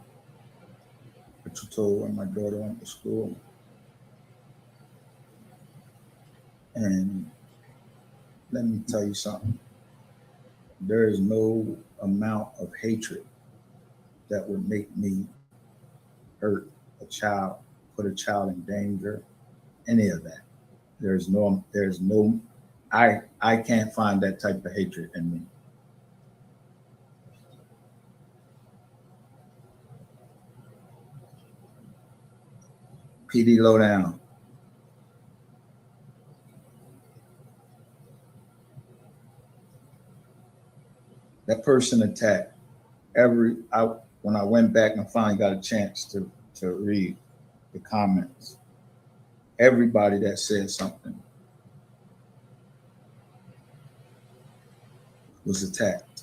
But you told where my daughter went to school. And let me tell you something. There is no amount of hatred that would make me hurt a child, put a child in danger, any of that. There's no, I can't find that type of hatred in me. PD Lowdown. that person attacked when I went back and finally got a chance to read the comments, everybody that said something was attacked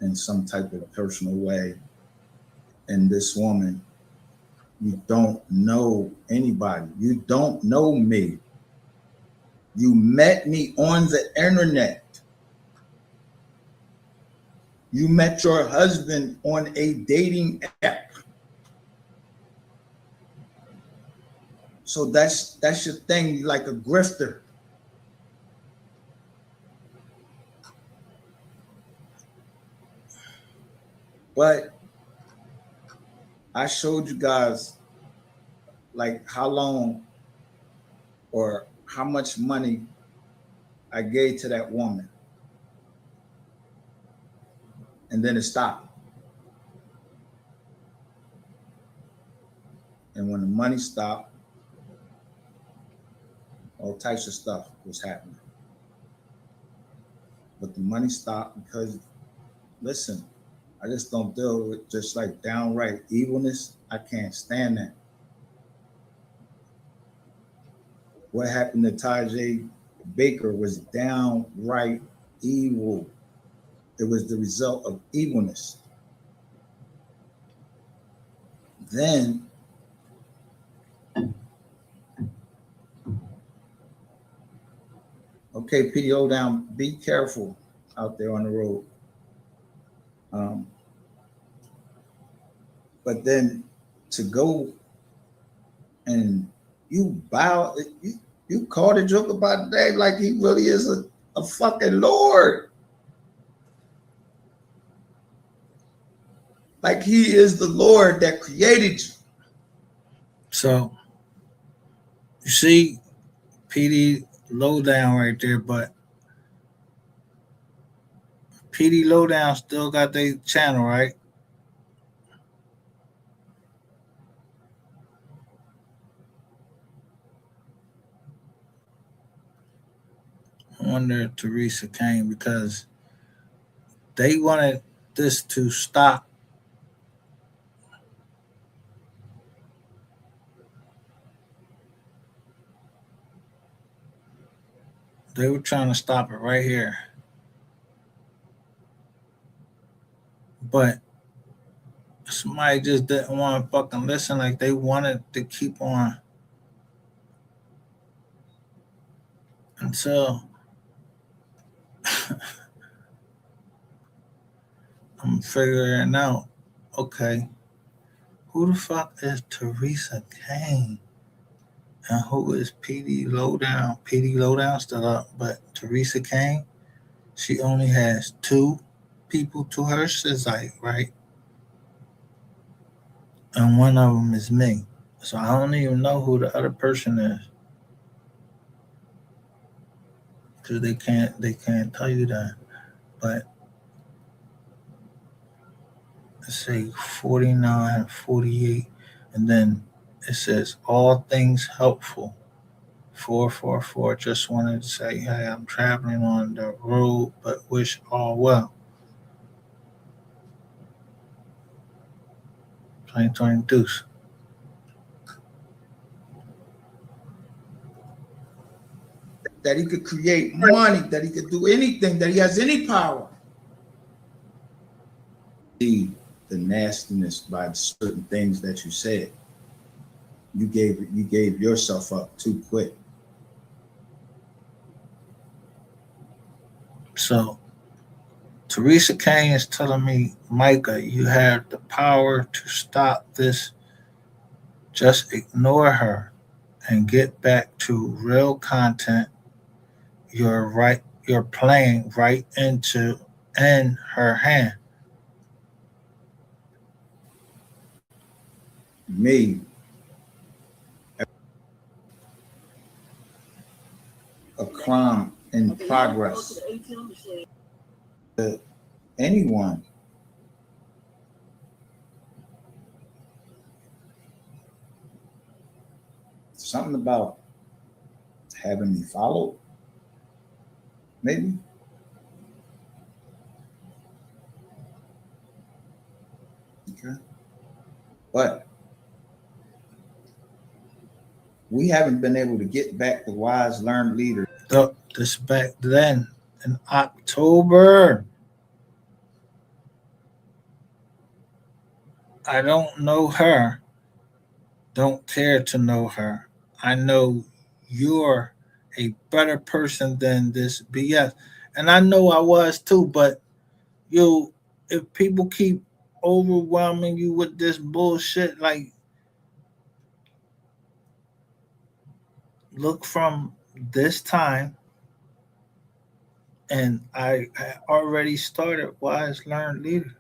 in some type of personal way. And this woman, you don't know anybody. You don't know me. You met me on the internet. You met your husband on a dating app. So that's your thing, like a grifter. But I showed you guys like how long or how much money I gave to that woman. And then it stopped. And when the money stopped, all types of stuff was happening. But the money stopped because, listen, I just don't deal with just like downright evilness. I can't stand that. What happened to Tajay Baker was downright evil. It was the result of evilness. Then okay, PDO down, be careful out there on the road. But then to go and you called a joke about that like he really is a fucking Lord. Like he is the Lord that created you. So you see PD Lowdown right there, but PD Lowdown still got their channel, right? I wonder if Teresa came because they wanted this to stop. They were trying to stop it right here. But somebody just didn't want to fucking listen. Like they wanted to keep on until I'm figuring out, okay, who the fuck is Teresa Kane? And who is PD Lowdown? PD Lowdown still up, but Teresa Kane, she only has 2 people to her site, right? And one of them is me. So I don't even know who the other person is. Because they can't tell you that. But let's say 49, 48, and then it says all things helpful. 444. Just wanted to say, hey, I'm traveling on the road, but wish all well. 2022. That he could create money, that he could do anything, that he has any power. See the nastiness by certain things that you said. You gave yourself up too quick. So Teresa Kane is telling me, Micah, you have the power to stop this. Just ignore her and get back to real content. You're playing right into in her hand. Me, a crime in progress. Anyone. Something about having me followed, maybe. But we haven't been able to get back the wise, learned leaders. This back then in October. I don't know her. Don't care to know her. I know you're a better person than this BS. And I know I was too, but if people keep overwhelming you with this bullshit, like look from this time, and I already started wise learned leaders.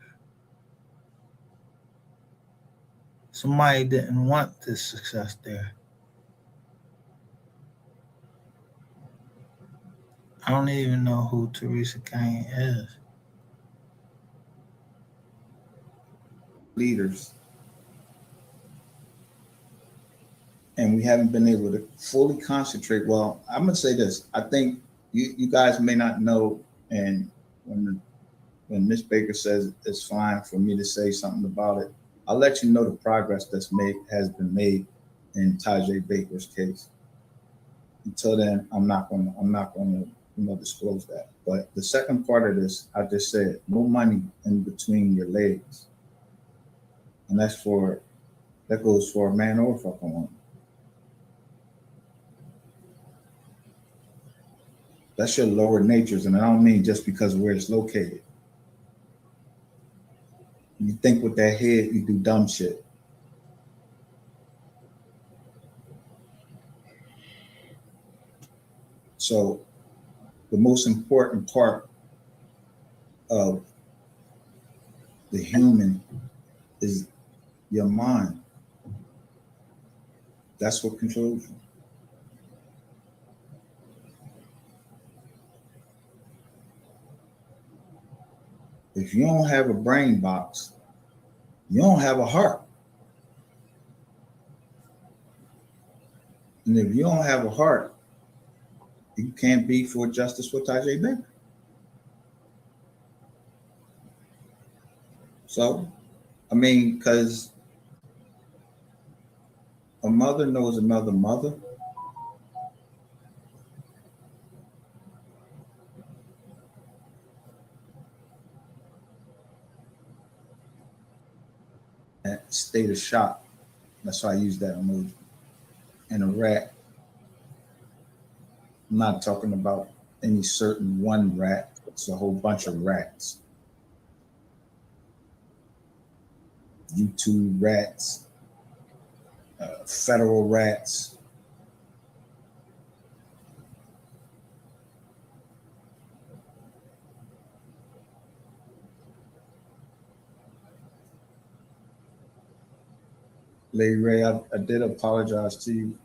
Somebody didn't want this success there. I don't even know who Teresa Kane is. Leaders. And we haven't been able to fully concentrate. Well, I'm going to say this. I think you guys may not know, and when Ms. Baker says it's fine for me to say something about it, I'll let you know the progress has been made in Tajay Baker's case. Until then, I'm not going to disclose that. But the second part of this, I just said, no money in between your legs, and that goes for a man or a fucking woman. That's your lower natures, and I don't mean just because of where it's located. You think with that head, you do dumb shit. So the most important part of the human is your mind. That's what controls you. If you don't have a brain box, you don't have a heart. And if you don't have a heart, you can't be for justice for Tajay Baker. So, I mean, because a mother knows another mother. State of shock. That's why I use that emoji. And a rat. I'm not talking about any certain one rat. It's a whole bunch of rats. YouTube rats, federal rats. Lady Ray, I did apologize to you.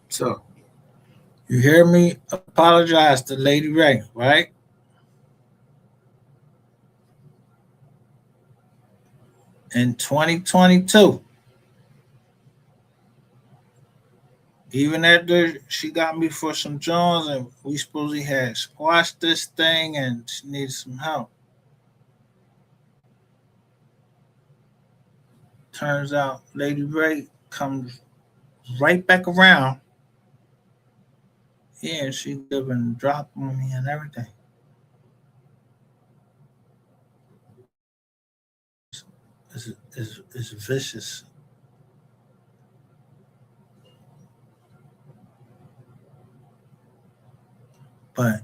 So, you hear me apologize to Lady Ray, right? In 2022, even after she got me for some Jones and we supposedly had squashed this thing and she needed some help. Turns out Lady Ray comes right back around. Yeah, she giving drop on me and everything. It's vicious. But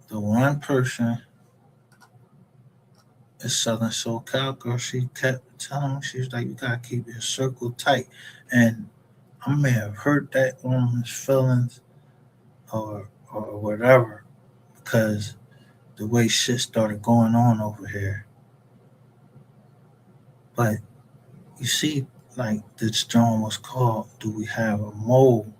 the one person is Southern SoCal girl. She kept telling me, she was like, you gotta keep your circle tight. And I may have hurt that woman's feelings or whatever, because the way shit started going on over here. But you see, like this joint was called, Do We Have a Mole?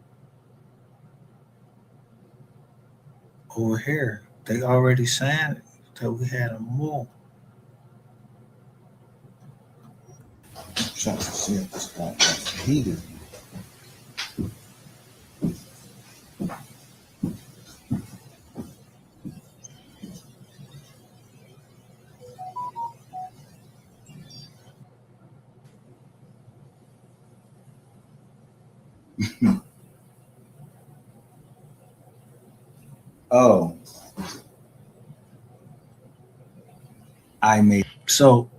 Over here, they already saying that we had a mole. Trying to see if this guy is heated. Oh, I made so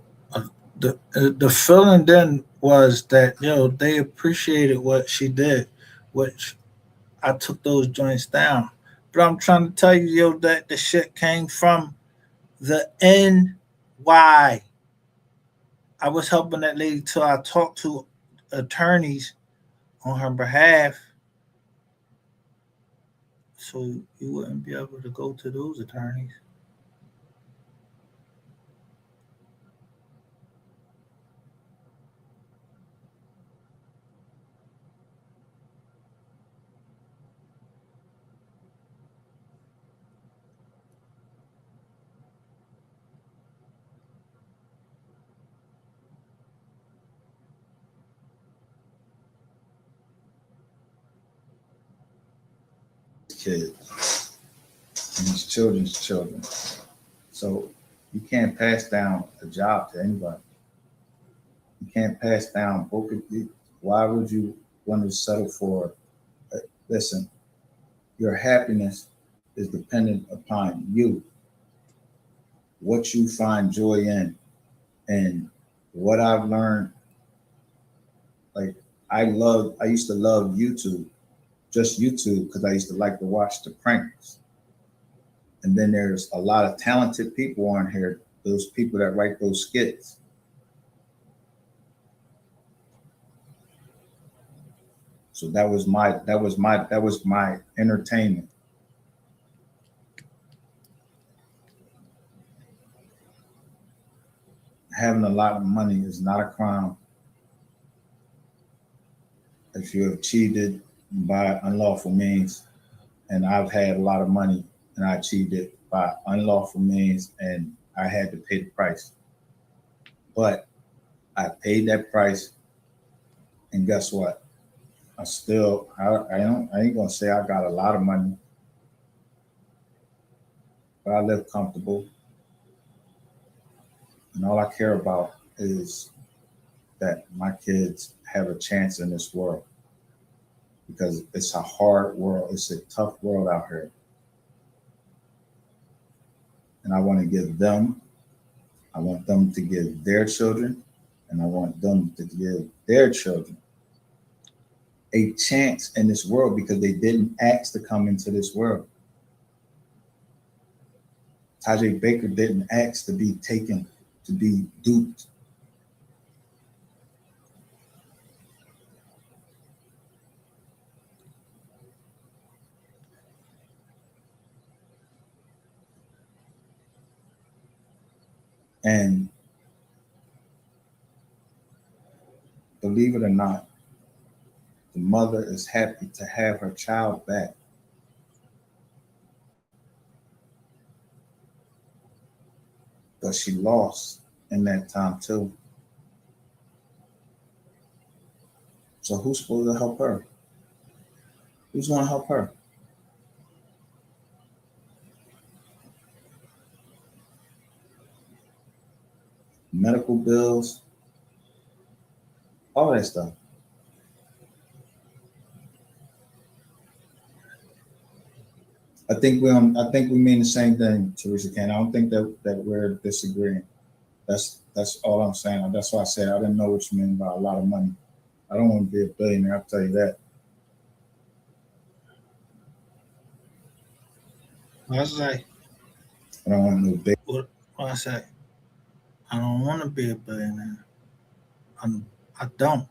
the feeling then was that they appreciated what she did, which I took those joints down. But I'm trying to tell you, that the shit came from the NY. I was helping that lady till I talked to attorneys on her behalf, so you wouldn't be able to go to those attorneys. Kids and these children's children. So you can't pass down a job to anybody. You can't pass down both of you. Why would you want to settle for? Listen, your happiness is dependent upon you. What you find joy in, and what I've learned. Like I used to love YouTube, just YouTube, because I used to like to watch the pranks. And then there's a lot of talented people on here. Those people that write those skits. So that was my entertainment. Having a lot of money is not a crime if you have cheated by unlawful means. And I've had a lot of money and I achieved it by unlawful means, and I had to pay the price. But I paid that price, and guess what? I ain't gonna say I got a lot of money, but I live comfortable. And all I care about is that my kids have a chance in this world, because it's a hard world. It's a tough world out here. And I want them to give their children, and I want them to give their children a chance in this world, because they didn't ask to come into this world. Tajay Baker didn't ask to be taken, to be duped. And believe it or not, the mother is happy to have her child back. But she lost in that time too. So who's supposed to help her? Who's going to help her? Medical bills, all that stuff. I think we mean the same thing, Teresa Kane. I don't think that we're disagreeing. That's all I'm saying. That's why I said I didn't know what you mean by a lot of money. I don't want to be a billionaire, I'll tell you that. What I say? I don't want no big. What I say? I don't want to be a billionaire. I don't.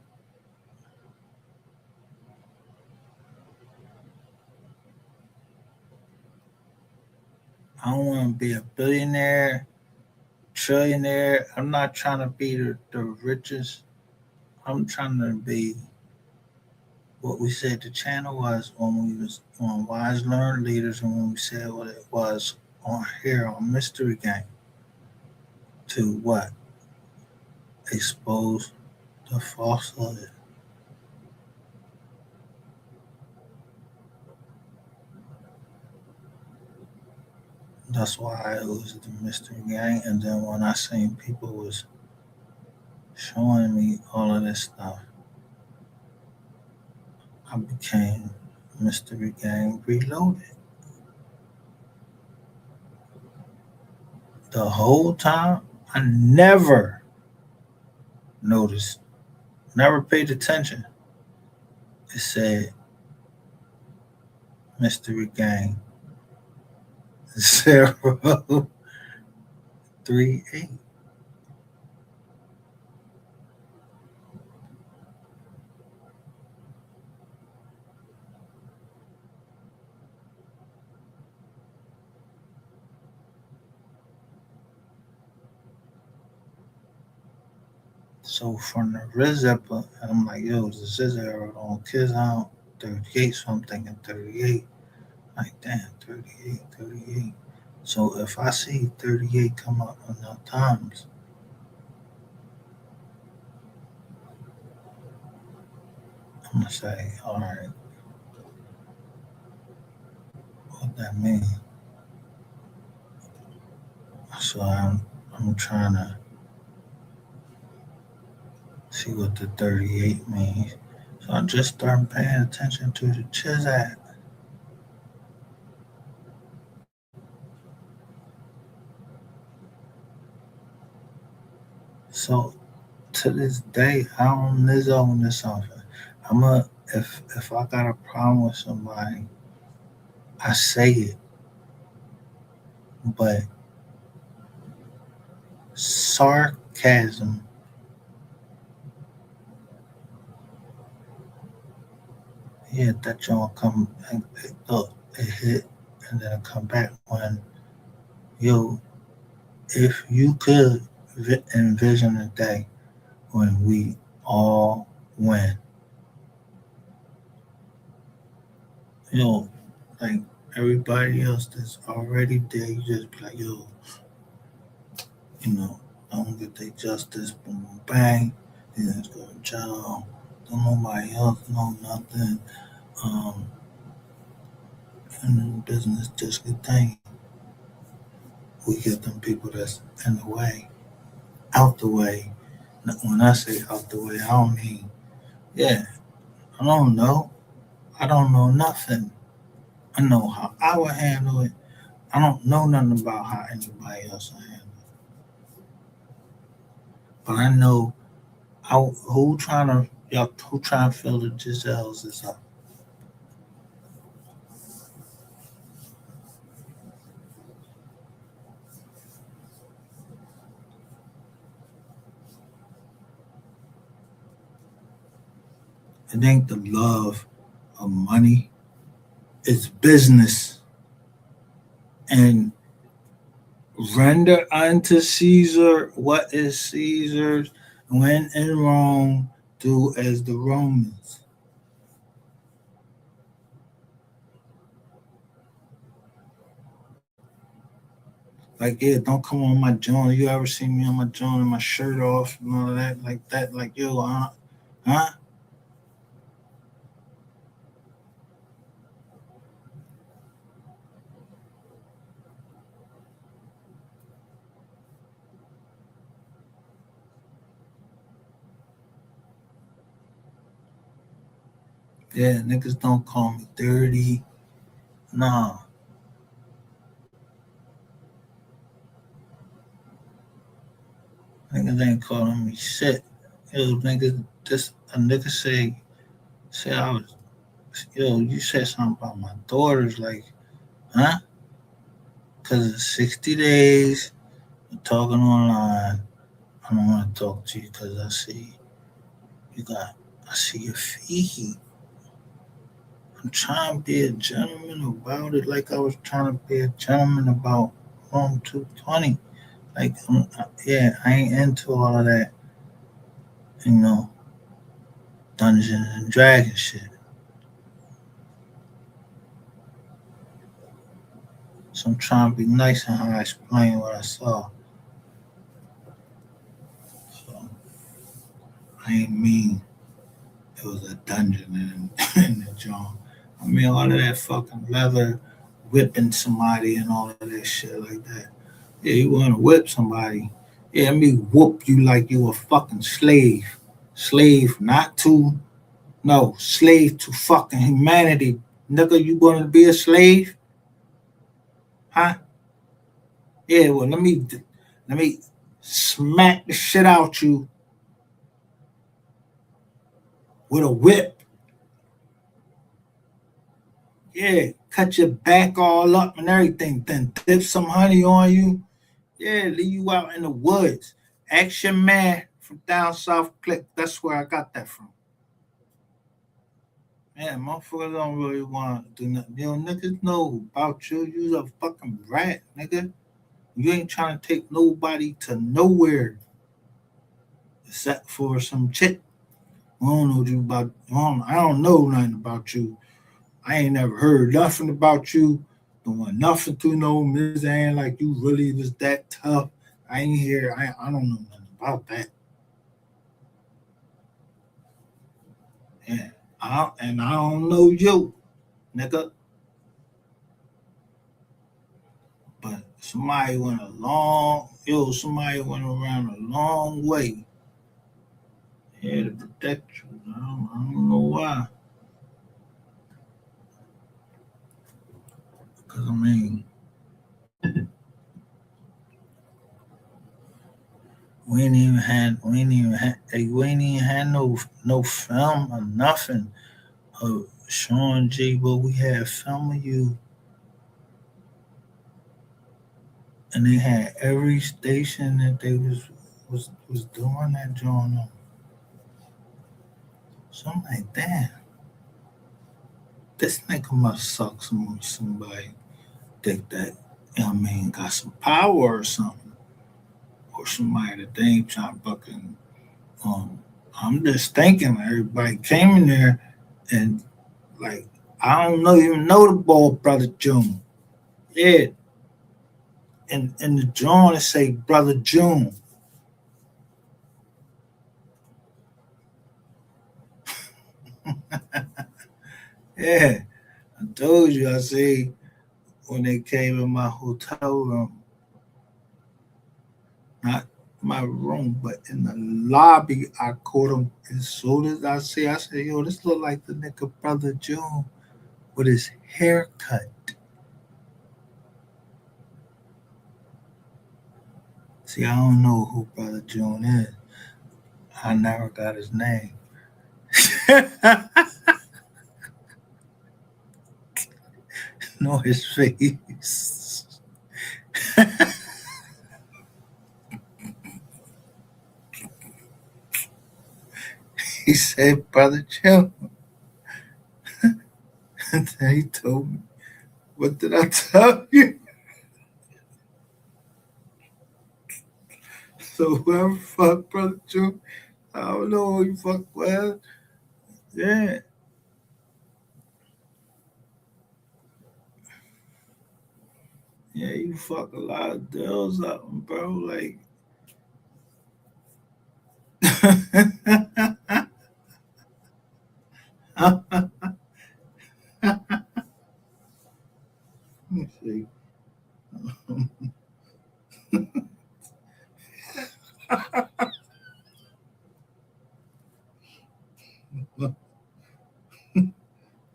I don't want to be a billionaire, trillionaire. I'm not trying to be the richest. I'm trying to be what we said the channel was when we was on Wise Learn Leaders, and when we said what it was on here on Mystery Gang, to what? Expose the falsehood. That's why it was the Mystery Gang. And then when I seen people was showing me all of this stuff, I became Mystery Gang Reloaded. the whole time, I never noticed, never paid attention. It said Mystery Gang 038. So from the Riz Zepper, I'm like, yo, the scissor arrow on Kids out 38, so I'm thinking 38. Like, damn, 38, 38. So if I see 38 come up enough times, I'm gonna say, all right, what that mean? So I'm trying to see what the 38 means. So I just start paying attention to the Chizak. So to this day, I don't Lizzo on this often. If I got a problem with somebody, I say it. But sarcasm, yeah, that joint come and look, it hit and then it come back when yo, if you could envision a day when we all win, you know, like everybody else that's already there, you just be like, yo, you know, don't get their justice, boom, boom, bang, then it's go to jail, don't nobody else know nothing, um, and business just get done. We get them people that's in the way, out the way. When I say out the way, I don't mean, yeah, I don't know. I don't know nothing. I know how I would handle it. I don't know nothing about how anybody else will handle it. But I know who trying to fill the Giselles is up. It ain't the love of money. It's business. And render unto Caesar what is Caesar's. When in Rome, do as the Romans. Like, yeah, don't come on my joint. You ever see me on my joint and my shirt off and all of that? Like that, like, yo, huh? Yeah, niggas don't call me dirty. Nah. Niggas ain't calling me shit. Yo, niggas, just a nigga say I was, yo, you said something about my daughters, like, huh? Because it's 60 days, we're talking online. I don't want to talk to you because I see your feet. I'm trying to be a gentleman about it, like I was trying to be a gentleman about Rome 220. Like, yeah, I ain't into all of that, you know, Dungeons and Dragons shit. So I'm trying to be nice in how I explain what I saw. So I ain't mean it was a dungeon in the joint. I mean all of that fucking leather whipping somebody and all of that shit like that. Yeah, you want to whip somebody. Yeah, let me whoop you like you a fucking slave. Slave, not to, no, slave to fucking humanity. Nigga, you gonna be a slave? Huh? Yeah, well, let me smack the shit out you with a whip. Yeah, cut your back all up and everything. Then dip some honey on you. Yeah, leave you out in the woods. Action man from down south click. That's where I got that from. Man, motherfuckers don't really want to do nothing. Yo, niggas know about you. You's a fucking rat, nigga. You ain't trying to take nobody to nowhere except for some chick. I don't know you about. I don't know nothing about you. I ain't never heard nothing about you. Don't want nothing to know Miss Ann like you really was that tough. I ain't here. I don't know nothing about that. Yeah. And I don't know you, nigga. But somebody went around a long way here to protect you. I don't know why. Because I mean, we ain't even had no film or nothing of Sean G, but we had film of you, and they had every station that they was doing that joint on. So I'm like, damn, this nigga must suck somebody think that, you know what I mean, got some power or something, or somebody that they ain't trying to fucking. Um, I'm just thinking everybody came in there and like I don't know even know the ball brother June. Yeah, and in the drawing it say brother June. Yeah, I told you. I say when they came in my hotel room, not my room, but in the lobby, I caught him as soon as I said, yo, this look like the nigga brother June with his haircut. See, I don't know who brother June is. I never got his name. Know his face. He said, brother June. And then he told me, what did I tell you? So whoever fuck brother June, I don't know who you fuck with. Yeah. Yeah, you fuck a lot of girls up, bro. Like, see.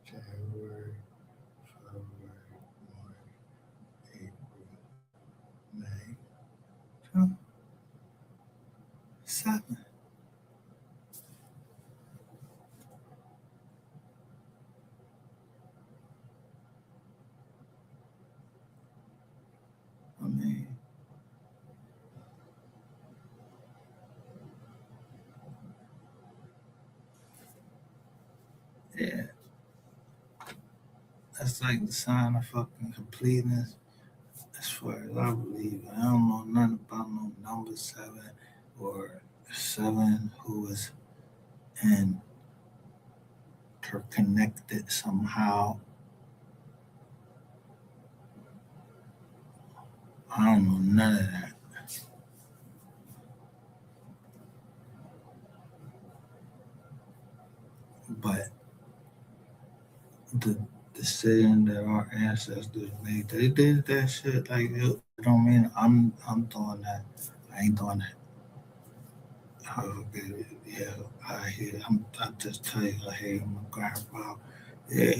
January, February, March, April, May, June, 7. I mean, yeah, that's like the sign of fucking completeness. As far as I believe, I don't know nothing about no number 7 or 7 who is interconnected somehow. I don't know none of that. But the decision that our ancestors made, they did that shit. Like, it don't mean I'm doing that. I ain't doing that. Okay, yeah, I hear. I just tell you, I hear my grandpa. Yeah,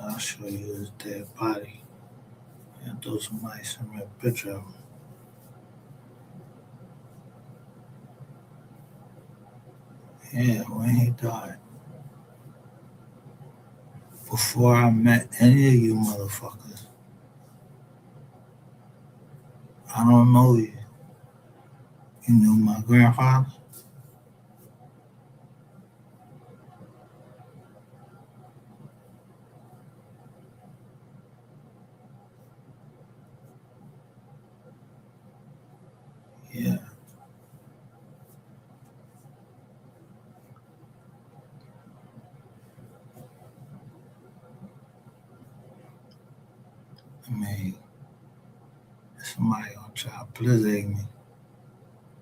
I'll show you his dead body. And throw somebody send me a picture of him. Yeah, when he died. Before I met any of you motherfuckers. I don't know you. You knew my grandfather? Yeah. I mean, somebody gonna try to blizzard me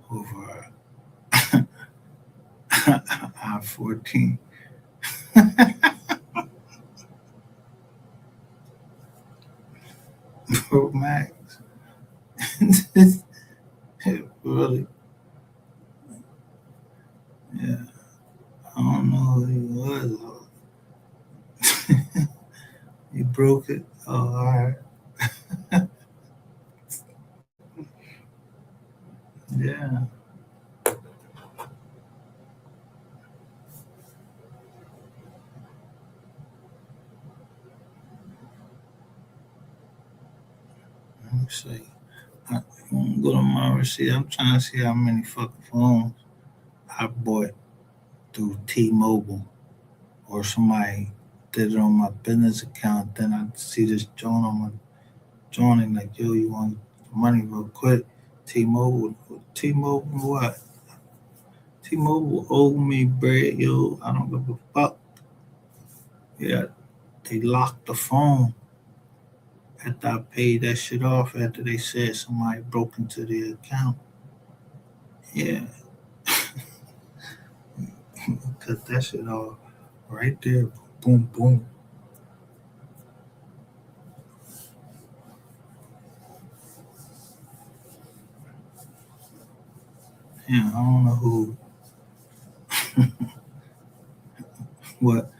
over I-14. Pro Max. Really? Yeah. I don't know who he was. He broke it. Oh, all right. Yeah. Let me see. I go to my receipt. I'm trying to see how many fucking phones I bought through T-Mobile or somebody did it on my business account. Then I see this joint on my joining like, yo, you want money real quick? T-Mobile what? T-Mobile owed me bread, yo. I don't give a fuck. Yeah, they locked the phone after I paid that shit off after they said somebody broke into the account. Yeah, cut that shit off right there. Boom, boom. Yeah, I don't know what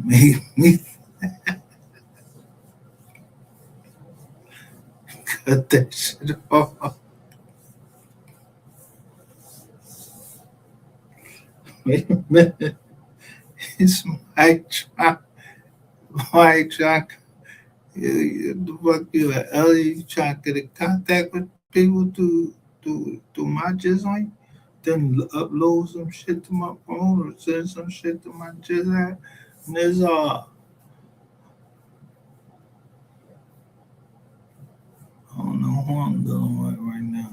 made me cut that shit off. Wait a minute. It's my try. The fuck you at Ellie? You trying to get in contact with people to my joint? Then upload some shit to my phone or send some shit to my app. And there's I don't know who I'm dealing with right now.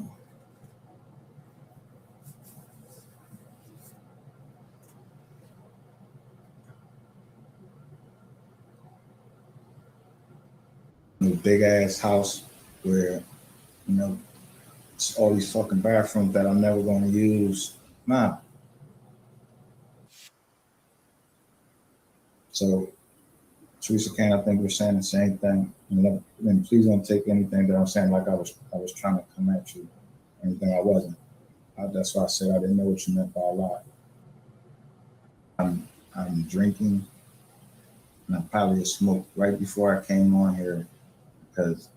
A big ass house where, you know, it's all these fucking bathrooms that I'm never going to use. Nah. So, Teresa Kane, I think we're saying the same thing. And please don't take anything that I'm saying like I was trying to come at you. Anything I wasn't. That's why I said I didn't know what you meant by a lot. I'm drinking, and I probably smoked right before I came on here because,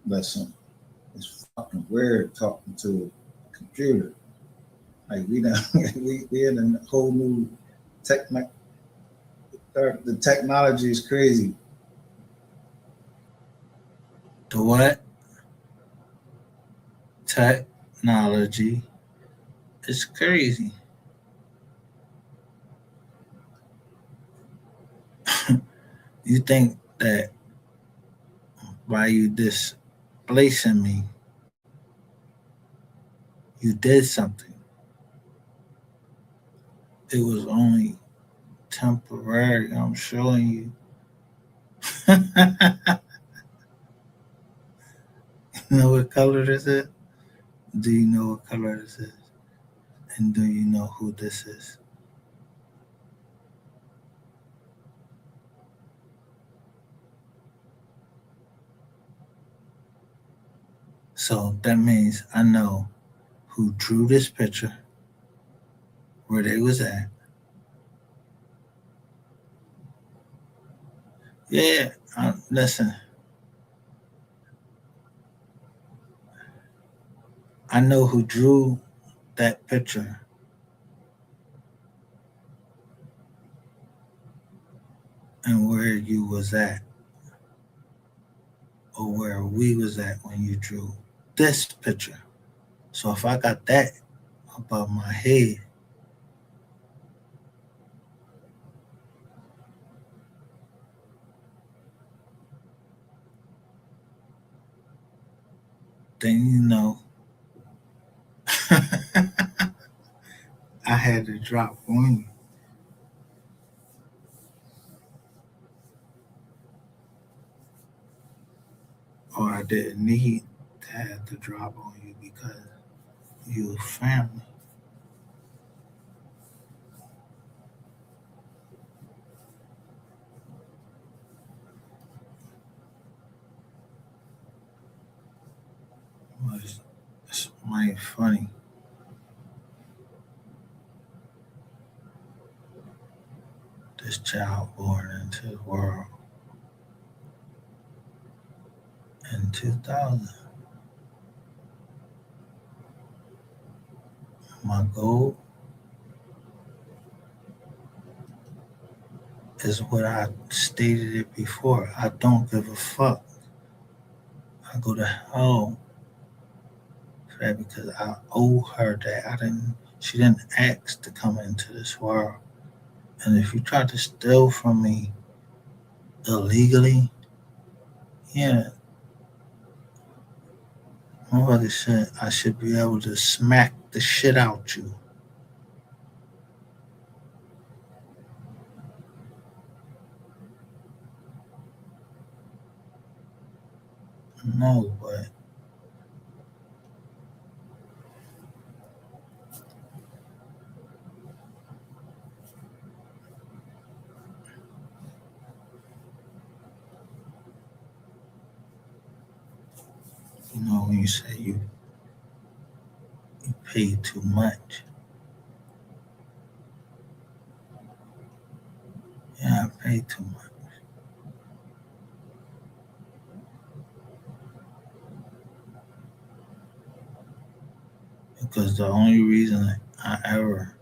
listen, it's fucking weird talking to a computer. Like we in a whole new the technology is crazy. The what? Technology is crazy. You think that by you displacing me, you did something. It was only temporary. I'm showing you. You know what color this is? Do you know what color this is? And do you know who this is? So that means I know who drew this picture, where they was at. Yeah, listen. I know who drew that picture. and where you was at, or where we was at when you drew this picture. So if I got that above my head, then you know I had to drop on you. Or I didn't need to have to drop on you because you family. Well, it's mighty funny. This child born into the world in 2000. My goal is what I stated it before. I don't give a fuck. I go to hell for that because I owe her that. She didn't ask to come into this world. And if you try to steal from me illegally, yeah, nobody said I should be able to smack the shit out you. No, but you know when you say you pay too much, yeah, I pay too much. Because the only reason I ever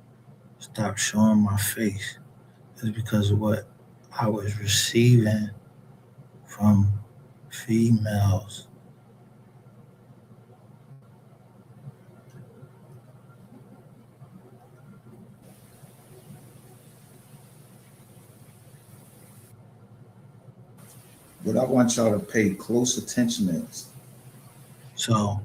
stopped showing my face is because of what I was receiving from females. What I want y'all to pay close attention is So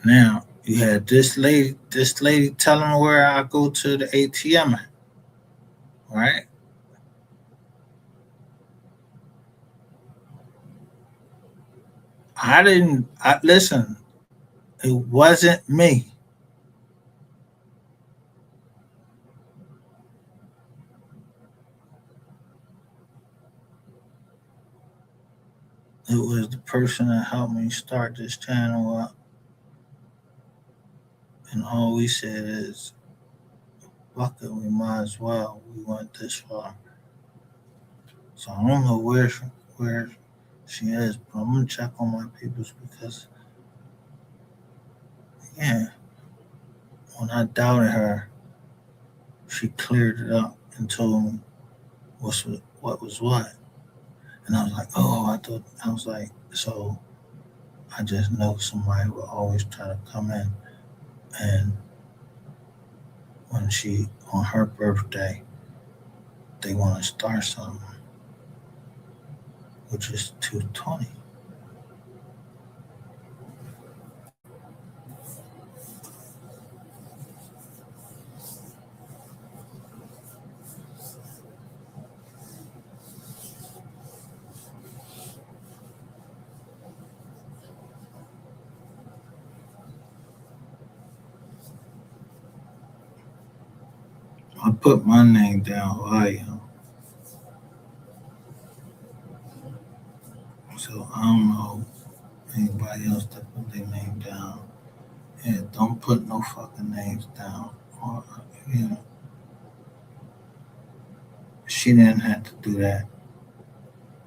now you had this lady telling me where I go to the ATM at, right? I listen, it wasn't me. It was the person that helped me start this channel up. And all we said is, fuck it, we might as well. We went this far. So I don't know where she is, but I'm gonna check on my peoples because yeah, when I doubted her, she cleared it up and told me what was what. And I was like, oh, I was like, so I just know somebody will always try to come in. And when on her birthday, they want to start something, which is 220. I put my name down volume. So I don't know anybody else that put their name down. Yeah, don't put no fucking names down. Or, you know, she didn't have to do that.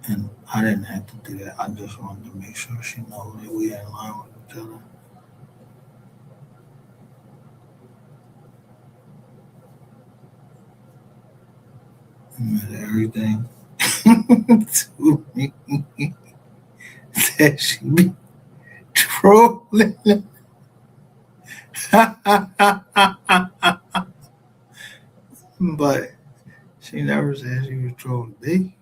And I didn't have to do that. I just wanted to make sure she knows that we in line with each other. admit everything to me that she be trolling. But she never said she was trolling me.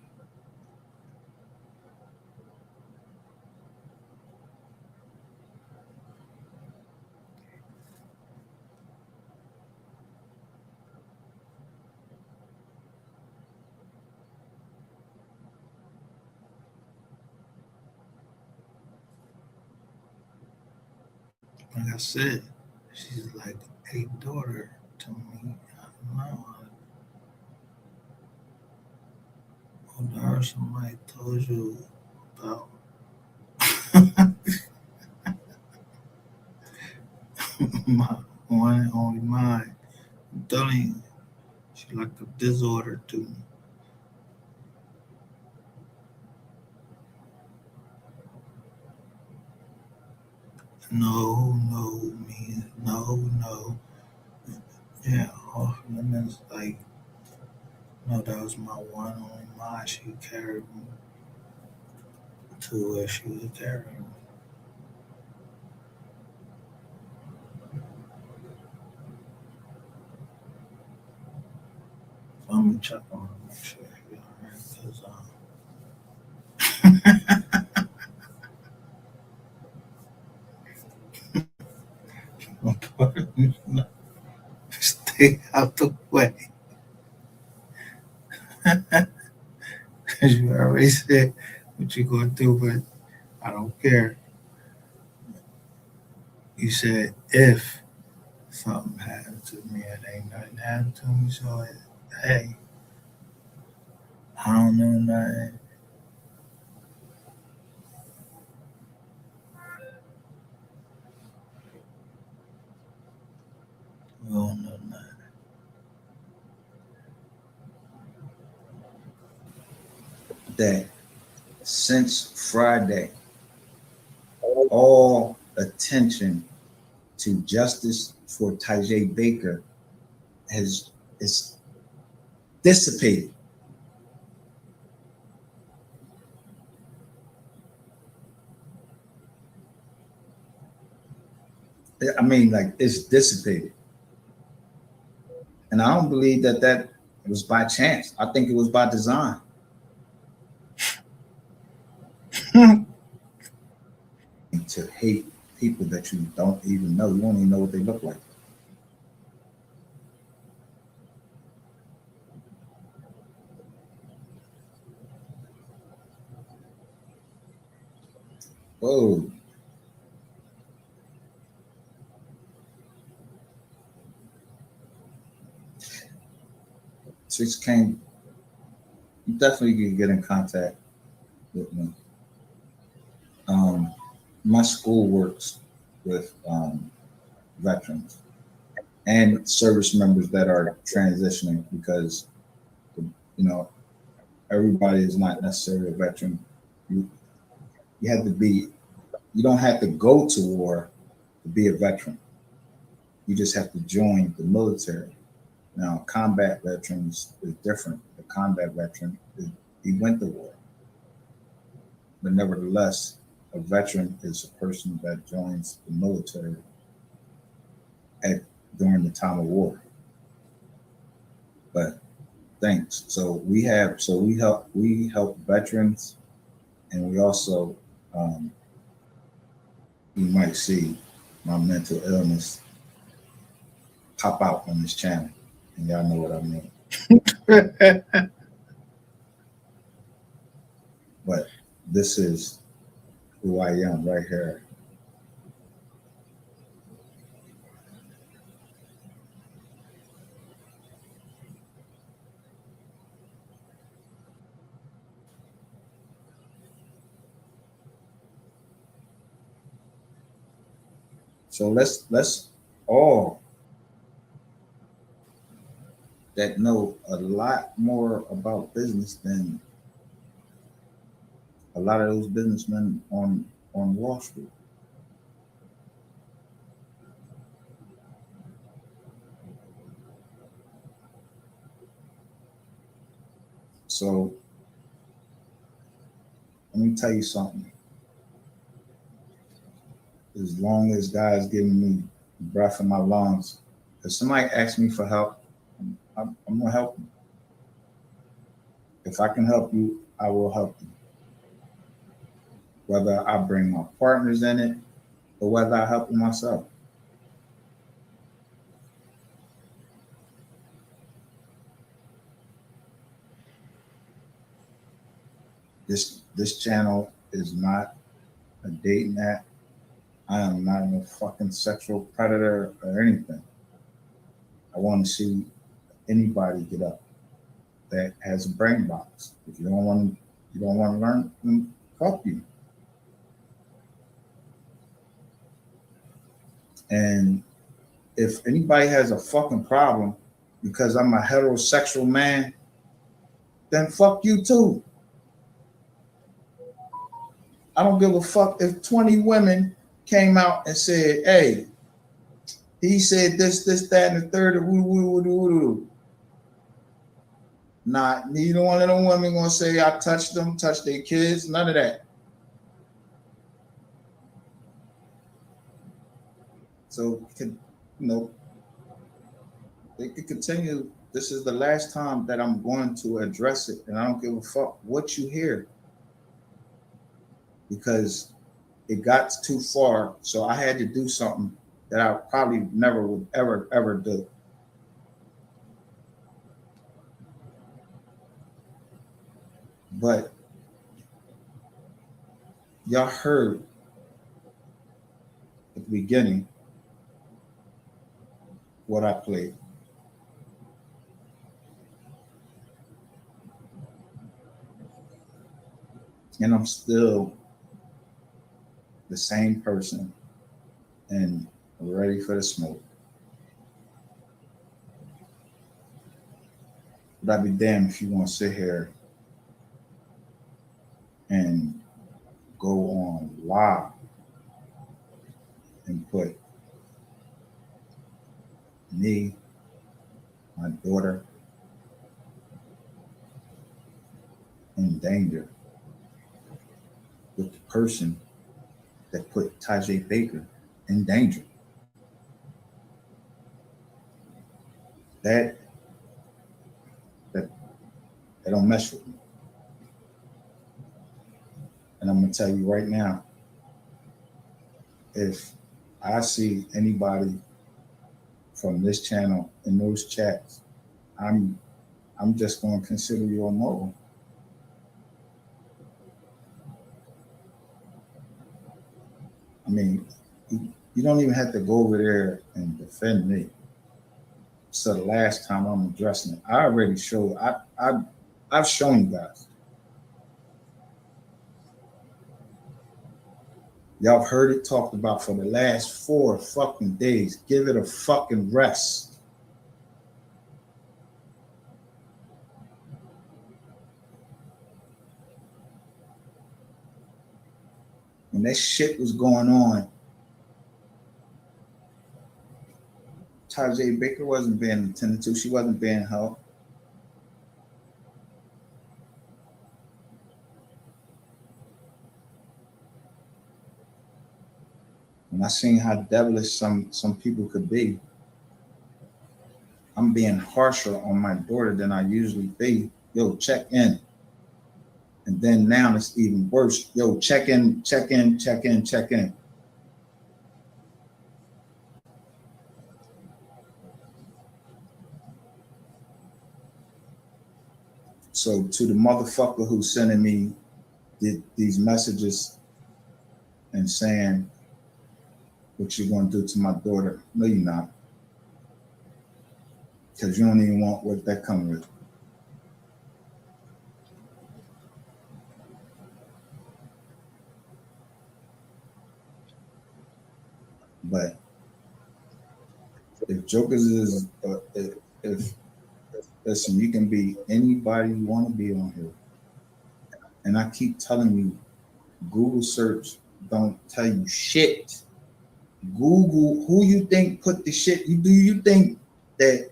Like I said, she's like a daughter to me. I don't know. I heard somebody told you about my one and only mine. I'm telling you, she like a disorder to me. No, no, me, no, no. Yeah, oh, and then it's like, no, that was my one and only mine. She carried me to where she was carrying me. So I'm gonna check on her, make sure she alright. Cause stay out the way. Cause you already said what you gonna do, but I don't care. You said if something happened to me, it ain't nothing happened to me. So hey, I don't know nothing. We don't know nothing. That since Friday, all attention to justice for Tajay Baker has is dissipated. I mean, like it's dissipated, and I don't believe that was by chance. I think it was by design. To hate people that you don't even know. You don't even know what they look like. Whoa. Six came. You definitely can get in contact with me. My school works with veterans and service members that are transitioning because you know everybody is not necessarily a veteran. You you have to be. You don't have to go to war to be a veteran. You just have to join the military. Now, combat veterans is different. The combat veteran he went to war, but nevertheless, a veteran is a person that joins the military at during the time of war. But thanks. So we help veterans, and we also you might see my mental illness pop out on this channel, and y'all know what I mean. But this is who I am right here. So let's all that know a lot more about business than a lot of those businessmen on Wall Street. So let me tell you something. As long as God's giving me breath in my lungs, if somebody asks me for help, I'm gonna help them. If I can help you, I will help you. Whether I bring my partners in it or whether I help them myself. This channel is not a dating app. I am not a fucking sexual predator or anything. I want to see anybody get up that has a brain box. If you don't want to learn, then fuck you. And if anybody has a fucking problem because I'm a heterosexual man, then fuck you too. I don't give a fuck if 20 women came out and said, hey, he said this, that, and the third, Not neither one of them women gonna say I touched them, touched their kids, none of that. So they could continue. This is the last time that I'm going to address it, and I don't give a fuck what you hear. Because it got too far, so I had to do something that I probably never would ever do. But y'all heard at the beginning what I played. And I'm still the same person and ready for the smoke. But I'd be damned if you want to sit here and go on live and put me, my daughter, in danger with the person that put Tajay Baker in danger. That don't mess with me. And I'm gonna tell you right now, if I see anybody from this channel in those chats, I'm just gonna consider you a mogul. I mean, you don't even have to go over there and defend me. So the last time I'm addressing it, I already showed. I've shown you guys. Y'all have heard it talked about for the last 4 fucking days. Give it a fucking rest. When that shit was going on, Tajay Baker wasn't being attended to. She wasn't being helped. When I seen how devilish some people could be, I'm being harsher on my daughter than I usually be. Yo, check in. And then now it's even worse. Yo, check in. So to the motherfucker who's sending me these messages and saying, what you gonna do to my daughter? No, you're not. Because you don't even want what that comes with. But if jokers is, if listen, you can be anybody you want to be on here. And I keep telling you, Google search don't tell you shit. Google, who you think put the shit? Do you think that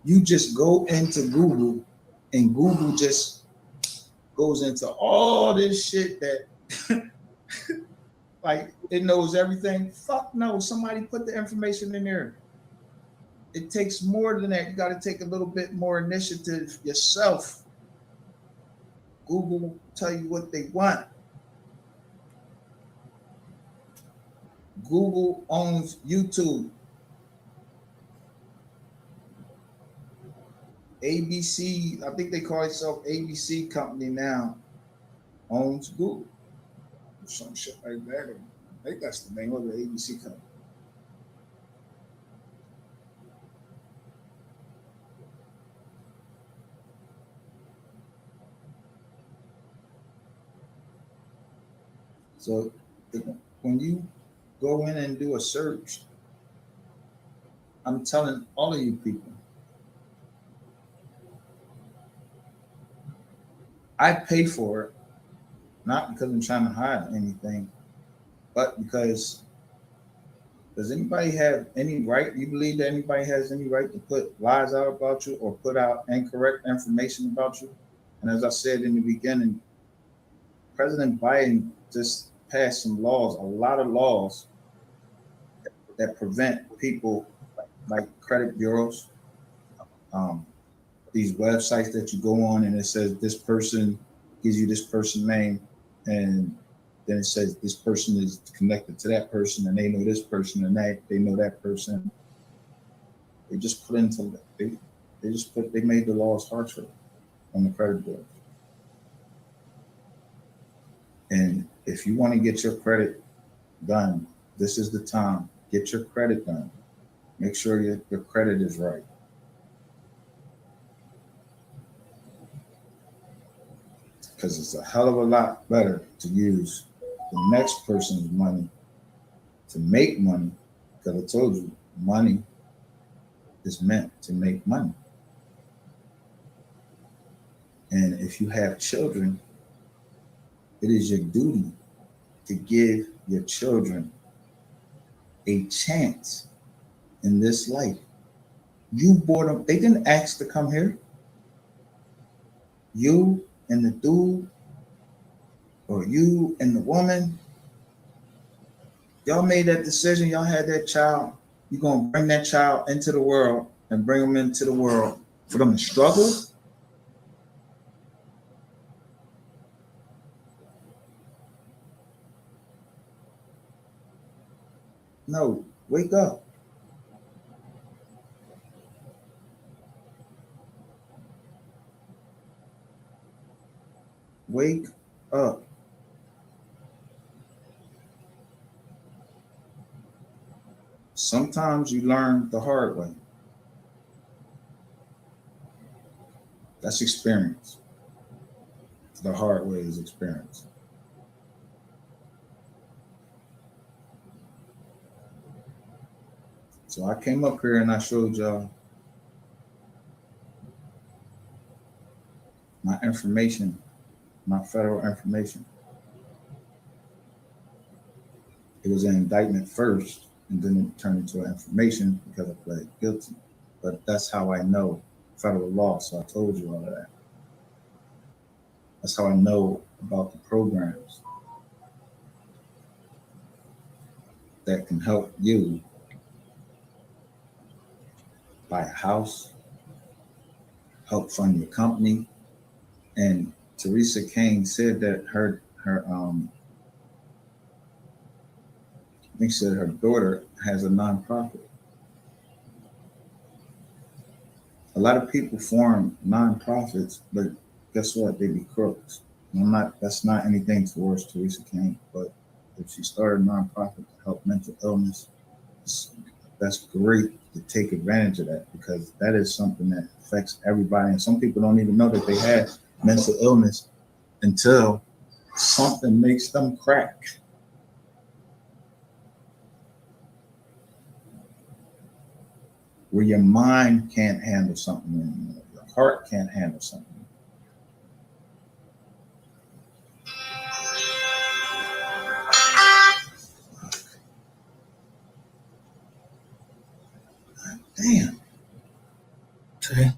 you just go into Google and Google just goes into all this shit that like it knows everything. Fuck no, somebody put the information in there. It takes more than that. You got to take a little bit more initiative yourself. Google will tell you what they want. Google owns YouTube. ABC, I think they call itself ABC company now, owns Google. Some shit like that. I think that's the name of the ABC company. So when you go in and do a search, I'm telling all of you people, I pay for it, not because I'm trying to hide anything, but because does anybody have any right? You believe that anybody has any right to put lies out about you or put out incorrect information about you? And as I said in the beginning, President Biden just passed some laws, a lot of laws that prevent people like credit bureaus, these websites that you go on and it says this person gives you this person name, and then it says this person is connected to that person and they know this person and they know that person. They just put into they made the laws harsher on the credit bureaus. And if you want to get your credit done, this is the time. Get your credit done. Make sure your credit is right. Because it's a hell of a lot better to use the next person's money to make money. Because I told you, money is meant to make money. And if you have children, it is your duty to give your children a chance in this life. You brought them, they didn't ask to come here. You and the dude, or you and the woman, y'all made that decision, y'all had that child, you're gonna bring that child into the world and bring them into the world for them to struggle? No, wake up. Wake up. Sometimes you learn the hard way. That's experience. The hard way is experience. So I came up here and I showed y'all my information, my federal information. It was an indictment first, and then it turned into an information because I pled guilty. But that's how I know federal law, so I told you all of that. That's how I know about the programs that can help you buy a house, help fund your company. And Teresa Kane said that her I think she said her daughter has a nonprofit. A lot of people form nonprofits, but guess what? They be crooks. That's not anything towards Teresa Kane, but if she started a nonprofit to help mental illness, that's great to take advantage of that, because that is something that affects everybody. And some people don't even know that they have mental illness until something makes them crack. Where your mind can't handle something anymore, your heart can't handle something. Damn. Okay.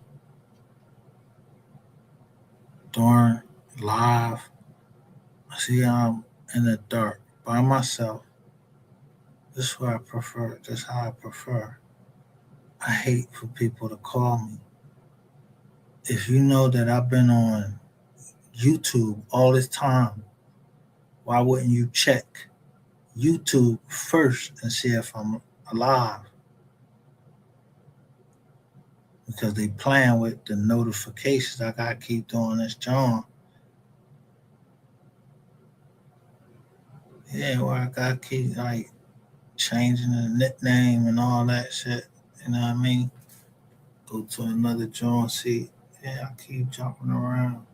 Darn lie. See, I'm in the dark by myself. This is what I prefer. This is how I prefer. I hate for people to call me. If you know that I've been on YouTube all this time, why wouldn't you check YouTube first and see if I'm alive? Because they playing with the notifications. I gotta keep doing this, John. Yeah, well, I gotta keep like changing the nickname and all that shit. You know what I mean? Go to another John, see. Yeah, I keep jumping around.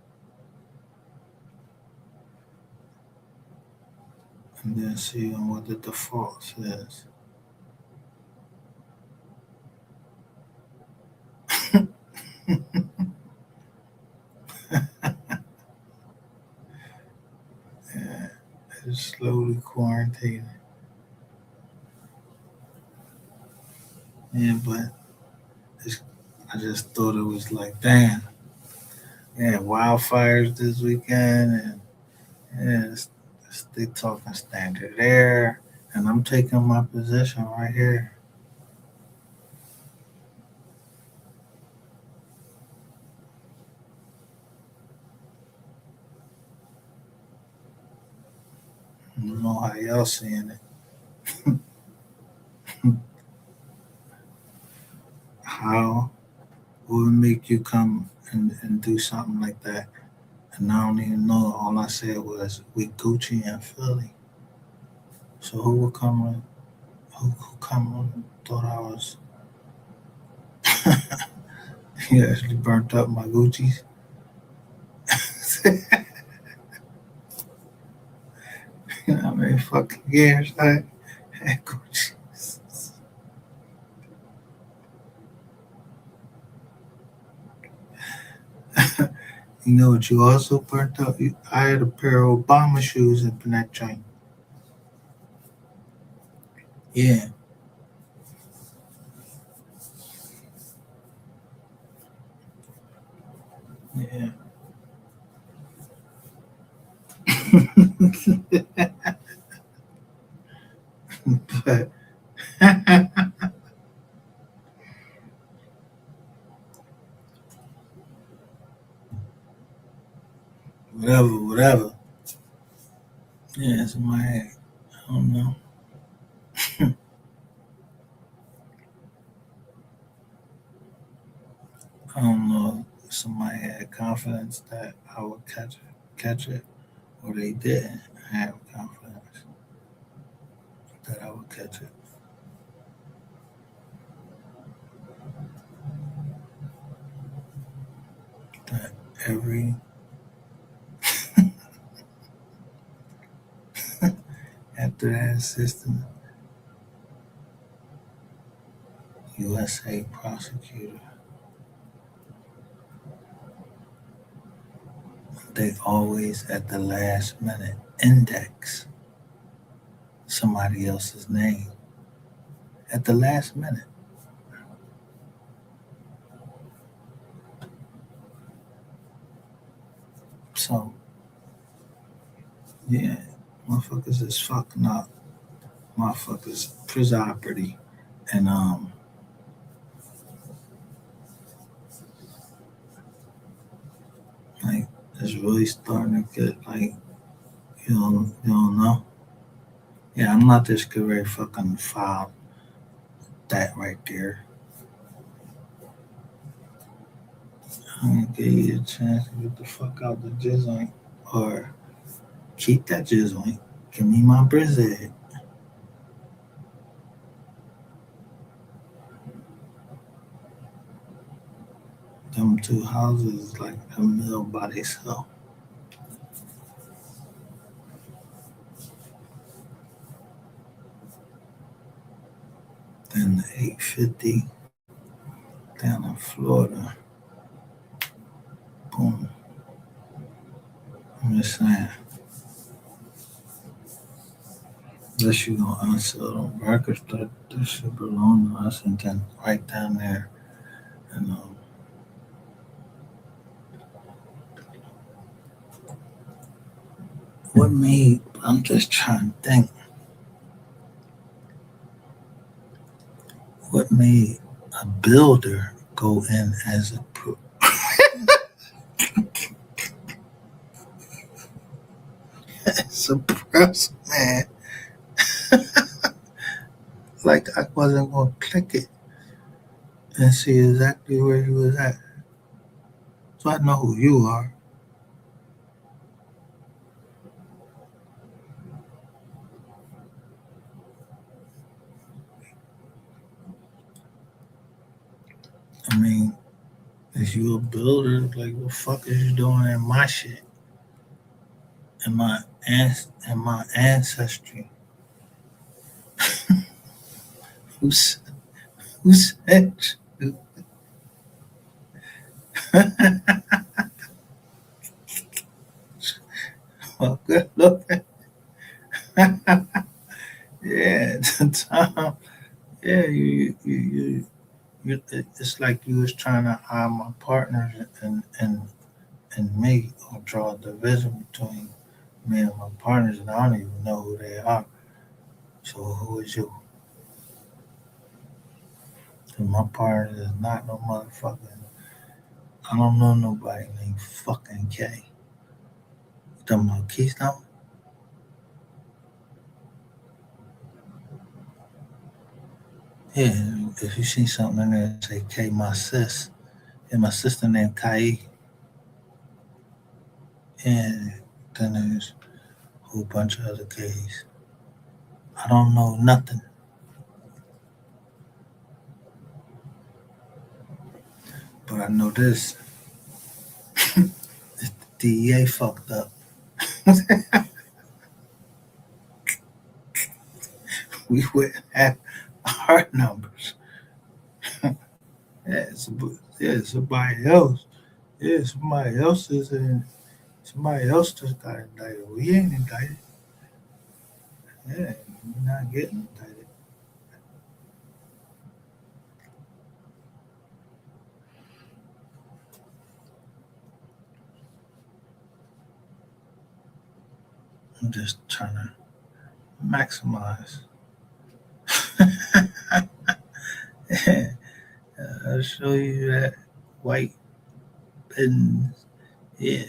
And then see what the default says. Yeah, it's slowly quarantining. Yeah, but I just thought it was like, damn. Yeah, wildfires this weekend, and yeah, they talking standard air, and I'm taking my position right here. I don't know how y'all seeing it. How would it make you come and do something like that? And I don't even know. All I said was we Gucci and Philly. So who would come and who come and thought I was he actually burnt up my Gucci's. You know how many fucking years I had Gucci. You know what you also burnt up? I had a pair of Obama shoes up in that joint. Yeah. Yeah. But whatever. Yeah, it's in my head. I don't know. I don't know if somebody had confidence that I would catch it, or they didn't have confidence that I would catch it. That every after that assistant USA prosecutor, they always at the last minute index somebody else's name at the last minute. So yeah, motherfuckers is fucking up. Motherfuckers property, and like it's really starting to get like you don't know. Yeah, I'm not just getting ready to fucking file that right there. I'm gonna give you a chance to get the fuck out the jizzle or keep that jizzle. Give me my brizzy. Them two houses like a mill by themselves. Then the 850 down in Florida. Boom. I'm just saying. Unless you gonna unsell them records that should belong to us, and then right down there, and What made, I'm just trying to think. What made a builder go in as a suppressor, man? Like I wasn't gonna click it and see exactly where he was at. So I know who you are. I mean, is you a builder? Like, what the fuck is you doing in my shit? In my ancestry? Who's who said you? Well, good looking. Yeah, Tom. Yeah, you. It's like you was trying to hide my partners and me, or draw a division between me and my partners, and I don't even know who they are. So who is you? 'Cause my partner is not no motherfucking. I don't know nobody named fucking K. You talking about Keystone? Yeah, if you see something in there say K, my sis, and my sister named Kai, and then there's a whole bunch of other K's. I don't know nothing, but I know this. The DEA fucked up. We wouldn't have our numbers. Yeah, somebody else. Yeah, somebody else is in. Somebody else just got indicted. We ain't indicted. Yeah, we're not getting indicted. I'm just trying to maximize. I'll show you that white pin. Yeah,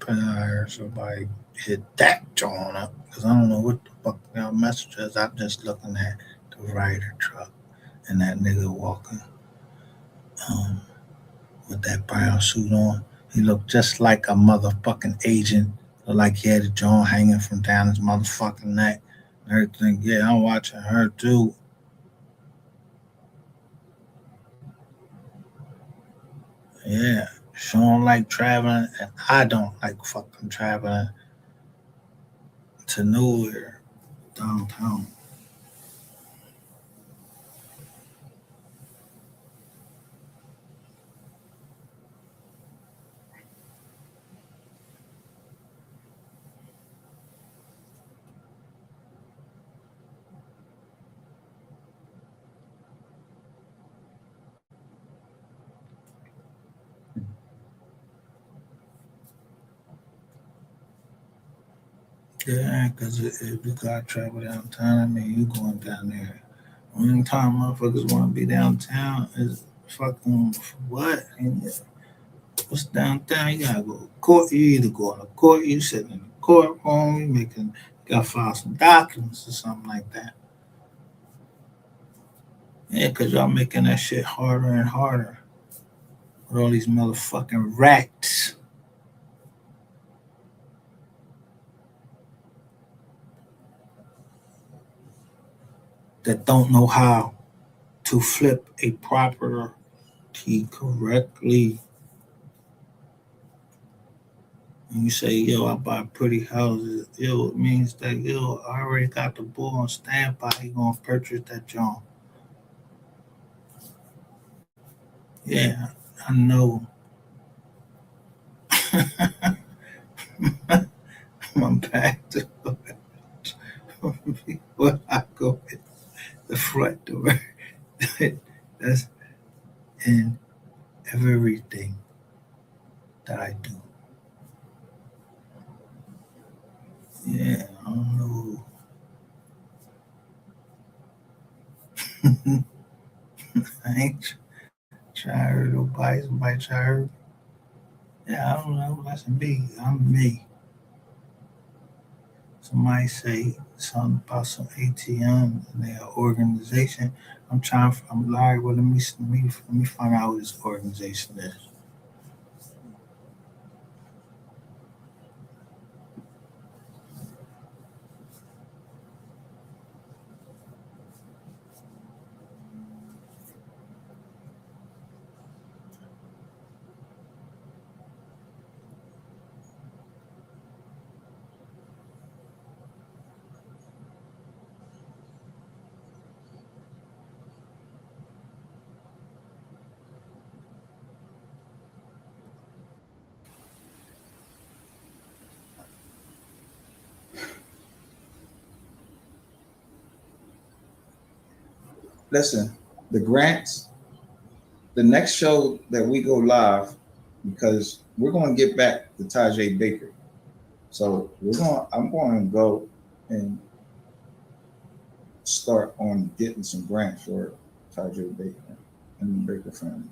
I heard somebody hit that joint up because I don't know what the fuck y'all message is. I'm just looking at the Ryder truck and that nigga walking um, with that brown suit on. He looked just like a motherfucking agent. Looked like he had a jaw hanging from down his motherfucking neck and everything. Yeah, I'm watching her too. Yeah, she don't like traveling, and I don't like fucking traveling to nowhere downtown. Yeah, because if you gotta travel downtown, I mean, you going down there. Only time motherfuckers want to be downtown is fucking what? And what's downtown? You gotta go to court. You either go to court, you sitting in the courtroom, you gotta file some documents or something like that. Yeah, because y'all making that shit harder and harder with all these motherfucking rats that don't know how to flip a property correctly. When you say, yo, I buy pretty houses, yo, it means that, yo, I already got the bull on standby. He gonna purchase that joint. Yeah, I know. I'm back to what I go in the front door. That's in everything that I do. Yeah, I don't know. I ain't try her nobody. Somebody try her. Yeah, I don't know. That's me. I'm me. Somebody say something about some ATM and their organization. I'm trying. I'm like, well, let me find out what this organization is. Listen, the grants, the next show that we go live, because we're going to get back to Tajay Baker. So I'm going to go and start on getting some grants for Tajay Baker and the Baker family.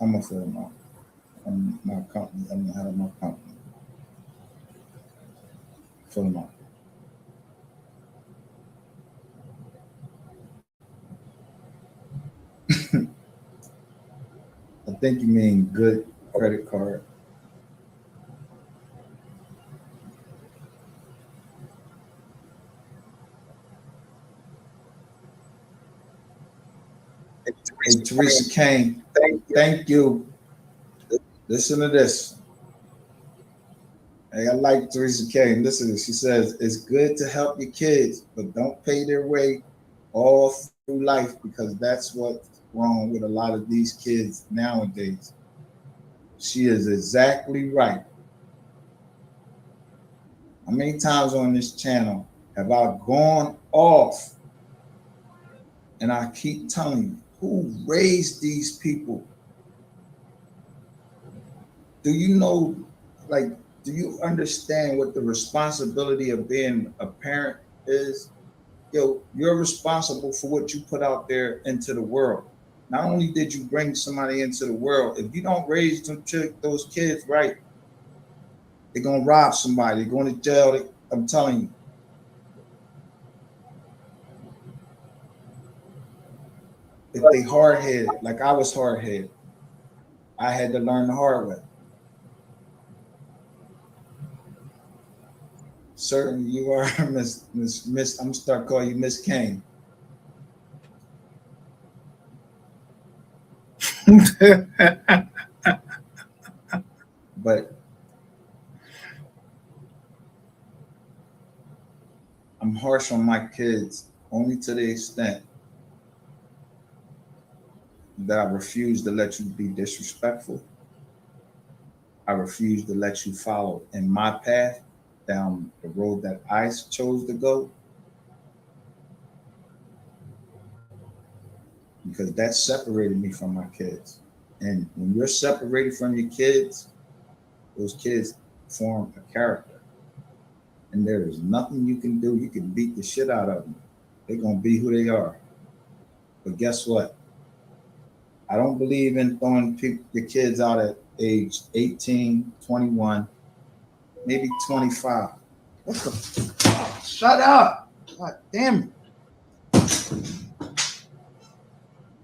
I'm gonna fill them out. I'm my company. I'm the head of my company. Fill them out. I think you mean good credit card. Hey, Teresa Kane, thank you. Listen to this. Hey, I like Teresa Kane. Listen to this. She says, it's good to help your kids, but don't pay their way all through life because that's what's wrong with a lot of these kids nowadays. She is exactly right. How many times on this channel have I gone off and I keep telling you who raised these people? Do you know, like, do you understand what the responsibility of being a parent is? Yo, you're responsible for what you put out there into the world. Not only did you bring somebody into the world, if you don't raise those kids right, they're gonna rob somebody, they're going to jail. I'm telling you. If they hard headed, like I was hard headed, I had to learn the hard way. Certainly you are Miss, I'm gonna start calling you Miss Kane. But I'm harsh on my kids only to the extent that I refuse to let you be disrespectful. I refuse to let you follow in my path down the road that I chose to go because that separated me from my kids. And when you're separated from your kids, those kids form a character. And there is nothing you can do. You can beat the shit out of them. They're going to be who they are. But guess what? I don't believe in throwing your kids out at age 18, 21, maybe 25. What the? Oh, shut up. God damn it.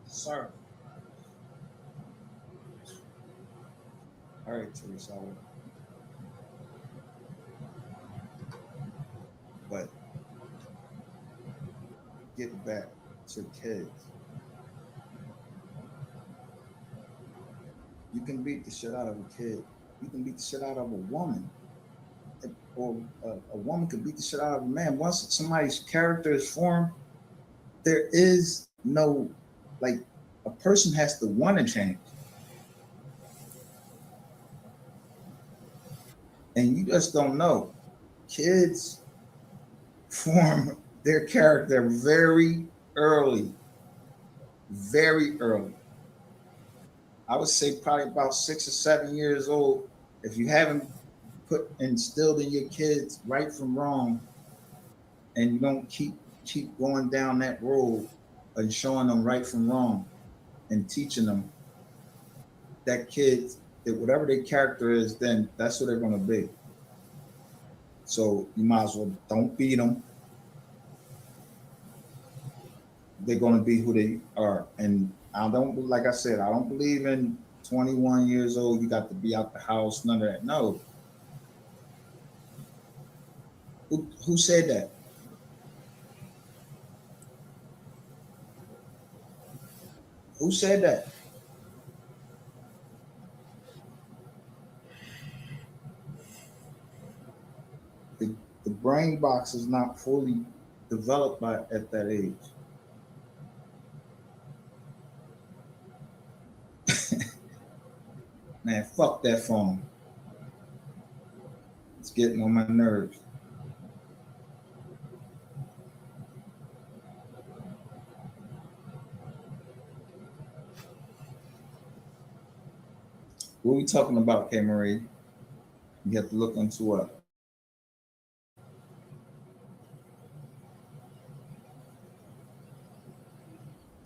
Sorry. All right, Teresa. But get back to kids. You can beat the shit out of a kid. You can beat the shit out of a woman. Or a woman could beat the shit out of a man. Once somebody's character is formed, there is no, like, a person has to want to change. And you just don't know. Kids form their character very early. Very early. I would say probably about 6 or 7 years old. If you haven't instilled in your kids right from wrong, and you don't keep going down that road and showing them right from wrong and teaching them, that kids, that whatever their character is, then that's what they're going to be. So you might as well don't beat them. They're going to be who they are. And I don't, like I said, I don't believe in 21 years old, you got to be out the house, none of that. No. Who said that? Who said that? The brain box is not fully developed at that age. Man, fuck that phone. It's getting on my nerves. What are we talking about, K. Marie? You have to look into what?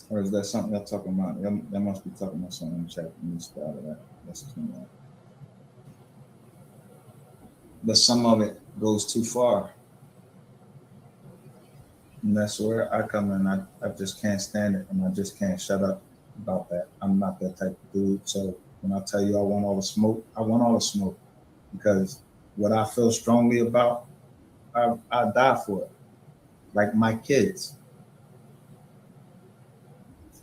Or is that something y'all talking about? That must be talking about something in the chat. Let me start out of that. That's coming out. But some of it goes too far. And that's where I come in. I just can't stand it, and I just can't shut up about that. I'm not that type of dude. So when I tell you I want all the smoke, I want all the smoke, because what I feel strongly about, I die for it. Like my kids.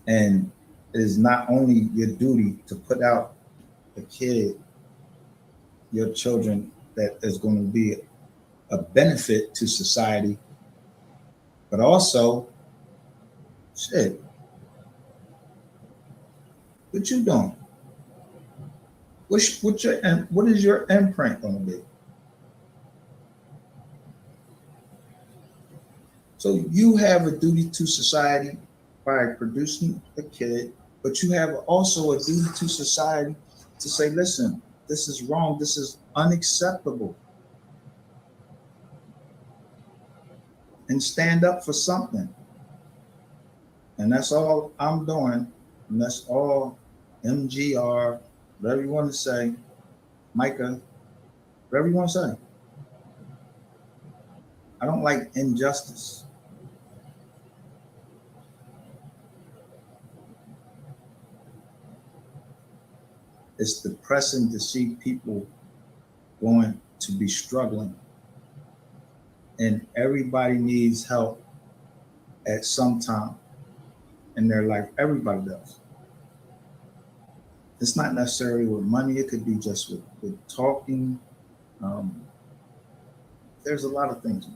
And it is not only your duty to put out a kid, your children, that is going to be a benefit to society, but also, shit, what you doing? What is your imprint going to be? So you have a duty to society by producing a kid, but you have also a duty to society to say, listen, this is wrong, this is unacceptable. And stand up for something. And that's all I'm doing. And that's all MGR, whatever you want to say, Micah, whatever you want to say. I don't like injustice. It's depressing to see people going to be struggling. And everybody needs help at some time in their life. Everybody does. It's not necessarily with money. It could be just with talking. There's a lot of things.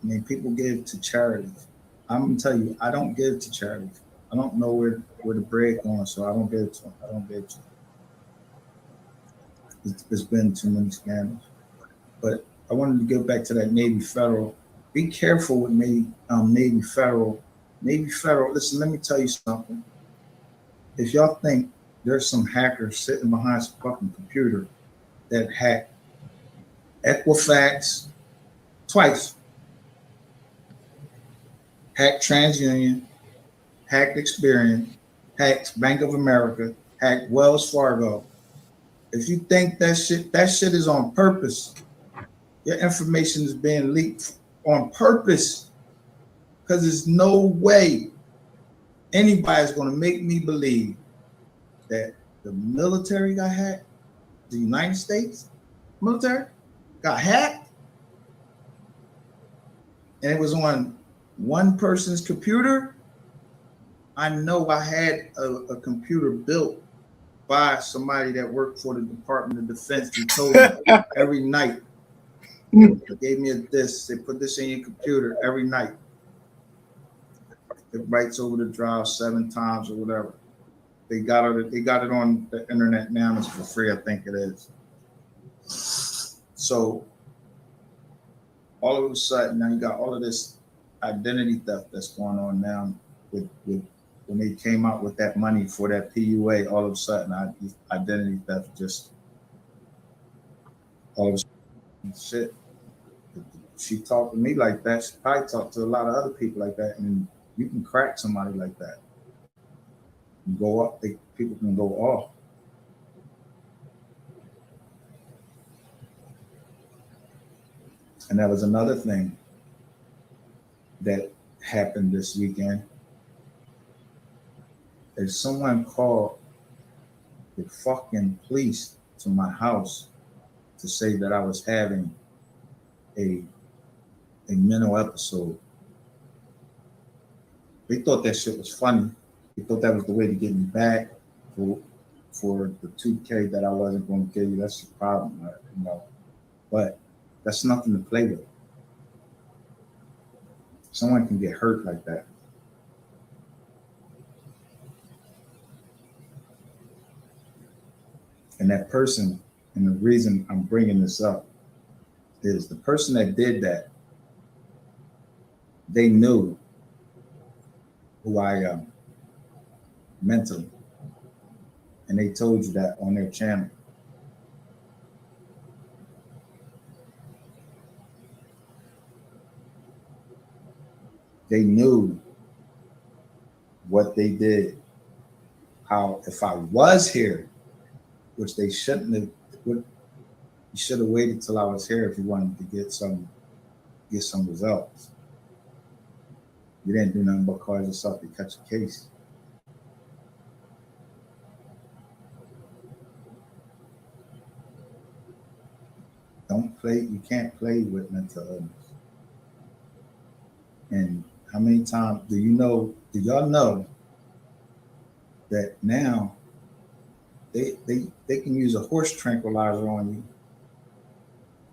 I mean, people give to charities. I'm gonna tell you, I don't give to charities. I don't know where the bread going, so I don't give to them. I don't give to them. There's been too many scandals. But I wanted to get back to that Navy Federal. Be careful with Navy Federal. Navy Federal, listen, let me tell you something. If y'all think there's some hacker sitting behind some fucking computer that hacked Equifax twice, hacked TransUnion, hacked Experian, hacked Bank of America, hacked Wells Fargo. If you think that shit is on purpose, your information is being leaked on purpose, because there's no way anybody's going to make me believe that the military got hacked, the United States military got hacked, and it was on one person's computer. I know I had a computer built by somebody that worked for the Department of Defense who told me every night. They gave me a disk. They put this in your computer every night. It writes over the drive 7 times or whatever. They got it on the internet now. It's for free, I think it is. So all of a sudden, now you got all of this identity theft that's going on now. With when they came out with that money for that PUA, all of a sudden, identity theft just all of a sudden, shit. She talked to me like that. She probably talked to a lot of other people like that, and you can crack somebody like that. You go up, people can go off. And that was another thing that happened this weekend. Is someone called the fucking police to my house to say that I was having a mental episode. They thought that shit was funny. They thought that was the way to get me back for the 2K that I wasn't going to give you. That's the problem, you know. But that's nothing to play with. Someone can get hurt like that. And that person, and the reason I'm bringing this up is the person that did that, they knew who I am mentally. And they told you that on their channel. They knew what they did. How, if I was here, which they shouldn't have, you should have waited till I was here if you wanted to get some results. You didn't do nothing but cause yourself to catch a case. Don't play, you can't play with mental illness. And how many times do y'all know that now they can use a horse tranquilizer on you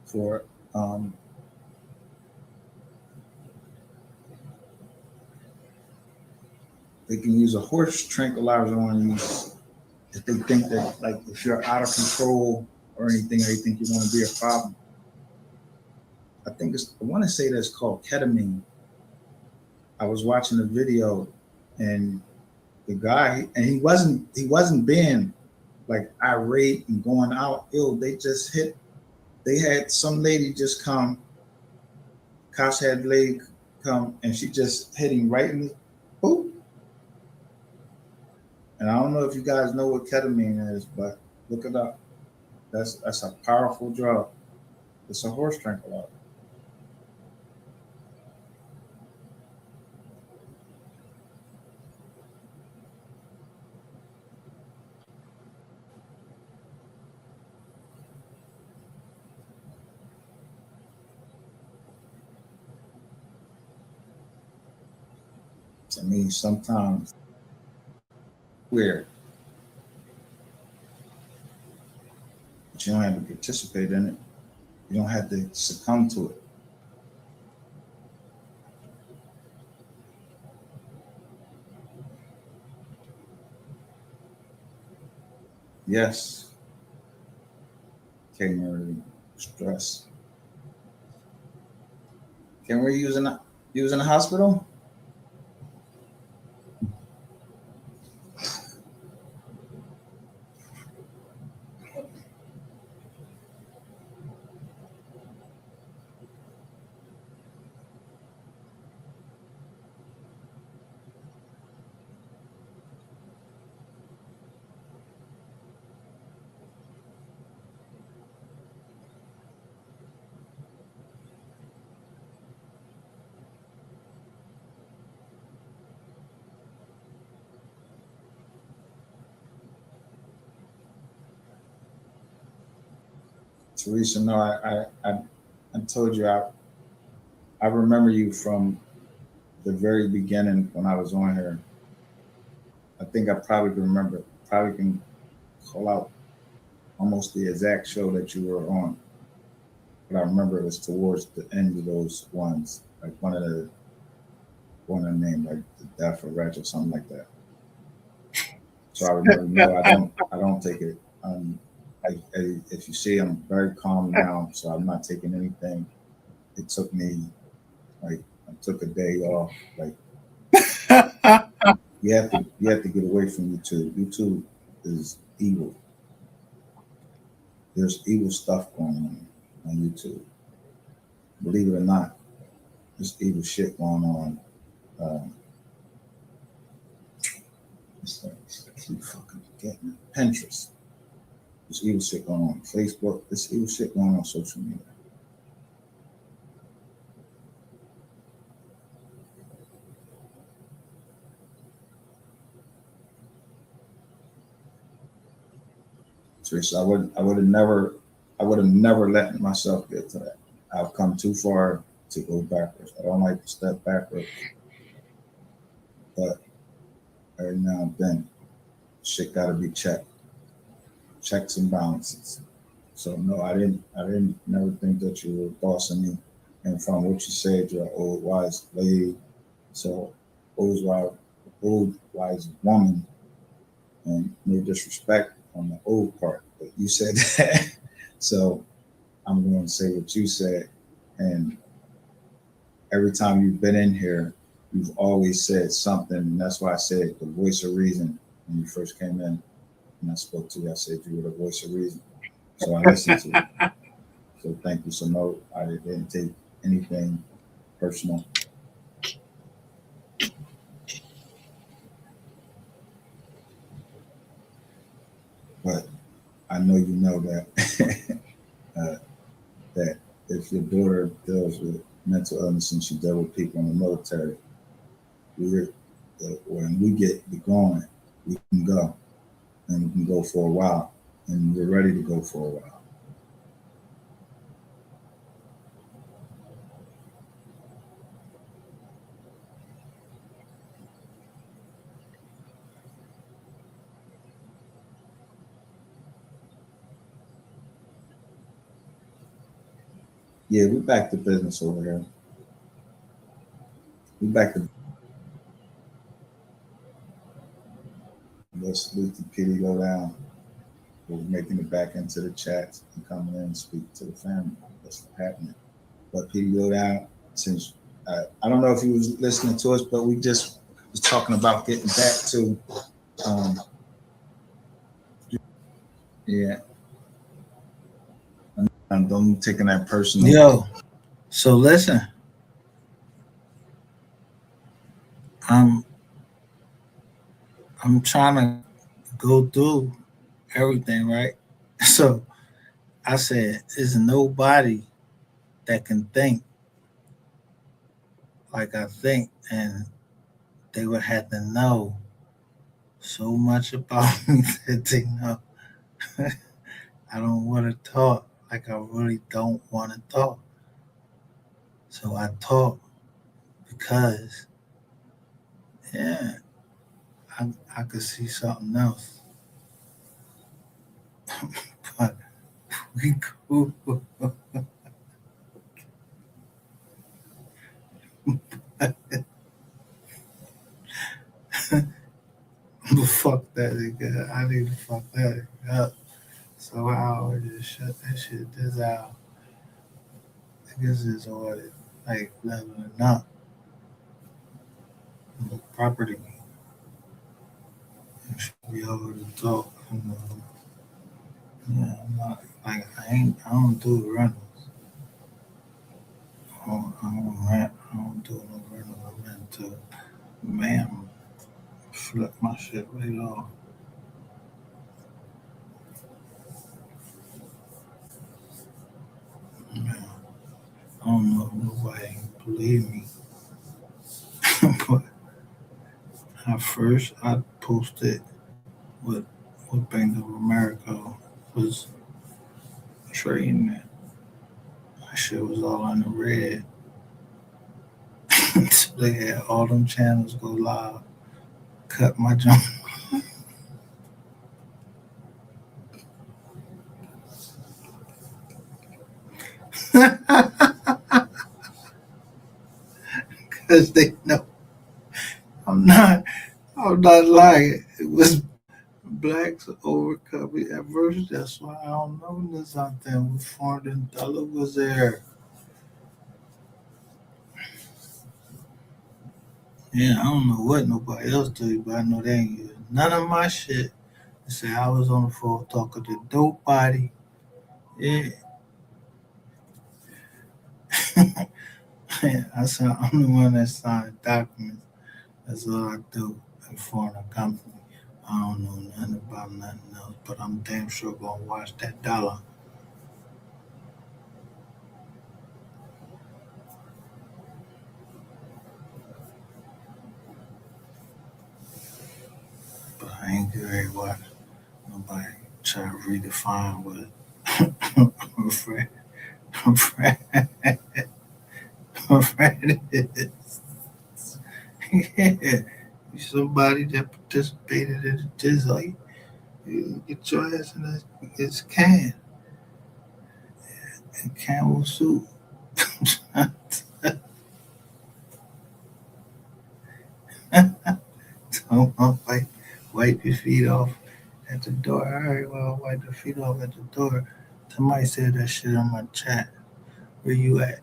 for they can use a horse tranquilizer on you if they think that, like, if you're out of control or anything, or they think you're going to be a problem. I want to say that's called ketamine. I was watching a video, and the guy, and he wasn't being like irate and going out ill. They had some lady just come, cops had a lady come, and she just hit him right in the boop. And I don't know if you guys know what ketamine is, but look it up. That's a powerful drug. It's a horse tranquilizer. I mean, sometimes weird, but you don't have to participate in it. You don't have to succumb to it. Yes, K-Murray, stress. Can we use in the hospital? Teresa, no, I told you I remember you from the very beginning when I was on here. I think I probably can call out almost the exact show that you were on. But I remember it was towards the end of those ones, like one of the name, like the Death of Wretch or something like that. So I remember, no, I don't take it. If you see, I'm very calm now, so I'm not taking anything. It took me, like, I took a day off. Like, you have to get away from YouTube. YouTube is evil. There's evil stuff going on. on YouTube. Believe it or not, there's evil shit going on. I keep fucking forgetting it. Pinterest. There's evil shit going on Facebook. There's evil shit going on social media. Teresa, I would have never let myself get to that. I've come too far to go backwards. I don't like to step backwards, but every now and then, shit got to be checked, checks and balances. So no, I didn't never think that you were bossing me. And from what you said, you're an old wise lady, so old wise woman, and no disrespect on the old part, but you said that. So I'm going to say what you said. And every time you've been in here, you've always said something. And that's why I said the voice of reason when you first came in. And I spoke to you, I said you were the voice of reason. So I listened to you. So thank you. So no, I didn't take anything personal. But I know you know that that if your daughter deals with mental illness and she dealt with people in the military, when we get going, we can go, and we can go for a while, and we're ready to go for a while. Yeah, we're back to business over here. We're back to let's leave the pity go down. We're making it back into the chats and coming in and speak to the family. That's what's happening. But pity go down since I don't know if you was listening to us, but we just was talking about getting back to yeah. I'm taking that personal. Yo, so listen, I'm trying to go through everything, right? So I said, there's nobody that can think like I think, and they would have to know so much about me that they know I don't want to talk. Like I really don't want to talk. So I talk because, yeah, I could see something else. But we cool. But fuck that nigga. I need to fuck that nigga up. So I always just shut that shit this out. Niggas is always like leveling up. The property. You should be able to talk. You know. Yeah, I'm not like I don't do rentals. I don't rent. I don't do no rental. I rent to man flip my shit right off. Yeah. I don't know if nobody believe me. But I posted what Bank of America was trading at. My shit was all in the red. So they had all them channels go live. Cut my jump. Because they know I'm not lying. It was blacks overcoming adversity. That's why I don't know this out there. We formed in Dollar was there. Yeah, I don't know what nobody else do, but I know they ain't using none of my shit. They say I was on the phone talking to nobody. Yeah. I said, I'm the one that signed documents. That's all I do in foreign company. I don't know nothing about nothing else, but I'm damn sure gonna watch that dollar. But I ain't getting ready to watch nobody try to redefine what Fred, Fred, Fred is. Yeah. You somebody that participated in this, like, you get your ass in this camel suit. Don't wipe your feet off at the door. All right, well, wipe your feet off at the door. Somebody said that shit on my chat. Where you at?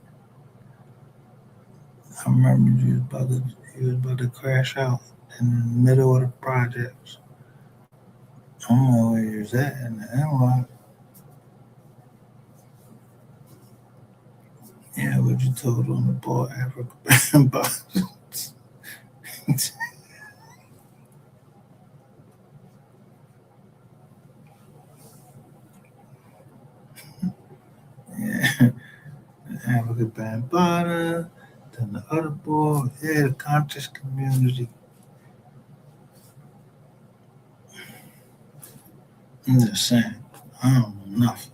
I remember you was about to crash out in the middle of the projects. I don't know where you was at in the NY. Yeah, what you told on the ball Africa about. Yeah, Africa Bambaataa, then the other ball, yeah, the conscious community. I'm just saying, I don't know nothing.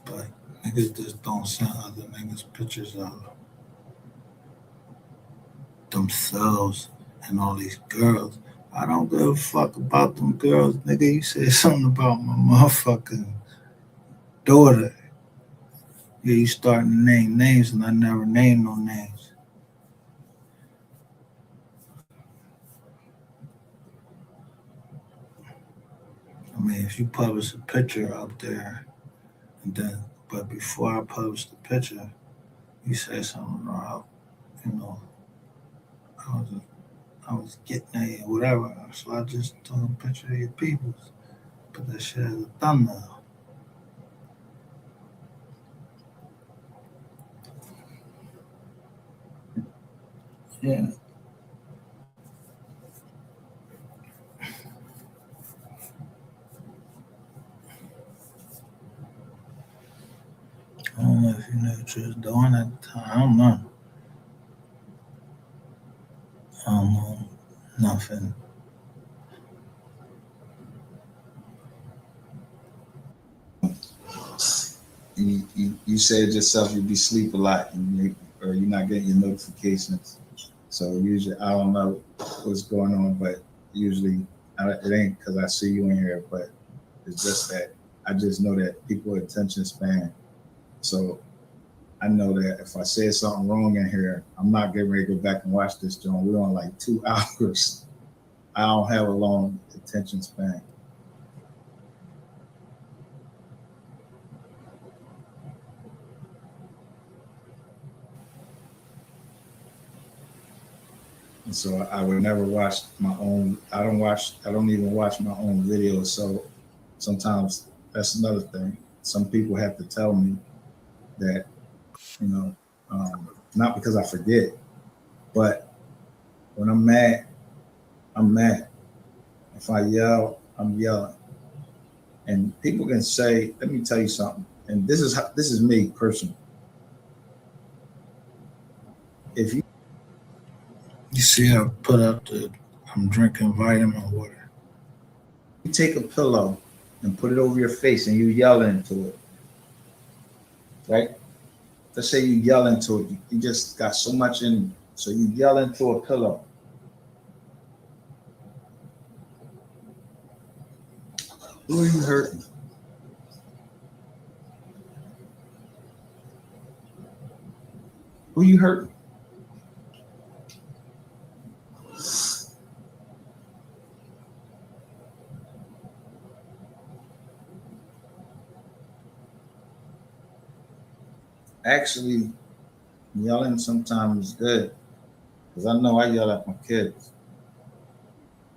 But niggas just don't send other niggas pictures of themselves and all these girls. I don't give a fuck about them girls, nigga. You said something about my motherfucking daughter. Yeah, you starting to name names and I never named no names. I mean, if you publish a picture out there, and then, but before I published the picture, you said something about, you know, I was, I was getting at you, whatever. So I just took a picture of your peoples, put that shit as a thumbnail. Yeah. I don't know if you knew what you was doing at the time. I don't know. I don't know nothing. You said yourself you be sleep a lot or you're not getting your notifications. So usually I don't know what's going on, but usually it ain't because I see you in here, but it's just that I just know that people attention span. So I know that if I said something wrong in here, I'm not getting ready to go back and watch this joint. We're on like 2 hours. I don't have a long attention span. And so I would never watch my own. I don't even watch my own videos. So sometimes that's another thing. Some people have to tell me that, you know, not because I forget, but when I'm mad, I'm mad. If I yell, I'm yelling. And people can say, let me tell you something. And this is me personally. If You see, I put up I'm drinking vitamin water. you take a pillow and put it over your face and you yell into it, right? Let's say you yell into it. You just got so much in you. So you yell into a pillow. Who are you hurting? Who are you hurting? Actually, yelling sometimes is good because I know I yell at my kids.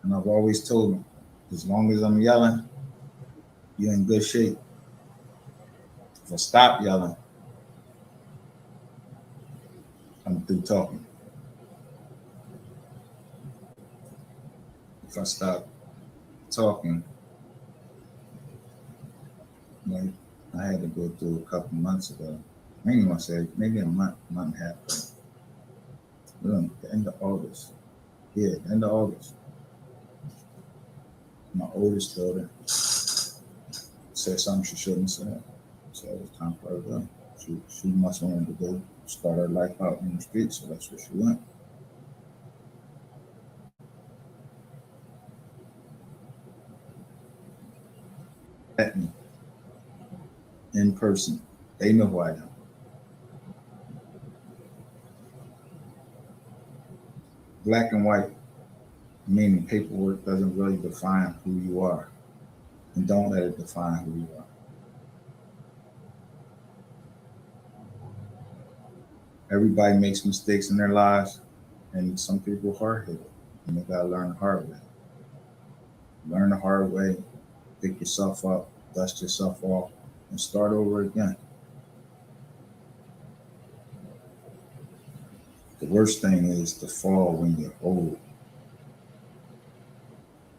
And I've always told them, as long as I'm yelling, you're in good shape. If I stop yelling, I'm through talking. If I stop talking, like I had to go through a couple months ago. I ain't gonna say maybe a month and a half ago. The end of August. Yeah, the end of August. My oldest daughter said something she shouldn't say. So it was time for her to go. She must want to go start her life out in the streets, so that's where she went. At me in person. They know who I am. Black and white, meaning paperwork doesn't really define who you are. And don't let it define who you are. Everybody makes mistakes in their lives, and some people are hard-headed, and they gotta learn the hard way. Learn the hard way, pick yourself up, dust yourself off, and start over again. The worst thing is to fall when you're old.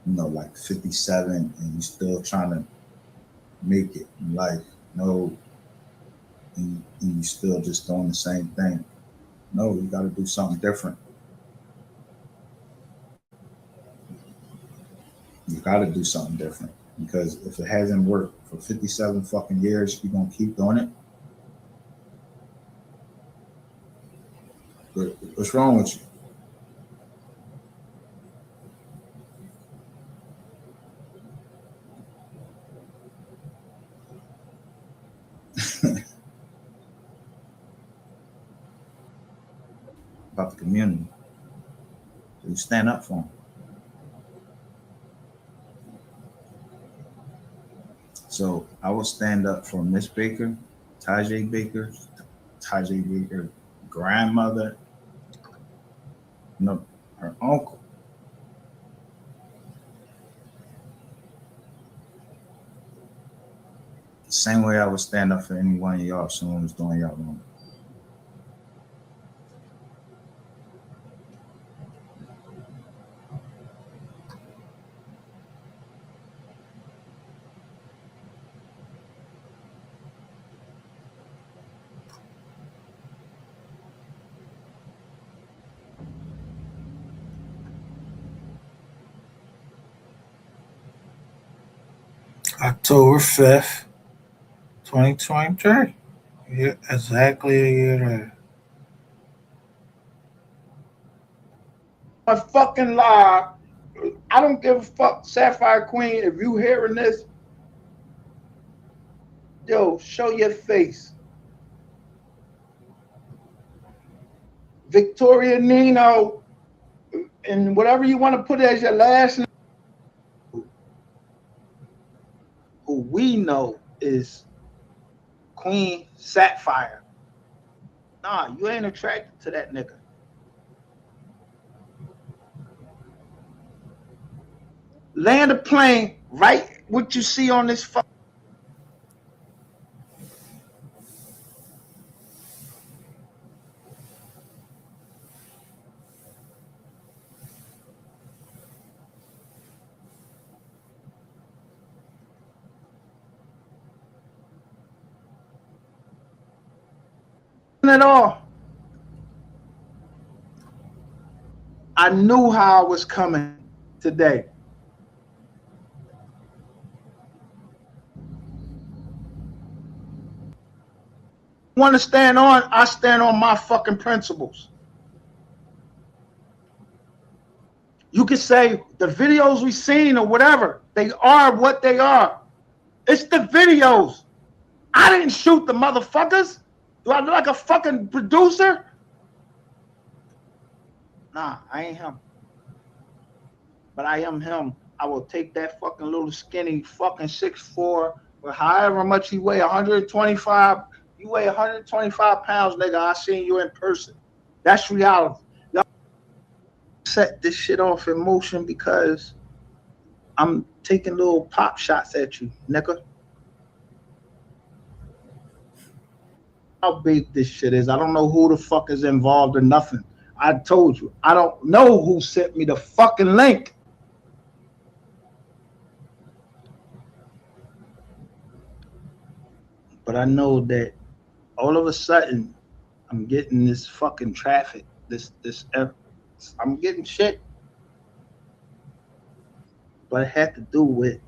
You know, like 57, and you're still trying to make it in life. No, and you still just doing the same thing. No, you got to do something different. You got to do something different, because if it hasn't worked for 57 fucking years, you're gonna keep doing it. But what's wrong with you? About the community. So you stand up for them. So I will stand up for Miss Baker, Tajay Baker, grandmother, no, her uncle. The same way I would stand up for any one of y'all if someone was doing y'all wrong. October 5th, 2023. Yeah, exactly a year later. A fucking lie. I don't give a fuck, Sapphire Queen. If you hearing this, yo, show your face. Victoria Nino, and whatever you want to put as your last name, who we know is Queen Sapphire. Nah, you ain't attracted to that nigga. Land a plane right what you see on this fuck. At all. I knew how I was coming today. Want to stand on? I stand on my fucking principles. You could say the videos we seen or whatever, they are what they are. It's the videos. I didn't shoot the motherfuckers. Do I look like a fucking producer? Nah, I ain't him. But I am him. I will take that fucking little skinny fucking 6'4", or however much you weigh, 125. You weigh 125 pounds, nigga. I seen you in person. That's reality. Y'all set this shit off in motion because I'm taking little pop shots at you, nigga. how big this shit is. I don't know who the fuck is involved or nothing. I told you, I don't know who sent me the fucking link. But I know that all of a sudden I'm getting this fucking traffic. I'm getting shit. But it had to do with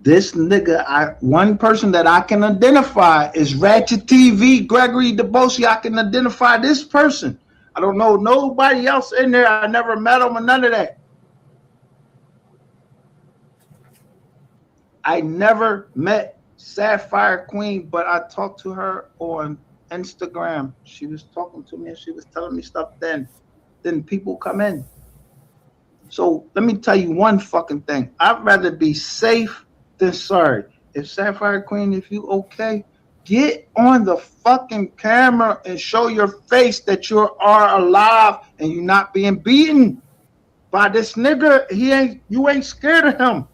this nigga. One person that I can identify is Ratchet TV, Gregory DeBosi. I can identify this person. I don't know nobody else in there. I never met him or none of that. I never met Sapphire Queen, but I talked to her on Instagram. She was talking to me and she was telling me stuff then. Then people come in. So let me tell you one fucking thing. I'd rather be safe than sorry. If Sapphire Queen, if you okay, get on the fucking camera and show your face that you are alive and you're not being beaten by this nigga. You ain't scared of him.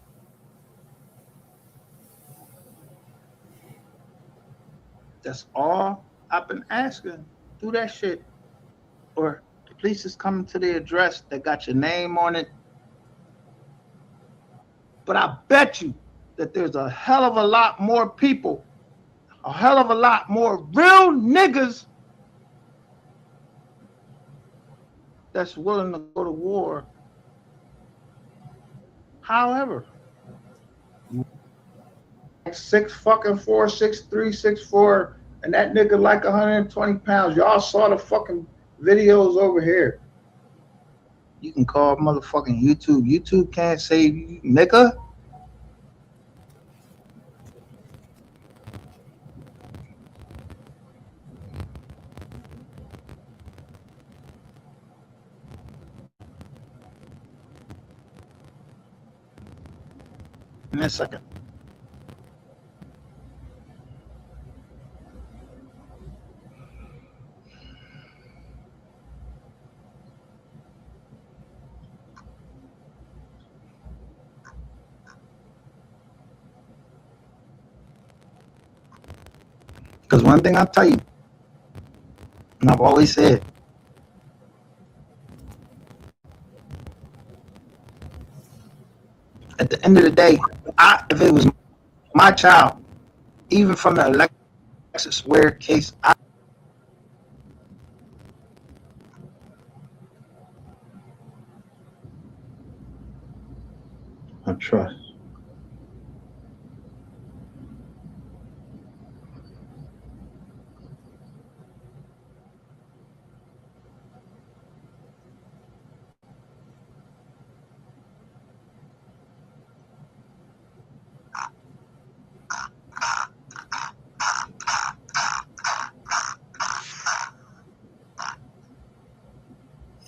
That's all I've been asking. Do that shit. Or the police is coming to the address that got your name on it. But I bet you that there's a hell of a lot more people, a hell of a lot more real niggas that's willing to go to war. However, 6'4", 6'3", 6'4", and that nigga like 120 pounds. Y'all saw the fucking videos over here. You can call motherfucking YouTube. YouTube can't save you, nigga. In a second. Because one thing I'll tell you, and I've always said, at the end of the day, if it was my child, even from the Alexis Ware case, I trust.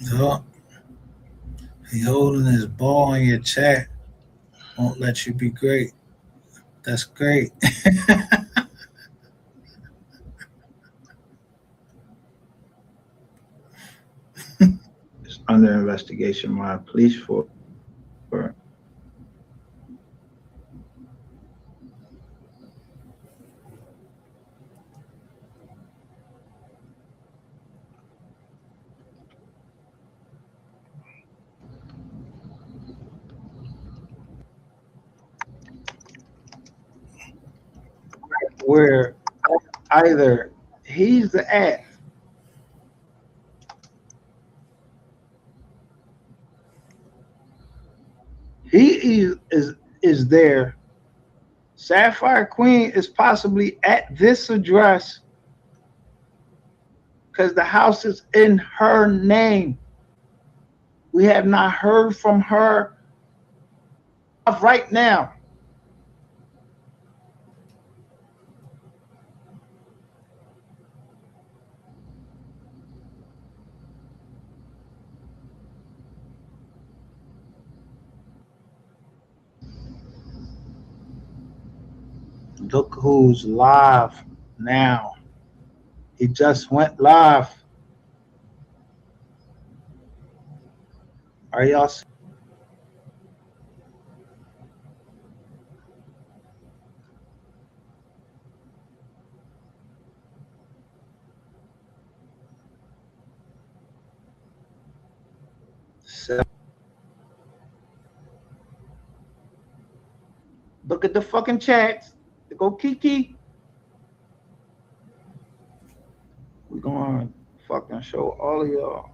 Yup. He holding his ball in your chat. Won't let you be great. That's great. It's under investigation by police for where either he's the ass, he is there. Sapphire Queen is possibly at this address because the house is in her name. We have not heard from her right now. Look who's live now. He just went live. Are y'all? at the fucking chats. Go Kiki. We're gonna fucking show all of y'all.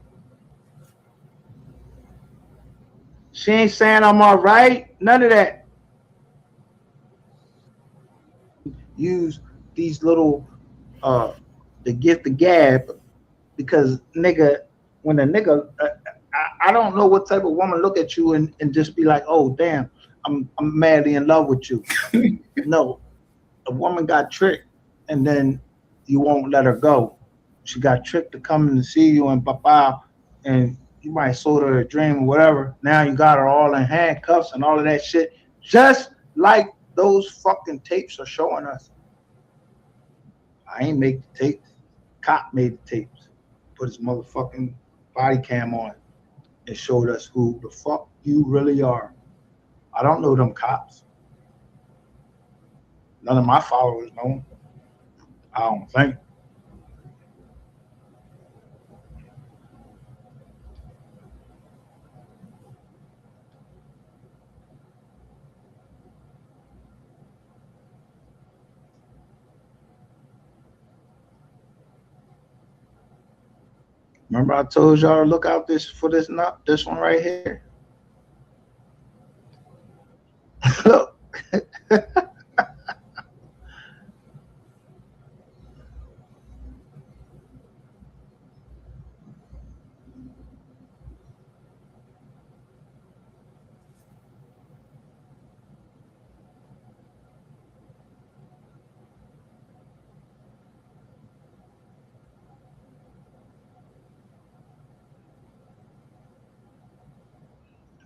She ain't saying I'm all right. None of that. Use these little the gift the gab, because nigga, when a nigga I don't know what type of woman look at you and just be like, oh damn, I'm madly in love with you. No, a woman got tricked and then you won't let her go. She got tricked to come and see you and papa, and you might sold her a dream or whatever. Now you got her all in handcuffs and all of that shit, just like those fucking tapes are showing us. I ain't make the tapes. Cop made the tapes. Put his motherfucking body cam on and showed us who the fuck you really are. I don't know them cops. None of my followers know them. I don't think. Remember I told y'all to look out this one right here. Look.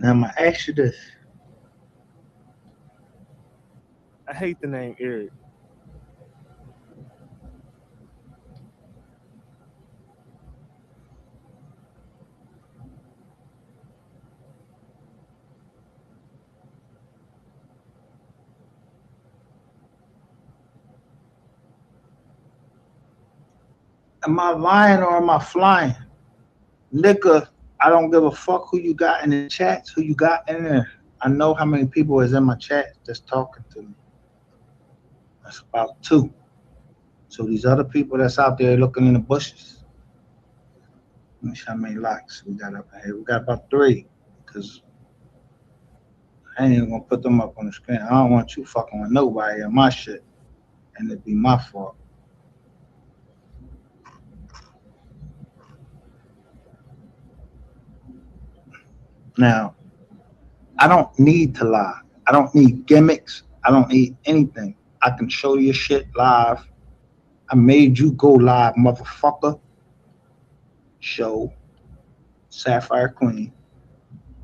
Now I'm gonna ask you this. I hate the name Eric. Am I lying or am I flying? Nigga, I don't give a fuck who you got in the chats, who you got in there. I know how many people is in my chat that's talking to me. That's about 2. So these other people that's out there looking in the bushes. Let me see how many likes we got up here. We got about 3. Because I ain't even gonna put them up on the screen. I don't want you fucking with nobody on my shit. And it'd be my fault. Now, I don't need to lie. I don't need gimmicks. I don't need anything. I can show you shit live. I made you go live, motherfucker. Show Sapphire Queen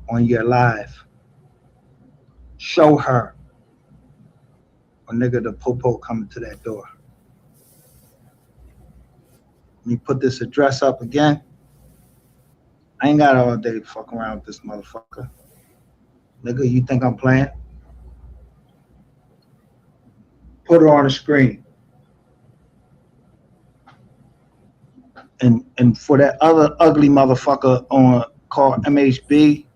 on your live. Show her. A nigga the popo coming to that door. Let me put this address up again. I ain't got all day to fuck around with this motherfucker. Nigga, you think I'm playing? Put her on the screen. And for that other ugly motherfucker on called MHB,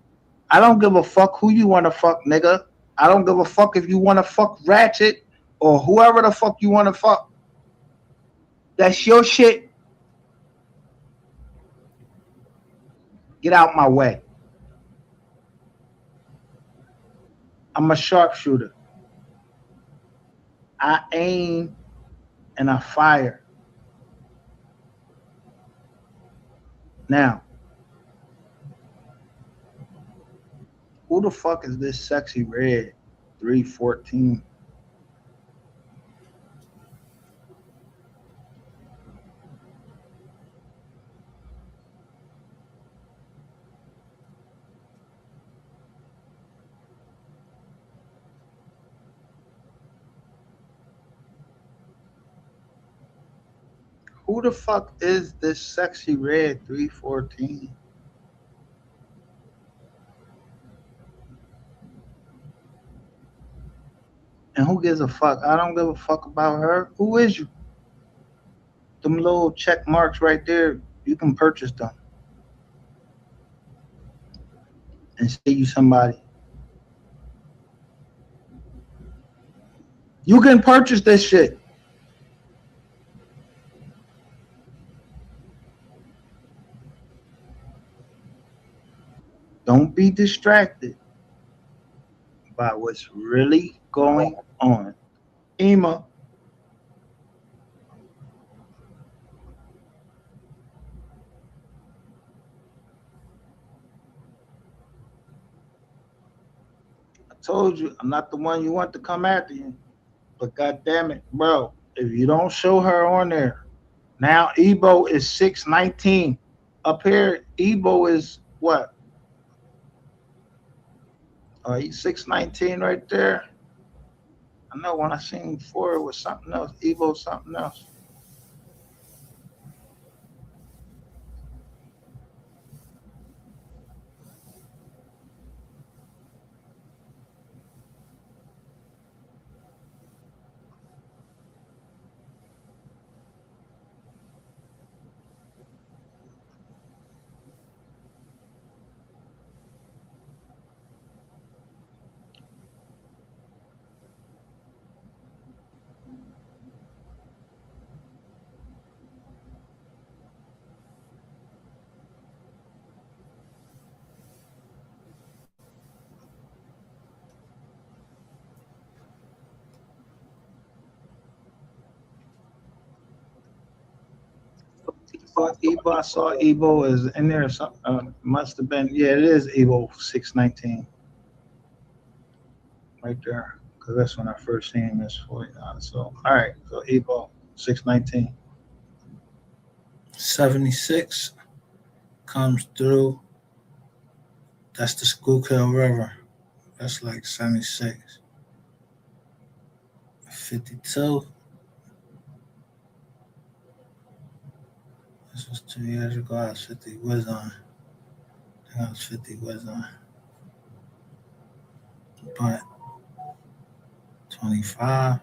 I don't give a fuck who you want to fuck, nigga. I don't give a fuck if you want to fuck Ratchet or whoever the fuck you want to fuck. That's your shit. Get out my way. I'm a sharpshooter. I aim and I fire. Now, who the fuck is this sexy red 314? Who the fuck is this sexy red 314? And who gives a fuck? I don't give a fuck about her. Who is you? Them little check marks right there, you can purchase them and say you somebody. You can purchase this shit. Don't be distracted by what's really going on. Ema. I told you, I'm not the one you want to come after you. But goddamn it, bro, if you don't show her on there, now Ebo is 619. Up here, Ebo is what? He's 619 right there. I know when I seen before it was something else. Ebo something else. Ebo, I saw Ebo is in there. Must have been, yeah, it is Ebo 619 right there. Because that's when I first seen this for you. So, all right, so Ebo 619. 76 comes through. That's the Schuylkill River. That's like 76. 52. This was 2 years ago. I was 50 was on. I was 50 was on. But 25.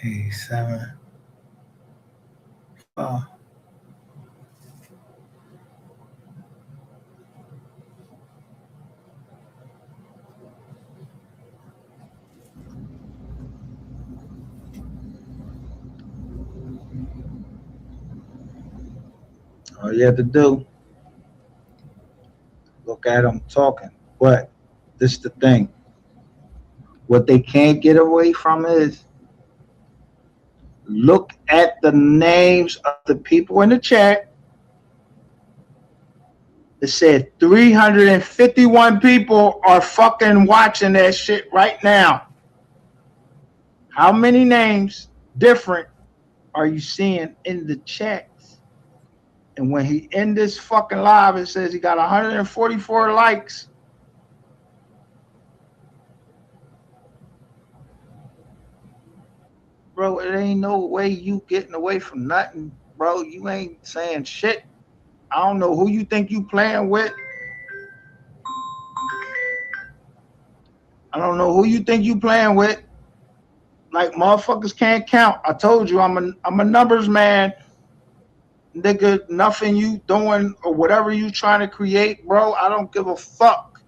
87. Oh. All you have to do, look at them talking. But this is the thing. What they can't get away from is look at the names of the people in the chat. It said 351 people are fucking watching that shit right now. How many names different are you seeing in the chats? And when he end this fucking live, it says he got 144 likes. Bro, it ain't no way you getting away from nothing, bro. You ain't saying shit. I don't know who you think you playing with. I don't know who you think you playing with. Like motherfuckers can't count. I told you I'm a numbers man. Nigga, nothing you doing or whatever you trying to create, bro, I don't give a fuck.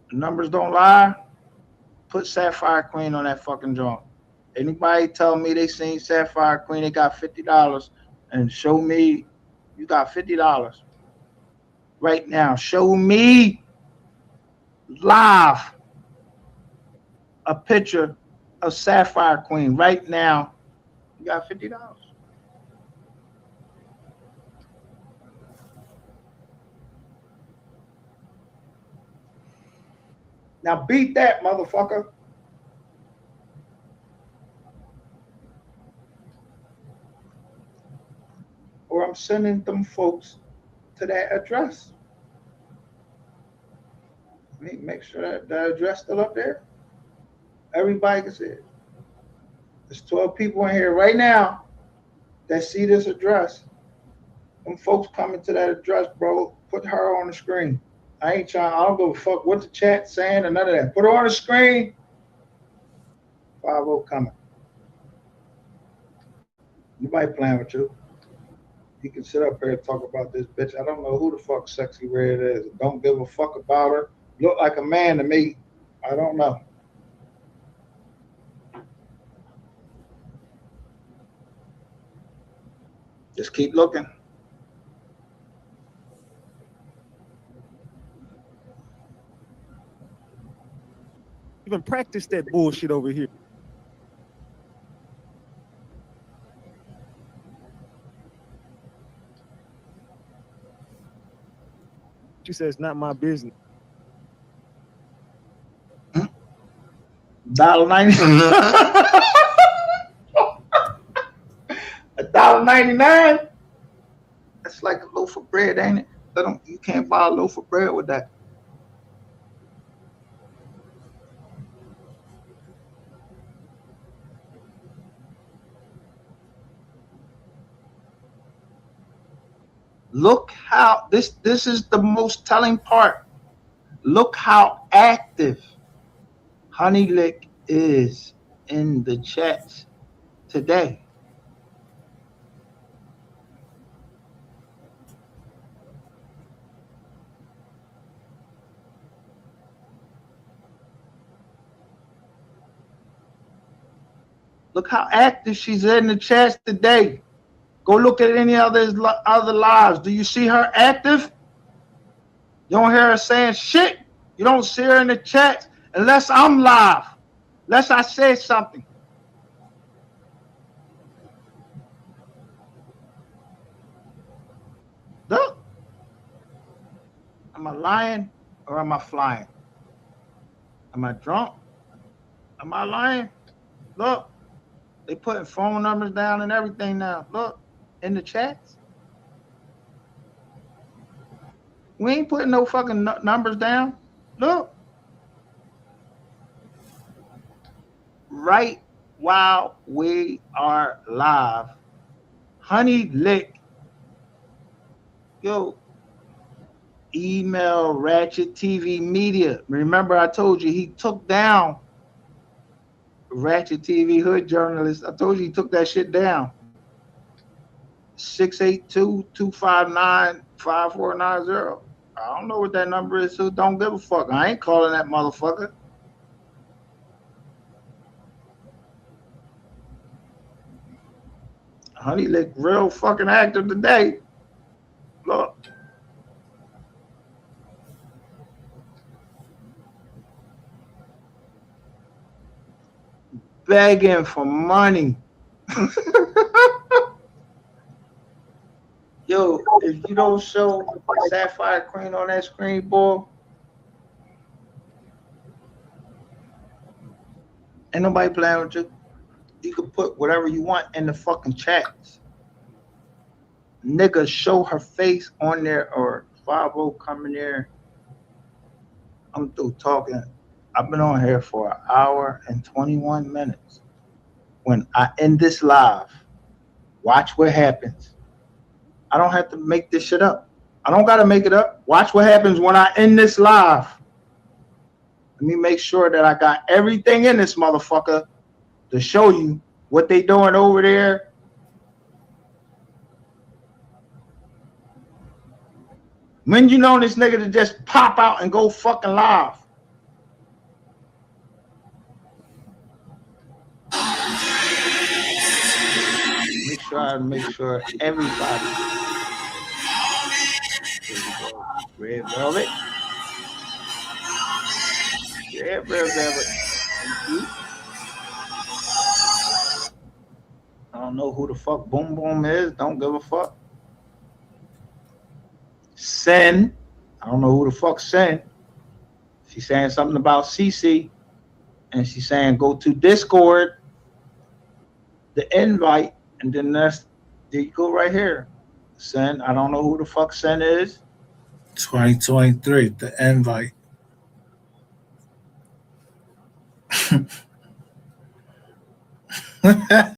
The numbers don't lie. Put Sapphire Queen on that fucking joint. Anybody tell me they seen Sapphire Queen, they got $50 and show me you got $50 right now. Show me live a picture of Sapphire Queen right now. You got $50. Now beat that, motherfucker. Or I'm sending them folks to that address. Make sure that the address still up there. Everybody can see it. There's 12 people in here right now that see this address. Them folks coming to that address, bro. Put her on the screen. I don't give a fuck what the chat's saying or none of that. Put her on the screen. 5-0 coming. Nobody playing with you. He can sit up here and talk about this bitch. I don't know who the fuck Sexy Red is. Don't give a fuck about her. Look like a man to me. I don't know. Just keep looking. Even practice that bullshit over here. She says, "Not my business." $1.99. $1.99. That's like a loaf of bread, ain't it? You can't buy a loaf of bread with that. Look how this is the most telling part. Look how active Honey Lick is in the chats today. Look how active she's in the chats today. Go look at any other lives. Do you see her active? You don't hear her saying shit. You don't see her in the chats unless I'm live. Unless I say something. Look. Am I lying or am I flying? Am I drunk? Am I lying? Look. They putting phone numbers down and everything now. Look. In the chats. We ain't putting no fucking numbers down. Look. Right while we are live, Honey Lick, yo, email Ratchet TV Media. Remember I told you he took down Ratchet TV Hood Journalist. I told you he took that shit down. 682-259-5490. I don't know what that number is, so don't give a fuck. I ain't calling that motherfucker. Honey Lick real fucking active today. Look. Begging for money. Yo, if you don't show Sapphire Queen on that screen, boy, ain't nobody playing with you. You can put whatever you want in the fucking chats. Nigga, show her face on there or 5-0 coming there. I'm through talking. I've been on here for 1 hour and 21 minutes. When I end this live, watch what happens. I don't have to make this shit up. I don't got to make it up. Watch what happens when I end this live. Let me make sure that I got everything in this motherfucker to show you what they doing over there. When you know this nigga to just pop out and go fucking live. Make sure everybody. Red Velvet. Yeah, Red Velvet. I don't know who the fuck Boom Boom is. Don't give a fuck. Sen. I don't know who the fuck Sen. She's saying something about CC. And she's saying go to Discord. The invite. And then there you go right here. Sen. I don't know who the fuck Sen is. 2023. The invite.